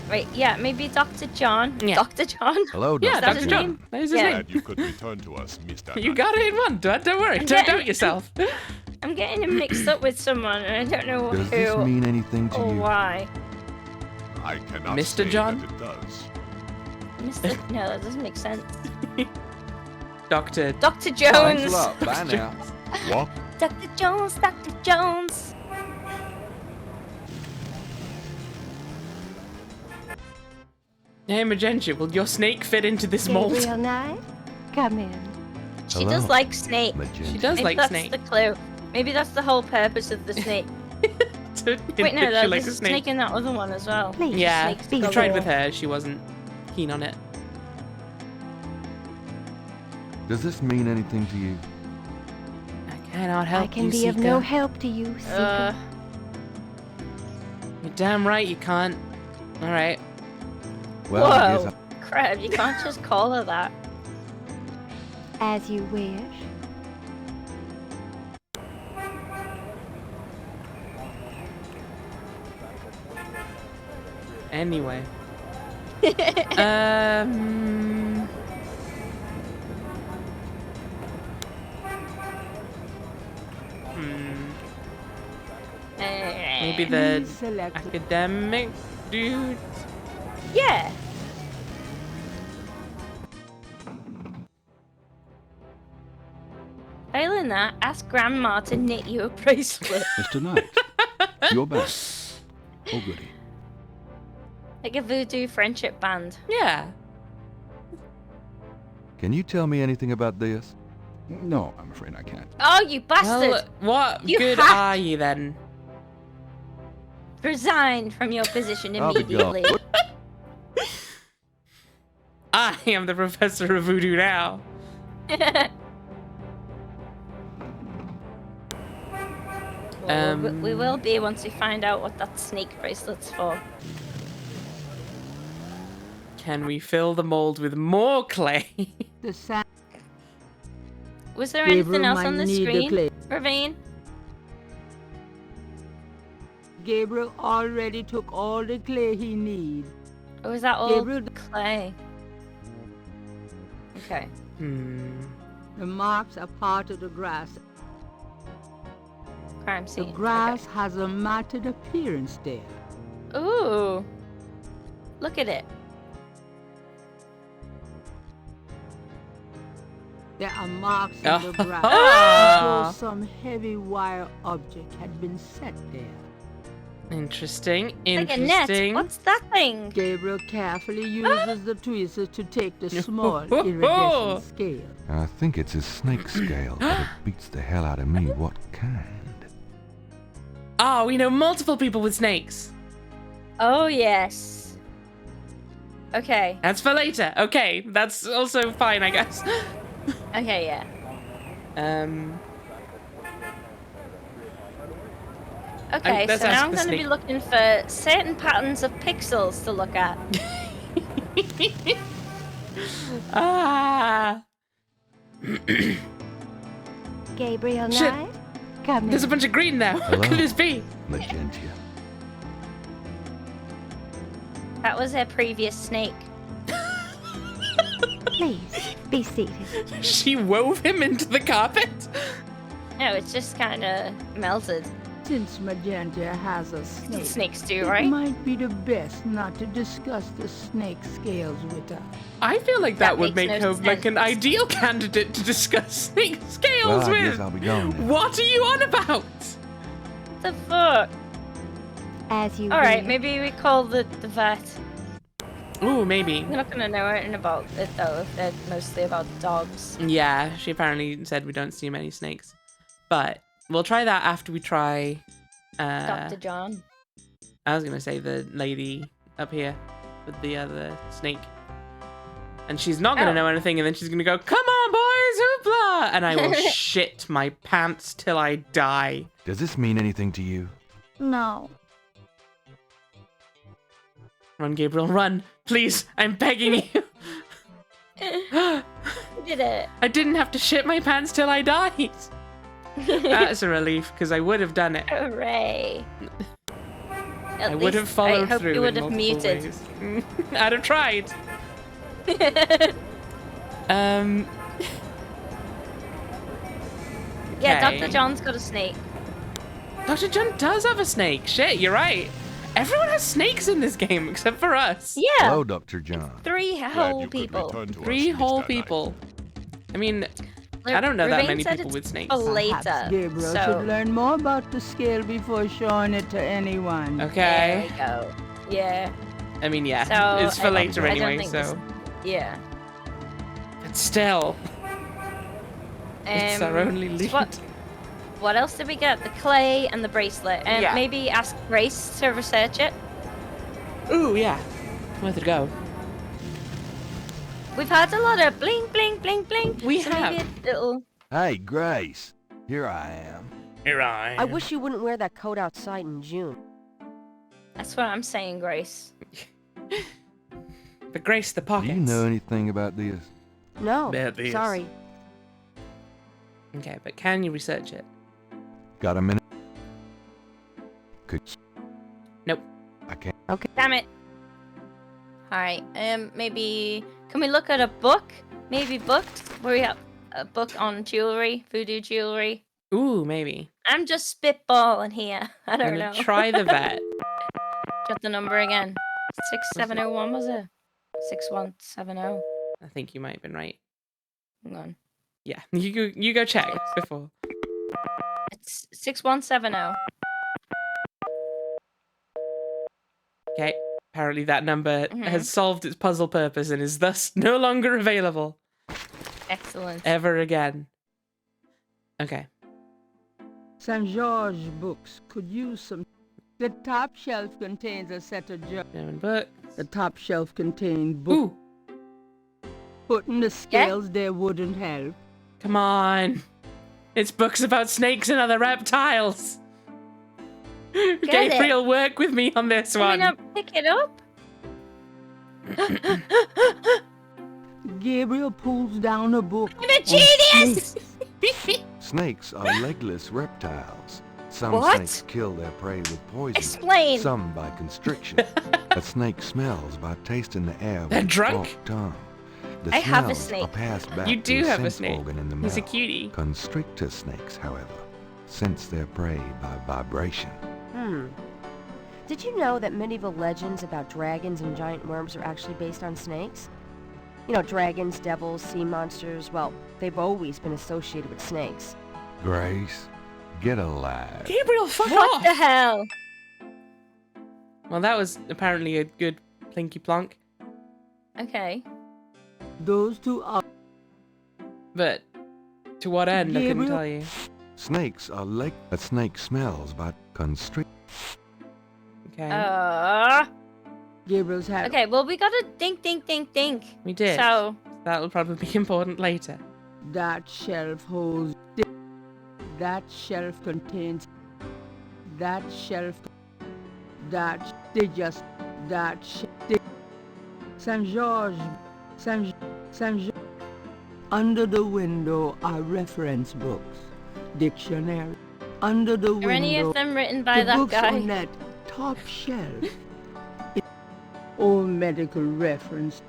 Right, yeah, maybe Dr. John. Yeah. Dr. John? Hello, Yeah, Is that Dr. his John. name? That is his Yeah. name. Glad you could return to us, Mr. You got it in one. Don't worry. Don't getting- doubt yourself. I'm getting him mixed up with someone, and I don't know Does this who mean anything to or you? why. I cannot Mr. say John? that it does. Mr. No, that doesn't make sense. Doctor. Dr. Thanks Jones. a lot. Bye now. What? Dr. Jones, Dr. Jones. Hey, Magenta, will your snake fit into this mold? Gabriel Knight, come in. She Hello, does like snake. Magenta. She does Maybe like that's snake. the clue. Maybe that's the whole purpose of the snake. To Wait, no, she there's likes a a snake in that other one as well. Please, Yeah, Snakes I galore. tried with her. She wasn't keen on it. Does this mean anything to you? I cannot help I can you, be of Seeker. no help to you, Seeker. You're damn right you can't. All right. Well, I Whoa, guess crap! You can't just call her that. As you wish. Anyway. um. Hmm. Maybe the Please select academic dude. Yeah. Failing that, ask Grandma to knit you a bracelet. Mr. Knight, you're back. Oh, goody. Like a voodoo friendship band. Yeah. Can you tell me anything about this? No, I'm afraid I can't. Oh, you bastard! Well, what You good have- are you then? Resign from your position I'll be immediately. gone. I am the professor of voodoo now. Well, we will be once we find out what that snake bracelet's for. Can we fill the mold with more clay? the sand. Was there Gabriel anything else might on the need the screen, clay. Ravine? Gabriel already took all the clay he needs. Or was that all Gabriel, clay? Okay. the marks are part of the grass. Crime The scene. grass has a matted appearance there. Okay. Ooh. Look at it. There are marks in the grass. Ah. as though some heavy wire object had been set there. Interesting. Like a net. What's that thing? Gabriel carefully uses the tweezers to take the small iridescent scale. I think it's a snake scale, but it beats the hell out of me. What kind? Oh, we know multiple people with snakes. Oh, yes. Okay. That's for later. Okay, that's also fine, I guess. Okay, yeah. Okay, so now I'm going to be looking for certain patterns of pixels to look at. Gabriel Shit. Knight? Come There's a in. bunch of green now. Hello? What could this be? Magenta. That was a previous snake. Please, be seated. She wove him into the carpet? No, it's just kind of melted. Since Magenta has a snake, Snakes do, it right? might be the best not to discuss the snake scales with her. I feel like that would makes make no her like an sense. ideal candidate to discuss snake scales Well, I with. guess I'll be going then. What are you on about? What the fuck? As you Alright, wish. maybe we call the vet. Ooh, maybe. We're not gonna know anything about it though, if they're mostly about dogs. Yeah, she apparently said we don't see many snakes. But we'll try that after we try... Dr. John. I was going to say the lady up here with the other snake. And she's not going to know anything, and then she's going to go, come on, boys, hoopla! And I will shit my pants till I die. Does this mean anything to you? No. Run, Gabriel, run. Please, I'm begging you. You did it. I didn't have to shit my pants till I died. That's a relief, because I would have done it. Hooray. I would have followed I hope through you would in have multiple muted. ways. I'd have tried. Yeah, Okay. Dr. John's got a snake. Dr. John does have a snake. Shit, you're right. Everyone has snakes in this game except for us. Yeah. Hello, Dr. John. Three whole people. Three whole people. I mean, I don't know that Ruben many said people it's with snakes. for later. Perhaps Gabriel so should learn more about the scale before showing it to anyone. Okay. there we go. Yeah. I mean, yeah. So It's for later I don't anyway, think so. Yeah. But still. It's our only lead. What else did we get? The clay and the bracelet. And Yeah. maybe ask Grace to research it. Ooh, yeah. Worth a go. We've had a lot of bling, bling, bling, bling. We so have. Maybe a little... Hey, Grace. Here I am. Here I am. I wish you wouldn't wear that coat outside in June. That's what I'm saying, Grace. But Grace, the pockets. Do you know anything about this? No, About this. sorry. Okay, but can you research it? Got a minute? Could... Nope. I can't. Okay. Damn it. Alright, maybe... Can we look at a book? Maybe books? Where we have a book on jewelry, voodoo jewelry. Ooh, maybe. I'm just spitballing here. I don't I'm know. gonna try the vet. Got the number again. 6701 was it? 6170. I think you might have been right. Hang on. Yeah, you go check before. It's 6170. Okay, apparently that number has solved its puzzle purpose and is thus no longer available. Excellent. Ever again. Okay. St. George books could use some. The top shelf contains a set of German books. The top shelf contained books. Ooh. Putting the scales there wouldn't help. Come on. It's books about snakes and other reptiles. Gabriel, work with me on this Can one. we not pick it up? Gabriel pulls down a book. I'm a genius! Snakes are legless reptiles. Some What? snakes kill their prey with poison. Explain. Some by constriction. A snake smells by tasting the air with They're its drunk? forked tongue. The I have a smells snake. Are passed back You to do a have a sense snake. organ in the He's a mouth. cutie. Constrictor snakes, however, sense their prey by vibration. Did you know that medieval legends about dragons and giant worms are actually based on snakes? You know, dragons, devils, sea monsters, well, they've always been associated with snakes. Grace, get alive. Gabriel, fuck What off. the hell? Well, that was apparently a good plinky plonk. Okay. Those two are... But to what end, I couldn't Gabriel? tell you. Snakes are like a snake smells, but constrict. Okay. Gabriel's hat. Okay, well, we gotta think. We did. So... That'll probably be important later. That shelf holds... That shelf contains... That shelf... That... They just... That... Saint George... Saint George... Under the window are reference books, dictionary. Under the window... Are any of them written by that books guy? on that top shelf. All medical reference.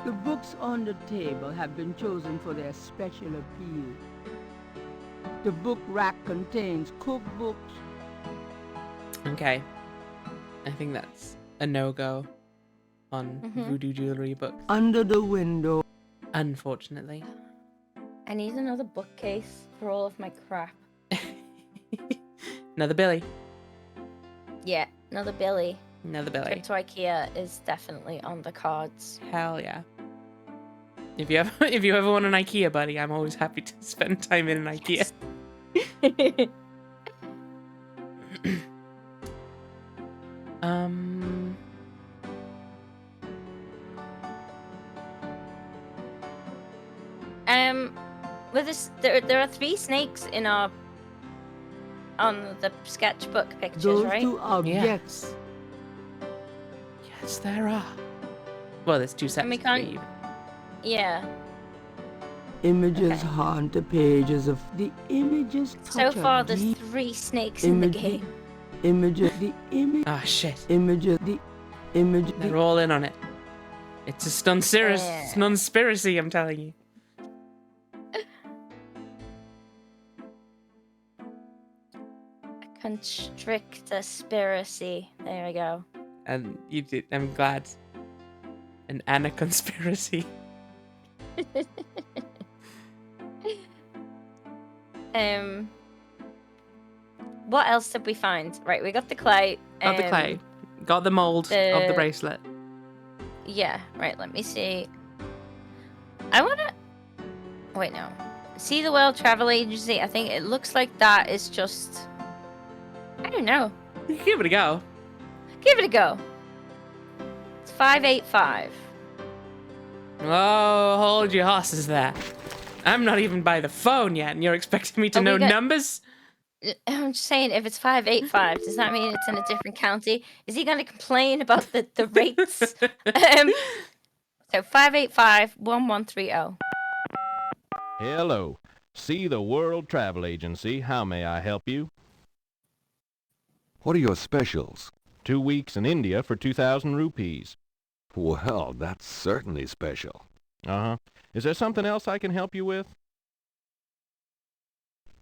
The books on the table have been chosen for their special appeal. The book rack contains cookbooks. Okay. I think that's a no-go on voodoo jewelry books. Under the window. Unfortunately. I need another bookcase for all of my crap. Another Billy. Yeah, another Billy. Another Billy. Trip to IKEA is definitely on the cards. Hell yeah. If you ever want an IKEA buddy, I'm always happy to spend time in an IKEA. With this, there are 3 snakes in our on the sketchbook pictures, Those right? 2 objects. Yes, there are. Well, there's 2 sets. And we can't. Yeah. Images haunt the pages of the images. So far, there's 3 snakes in the game. Images. The image. Ah, shit. Images. The image. They're all in on it. It's a stunspiracy, I'm telling you. Constrictorspiracy. There we go. And you did. I'm glad. An anaconspiracy. What else did we find? Right, we got the clay. Got the clay. Got the mold of the bracelet. Yeah, right, let me see. I wanna... Wait, no. See the World Travel Agency? I think it looks like that is just... I don't know. Give it a go. Give it a go. It's 585. Oh, hold your horses there. I'm not even by the phone yet, and you're expecting me to know numbers? I'm just saying, if it's 585, does that mean it's in a different county? Is he going to complain about the rates? So 585-1130. Hello. See the World Travel Agency. How may I help you? What are your specials? 2 weeks in India for 2,000 rupees. Well, that's certainly special. Uh-huh. Is there something else I can help you with?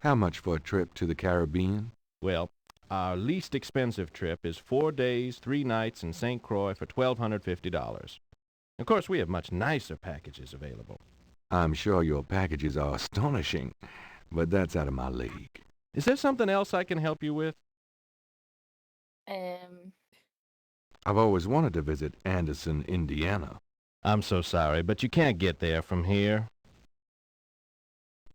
How much for a trip to the Caribbean? Well, our least expensive trip is 4 days, 3 nights in St. Croix for $1,250. Of course, we have much nicer packages available. I'm sure your packages are astonishing, but that's out of my league. Is there something else I can help you with? I've always wanted to visit Anderson, Indiana. I'm so sorry, but you can't get there from here.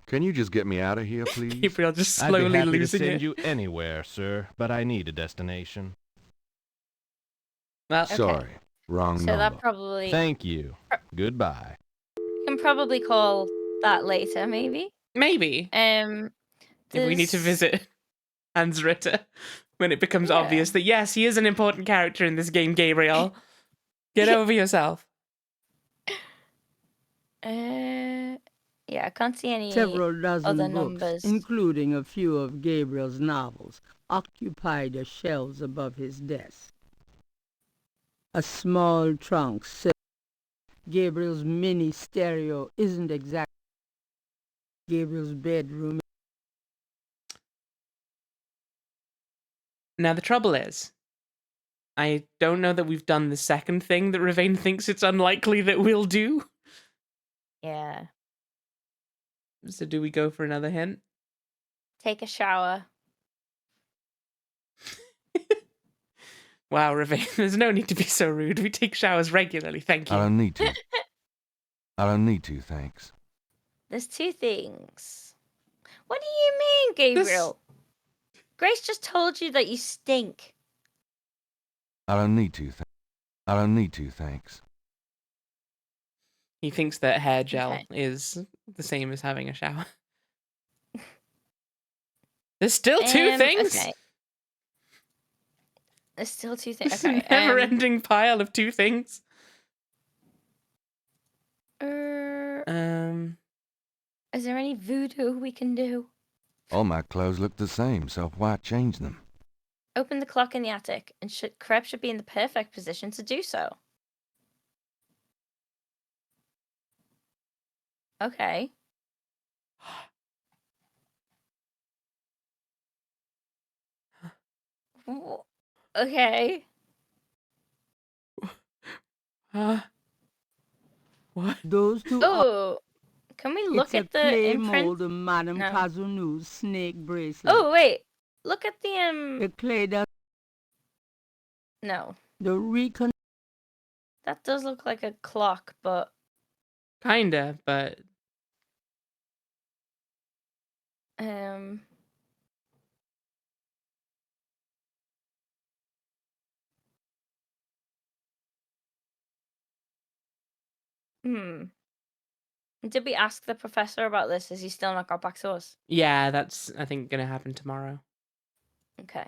Can you just get me out of here, please? Gabriel just slowly I'd be happy losing to send it. you anywhere, sir, but I need a destination. Well, sorry, wrong So number. that probably... Thank you. Goodbye. You can probably call that later, maybe? Maybe. If we need to there's- visit Hans Ritter when it becomes obvious that, yes, he is an important character in this game, Gabriel. Get over yourself. Yeah, I can't see any Several dozen other books, numbers. including a few of Gabriel's novels, occupy the shelves above his desk. A small trunk sits. Gabriel's mini stereo isn't exactly Gabriel's bedroom. Now, the trouble is, I don't know that we've done the second thing that Ravane thinks it's unlikely that we'll do. Yeah. So do we go for another hint? Take a shower. Wow, Ravine, there's no need to be so rude. We take showers regularly, thank you. I don't need to. I don't need to, thanks. There's two things. What do you mean, Gabriel? Grace just told you that you stink. I don't need to, I don't need to, thanks. He thinks that hair gel is the same as having a shower. There's still two things? Okay. There's still two things. It's Okay. a never-ending pile of two things. Is there any voodoo we can do? All my clothes look the same, so why change them? Open the clock in the attic, and Creb should be in the perfect position to do so. Okay. Okay. What? Those two Oh, can we look at the clay imprint? mold of Madame No. Kazunu's snake bracelet. Oh wait, look at the The clay does. No, The recon. that does look like a clock, but Kinda, but Did we ask the professor about this? Has he still not got back to us? yeah, that's, I think, gonna happen tomorrow. Okay.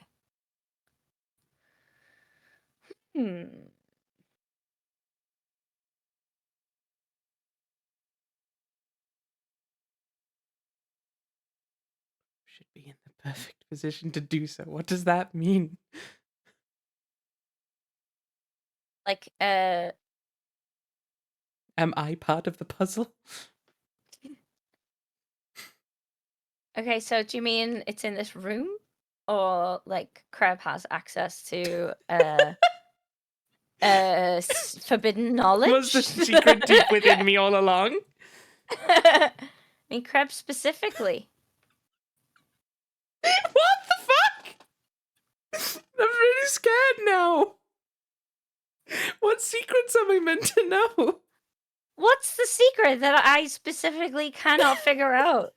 Should be in the perfect position to do so. What does that mean? Like, Am I part of the puzzle? okay, so do you mean it's in this room? Or, like, Creb has access to, forbidden knowledge? Was the secret deep within me all along? I mean, Creb specifically. What the fuck? I'm really scared now. What secrets am I meant to know? What's the secret that I specifically cannot figure out?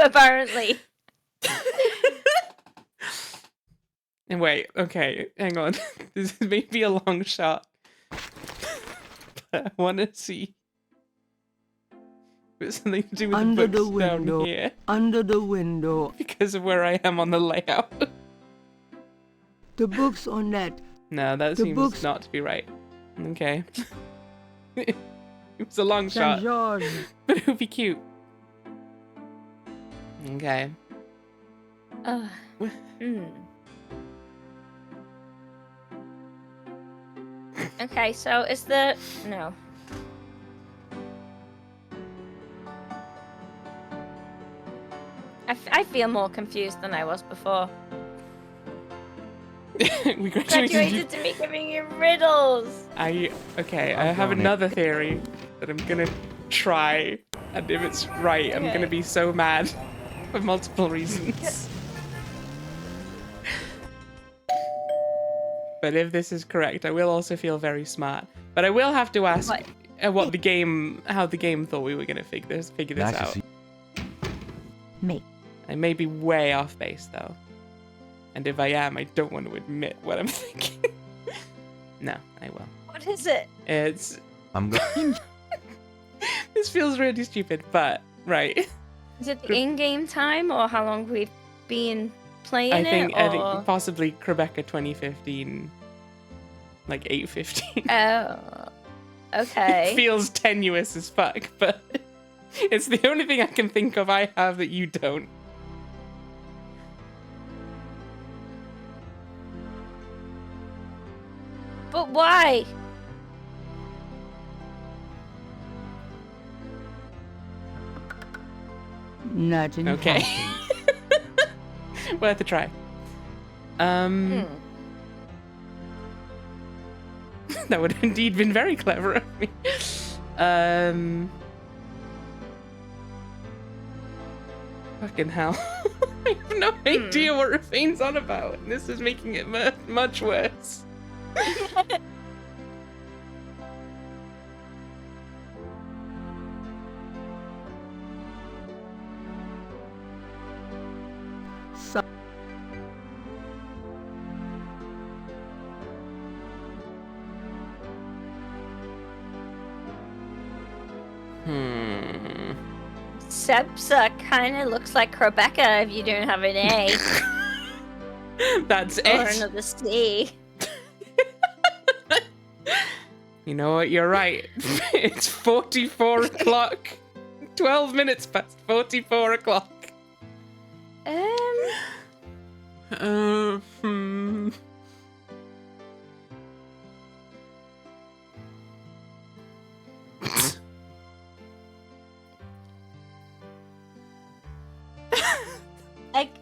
Apparently. And wait, okay, hang on. This may be a long shot. But I want to see. If it's something to do with Under the the books window. down here. Under the window. Because of where I am on the layout. The books on that. No, that The seems books- not to be right. Okay. It was a long Saint shot. George. But it would be cute. Okay. Okay, so is the... No. I feel more confused than I was before. We Graduated to be giving you riddles! Okay, I have another theory that I'm gonna try, and if it's right, I'm gonna be so mad for multiple reasons. But if this is correct, I will also feel very smart. But I will have to ask how the game thought we were gonna figure this out. Me. I may be way off base though. And if I am, I don't want to admit what I'm thinking. No, I will. What is it? It's... I'm going. This feels really stupid, but right. Is it the in-game time, or how long we've been playing I think or... possibly Rebecca 2015, like 8:15. Oh, okay. It feels tenuous as fuck, but it's the only thing I can think of I have that you don't. But why? Nothing. Okay. Worth a try. That would have indeed been very clever of me. Fucking hell. I have no idea what Rafine's on about, and this is making it much worse. So Sebsa kind of looks like Rebecca if you don't have an A. That's or it. another C. You know what? You're right. It's 44 o'clock. 12 minutes past 44 o'clock. Like,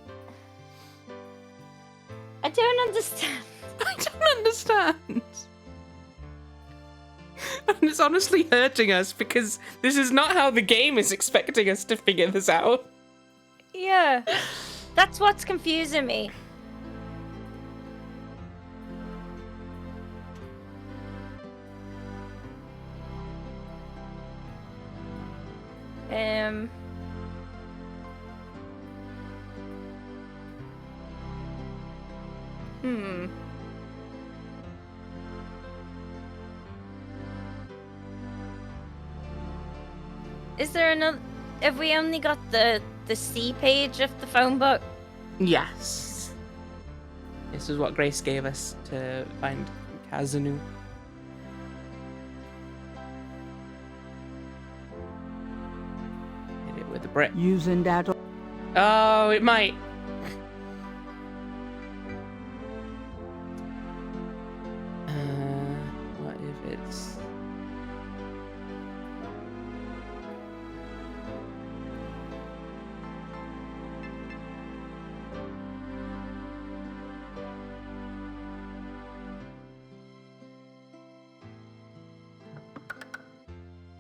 I don't understand. I don't understand. And it's honestly hurting us because this is not how the game is expecting us to figure this out. Yeah. That's what's confusing me. Is there another... Have we only got the C page of the phone book? Yes. This is what Grace gave us to find Kazunu. Hit it with a brick. Using that... Oh, it might. What if it's...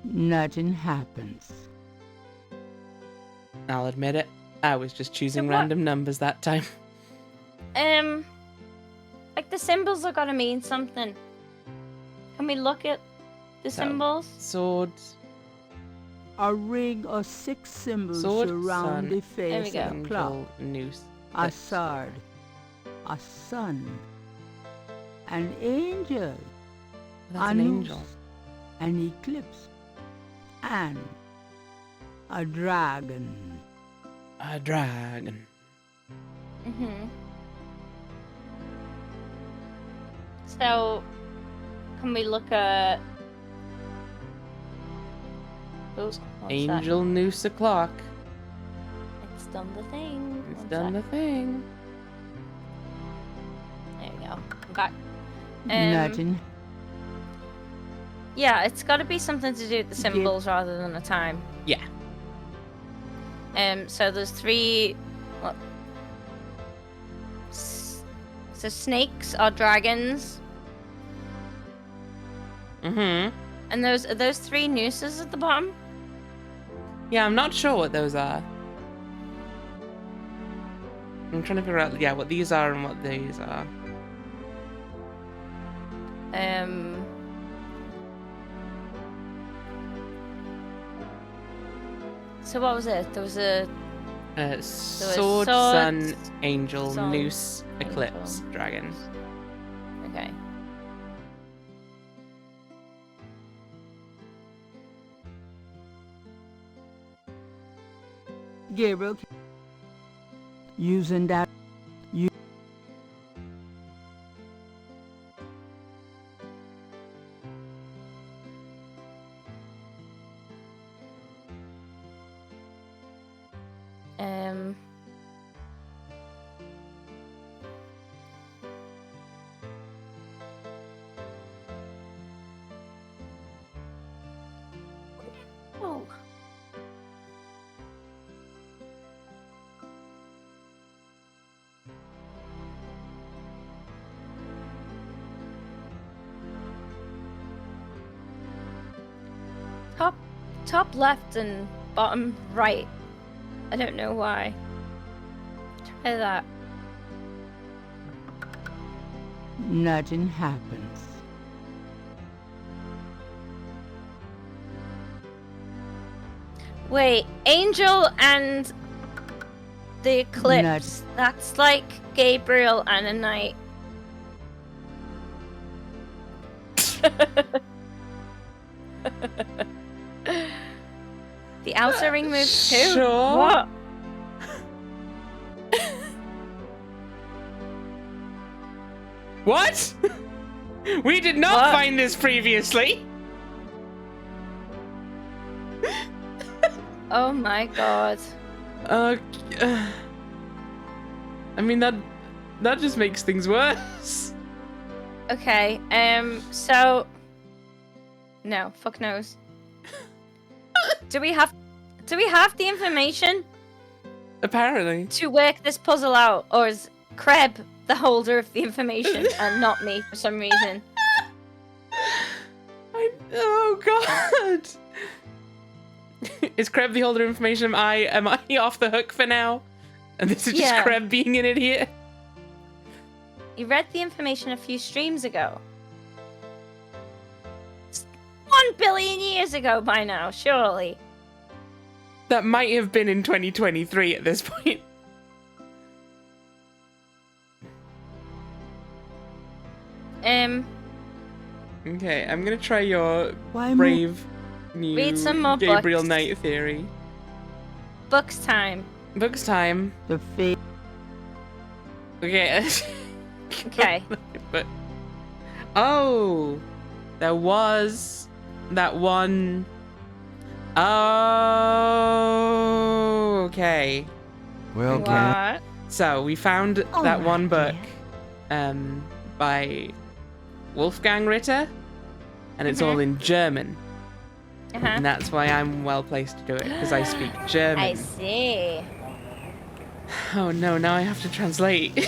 Nothing happens. I'll admit it. I was just choosing random numbers that time. Like the symbols are gotta mean something. Can we look at the symbols? Swords. A ring of 6 symbols Sword, surround sun, the face of the angel, clock. noose. A sword, a sun, an angel, That's a an noose, angel. an eclipse, and a dragon. A dragon. So, can we look at... Oh, what's Angel, noose, o'clock. that? It's done the thing. It's One done sec. the thing. There we go. Okay. Nothing. Yeah, it's got to be something to do with the symbols rather than a time. Yeah. So there's 3. What? So snakes are dragons. Mm-hmm. And are those 3 nooses at the bottom? Yeah, I'm not sure what those are. I'm trying to figure out, yeah, what these are and what these are. So what was it? There was a... Sword, sun, angel, noose, eclipse, dragon. Okay. Gabriel, using that... Oh. Top left and bottom right. I don't know why. Try that. nothing happens. Wait, Angel and the Eclipse. That's like Gabriel and a Knight. The outer ring moves too? Sure. What? What? We did not find this previously. Oh my god. I mean that just makes things worse. Okay, so no, fuck knows. Do we have the information Apparently. to work this puzzle out, or is Kreb the holder of the information and not me for some reason? Oh god. Is Kreb the holder of information? Am I off the hook for now? And this is just Yeah. Kreb being an idiot? You read the information a few streams ago. It's 1 billion years ago by now, surely. That might have been in 2023 at this point. Okay, I'm gonna try your brave new Read some more Gabriel books. Knight theory. Books time. Books time. The fate. Okay. Okay. But there was that one. Oh, okay. Well, What? So we found Oh that my one book, by Wolfgang Ritter, and it's all in German, and that's why I'm well placed to do it because I speak German. I see. Oh no! Now I have to translate.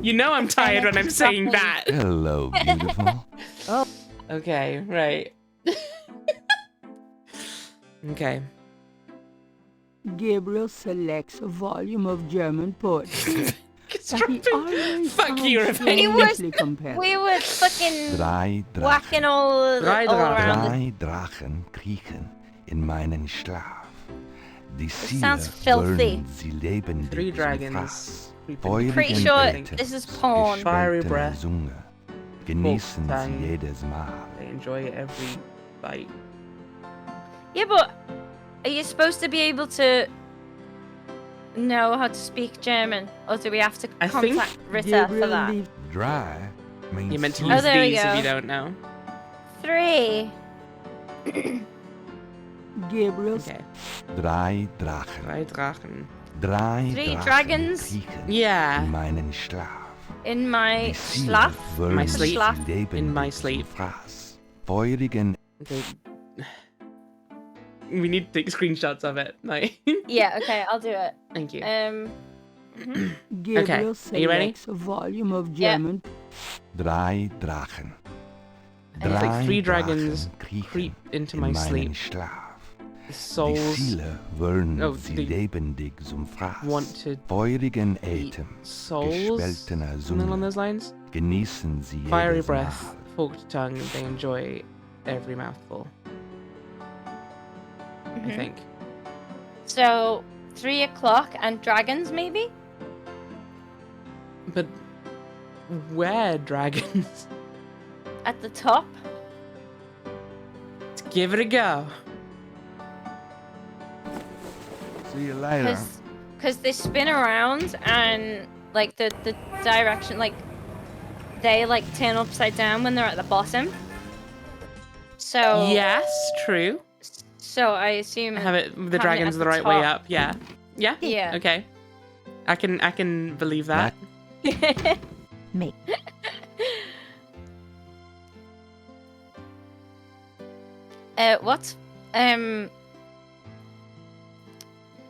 You know I'm tired when I'm saying that. Hello, beautiful. Oh. Okay, right. Okay. Gabriel selects a volume of German poetry that he always Fuck found you, Rebecca. strangely compelling. We were fucking Drei whacking all around. Drei Drachen kriechen in meinen Schlaf. Die sounds Ziele filthy. wollen sie lebendig 3 zum dragons. Fraß. Pretty Feurigen sure Atem, this is porn. Fiery gespaltener breath. Zunge. Genießen Tongue. sie jedes Mal. They enjoy every bite. Yeah, but are you supposed to be able to know how to speak German, or do we have to I think contact Ritter for that? Dry means You meant to sweet. use there we these if go. you don't know. 3. Gabriel. Okay. Drei Drachen. 3 Drachen. Drei 3 Drachen dragons kriechen Yeah. in meinen Schlaf. in my Die Ziele Schlaf. wollen My sie sleep. lebendig In my zum sleep. Fraß. Feurigen Okay. We need to take screenshots of it. Like. Yeah, okay, I'll do it. Thank you. Gabriel Are you ready? selects a volume of Yeah. German. Drei Drachen. And it's like 3 dragons Drachen kriechen creep into in my meinen sleep. Schlaf. The Die souls Ziele wollen Oh, sie the- lebendig zum Fraß. want to Feurigen eat Atem, souls. gespaltener Something along Zunge. those lines. Genießen sie Fiery jedes breath, Mal. forked tongue. They enjoy every mouthful. I think. So 3 o'clock and dragons, maybe? But where dragons? At the top? Let's give it a go. See you later. Because they spin around and like the direction, like they like turn upside down when they're at the bottom. So Yes, true. So I assume Have it. The having it dragons at the right way top. up. Yeah. Yeah. Yeah. Okay. I can believe that. Me. What?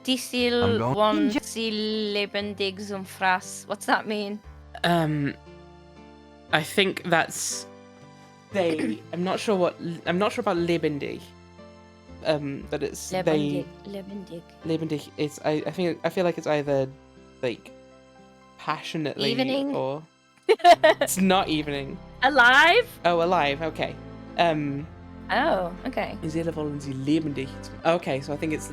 Die Ziel I'm going- wollen sie lebendig zum Fraß. What's that mean? I think that's they. I'm not sure about lebendig. But it's Lebendig. they. Lebendig. It's I feel like it's either like passionately Evening. or It's not evening. Alive? Oh, alive. Okay. Oh, okay. Sie wollen sie lebendig. Okay, so I think it's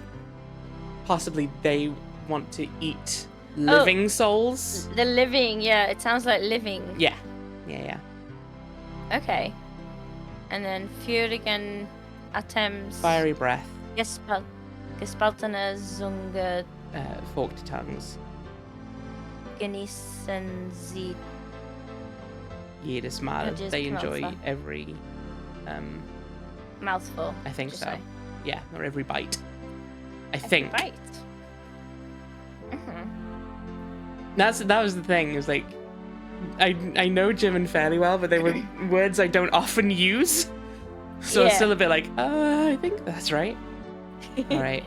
possibly they want to eat living souls. The living, yeah. It sounds like living. Yeah. Yeah. Okay. And then Führigen Attempts. Fiery breath. Gespaltene Zunge. Forked tongues. Genießen Sie. Jedes Mal. They enjoy every mouthful. I think so. Say. Yeah, or every bite. I think. Bite. That was the thing. Is like, I know German fairly well, but they were words I don't often use, so it's still a bit like, I think that's right. All right,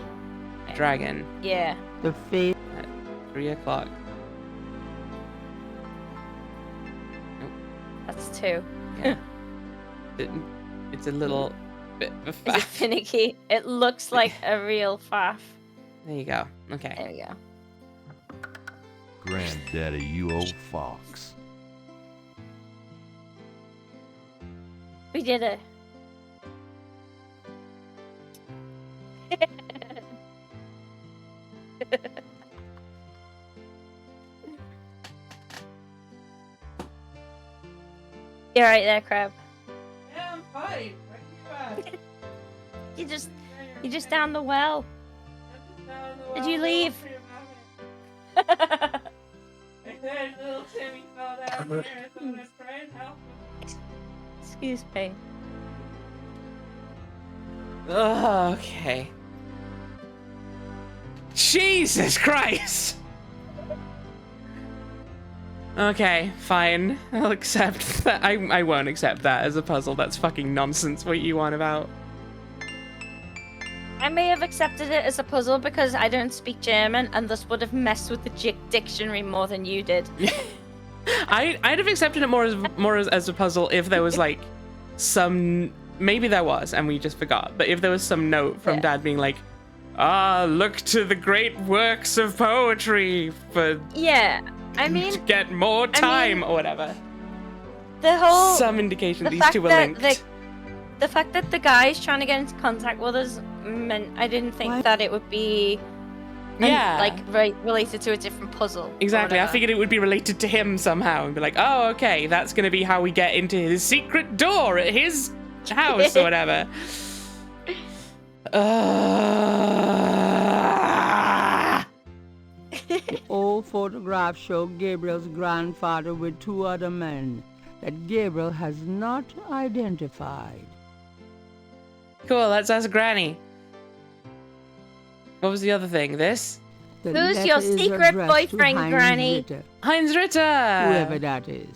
dragon. Yeah. The face. At 3 o'clock. Nope. That's 2. Yeah. It's a little bit of a faff. Is it finicky? It looks like a real faff. There you go. Okay. There we go. Granddaddy, you old fox. We did it. You're right there, Crab. Yeah, I'm fine. Where are you just down the well. Did you leave? I heard little Timmy fell down here. I thought I'd try and help him. Excuse me. Oh, okay. Jesus Christ! Okay, fine. I'll accept that. I won't accept that as a puzzle. That's fucking nonsense. What you want about? I may have accepted it as a puzzle because I don't speak German and thus would have messed with the dictionary more than you did. I'd have accepted it more as a puzzle if there was like some, maybe there was and we just forgot, but if there was some note from Dad being like, look to the great works of poetry for I mean to get more time or whatever. The whole some indication that these two were linked. The fact that the guy is trying to get into contact with us meant I didn't think that it would be related to a different puzzle. Exactly. I figured it would be related to him somehow and be like, oh, okay, that's going to be how we get into his secret door at his house or whatever. The old photographs show Gabriel's grandfather with 2 other men that Gabriel has not identified. Cool, let's ask Granny. What was the other thing? This? Who's your secret boyfriend, Granny? Heinz Ritter! Whoever that is.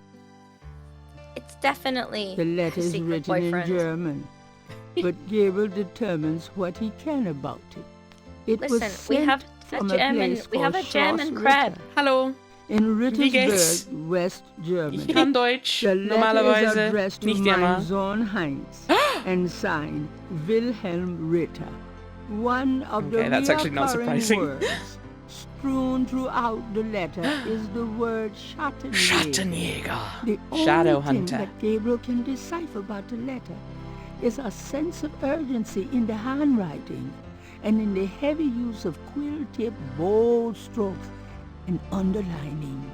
It's definitely the letter is written in German, but Gabriel determines what he can about it. It was sent we have from a German crab. Hello. In Rittersberg, West Germany. Ich kann Deutsch, the letter is normalerweise addressed to nicht mein immer. Sohn Heinz and signed Wilhelm Ritter. One of the that's actually not surprising. words strewn throughout the letter is the word Schattenjäger. Schattenjäger. The only Shadow thing hunter. that Gabriel can decipher about the letter is a sense of urgency in the handwriting and in the heavy use of quill-tipped bold strokes and underlining.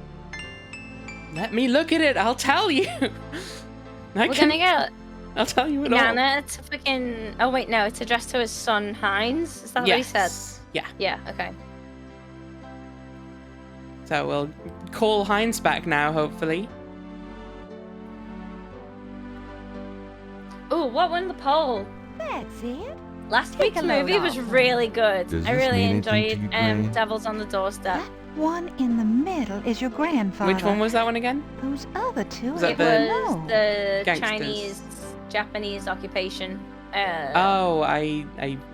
Let me look at it. I'll tell you. We're gonna get. I'll tell you it all. Nana, it's fucking. Oh wait, no, it's addressed to his son Heinz. Is that what he said? Yeah. Yeah. Okay. So we'll call Heinz back now, hopefully. Ooh, what won the poll? That's it. Last week's movie was really good. Does I this really mean anything to enjoyed you, Granny? Devil's on the Doorstep. One in the middle is your grandfather. Which one was that one again? Those other 2, Was that It the was the gangsters? Chinese, Japanese occupation. Oh, I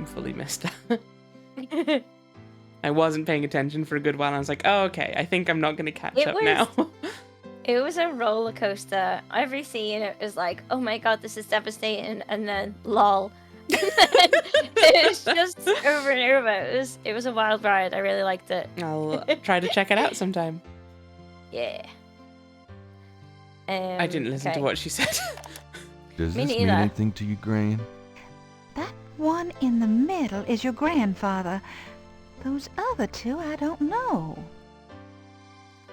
fully missed that. I wasn't paying attention for a good while. And I was like, oh, okay. I think I'm not going to catch up now. It was a roller coaster. Every scene, it was like, oh my god, this is devastating, and then lol. It was just over and over. It was a wild ride. I really liked it. I'll try to check it out sometime. Yeah. I didn't listen to what she said. Does Me this mean neither. anything to you, Gran? That one in the middle is your grandfather. Those other two, I don't know.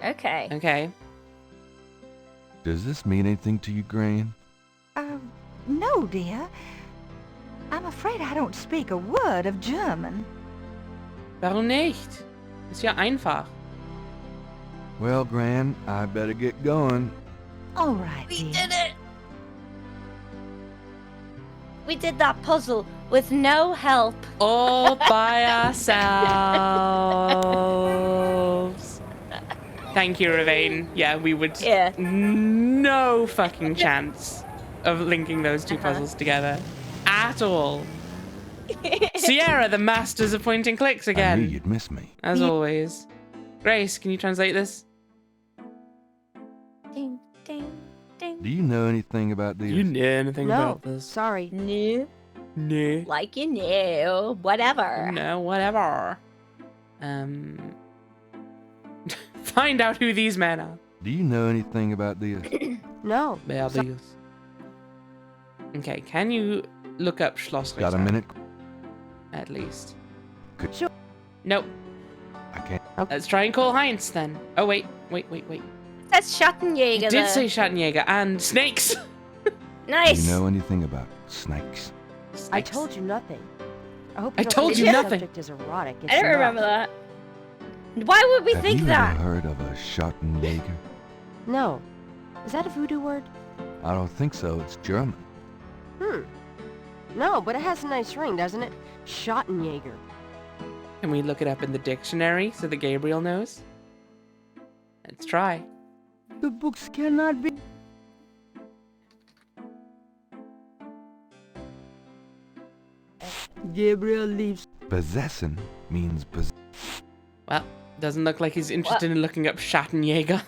Okay. Okay. Does this mean anything to you, Gran? No, dear. I'm afraid I don't speak a word of German. Warum nicht? Ist ja einfach. Well, Gran, I better get going. All right, We dear. did it! We did that puzzle with no help. All by ourselves. Thank you, Ravane. Yeah, we would... Yeah. No fucking chance of linking those two puzzles together. At all. Sierra, the masters of point and clicks I again. knew you'd miss me. As always. Grace, can you translate this? Ding, ding, ding. Do you know anything about this? You know anything No, about this? sorry. No. No. Like you know. Whatever. No, whatever. Find out who these men are. Do you know anything about this? No. Berbius. Okay, can you look up Schloss Got a Ritter, minute? at least? Could Nope. I can't. Let's try and call Heinz then. Oh, wait. That's Schattenjäger. You did say Schattenjäger and snakes. Do Nice. you know anything about snakes? I told you nothing. I hope I you don't told think you the nothing. subject is erotic. It's I don't not. remember that. Why would we Have think you that? ever heard of a Schottenjäger? No. Is that a voodoo word? I don't think so. It's German. No, but it has a nice ring, doesn't it? Schottenjäger. Can we look it up in the dictionary so that Gabriel knows? Let's try. The books cannot be... Gabriel leaves. Possession means Well, doesn't look like he's interested in looking up Schattenjäger.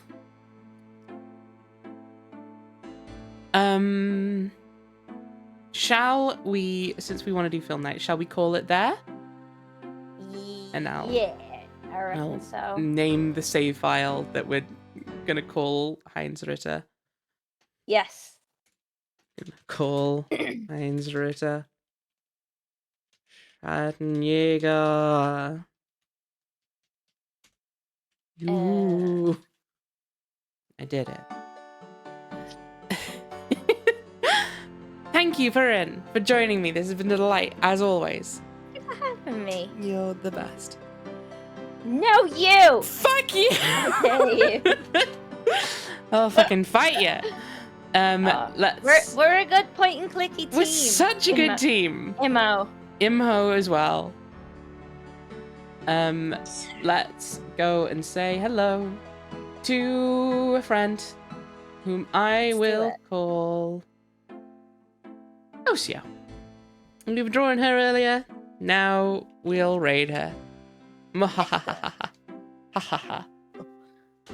Shall we, since we want to do film night, shall we call it there? And now Yeah, I reckon I'll so. name the save file that we're gonna call Heinz Ritter. Yes. Call Heinz Ritter. Schattenjäger. Ooh. I did it. Thank you, Perrin, for joining me. This has been a delight, as always. Thanks for having me. You're the best. No, you! Fuck you! I dare you. I'll fucking fight you. Let's. We're a good point and clicky team. We're such a good team. Imho as well. Let's go and say hello to a friend whom I will call Osio. We were drawing her earlier. Now we'll raid her.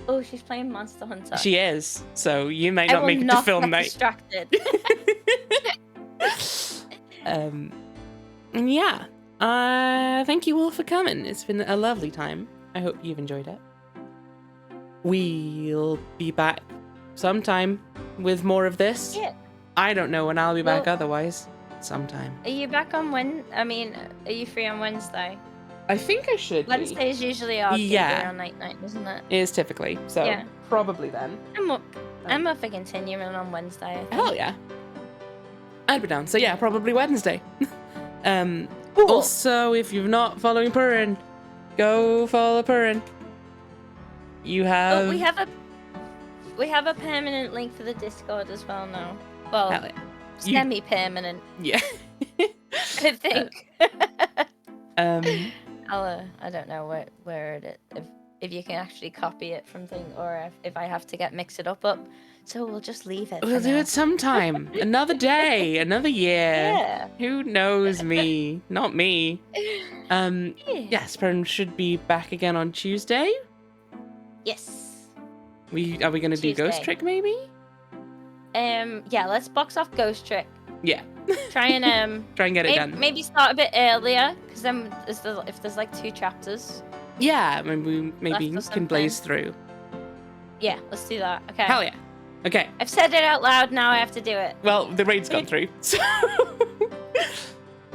Oh, she's playing Monster Hunter. She is. So you might not make it to film night. Distracted. And yeah. Thank you all for coming. It's been a lovely time. I hope you've enjoyed it. We'll be back sometime with more of this. Yeah. I don't know when I'll be back otherwise. Sometime. Are you back on are you free on Wednesday? I think I should be. Wednesday is usually our Yeah. on night, isn't it? It is typically. So Yeah. probably then. I'm up for continuing on Wednesday. I think. Hell yeah. I'd be down. So yeah, probably Wednesday. Cool. Also, if you're not following Purin, go follow Purin. You have. Oh, we have a permanent link for the Discord as well now. Well, Hell yeah. semi-permanent. Yeah. I think. I don't know where it if you can actually copy it from thing or if I have to get mix it up. So we'll just leave it. We'll do it sometime. Another day, another year. Yeah. Who knows me? Not me. Yes, Purin should be back again on Tuesday. Yes. Are we gonna do Ghost Tuesday. Trick maybe? Yeah, let's box off Ghost Trick. Yeah. Try and Try and get it done. Maybe start a bit earlier, because then if there's like 2 chapters. Yeah, I mean, we maybe Left or can blaze something. through. Yeah, let's do that. Okay. Hell yeah. Okay. I've said it out loud, now I have to do it. Well, the raid's gone through. So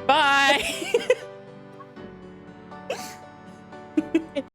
bye.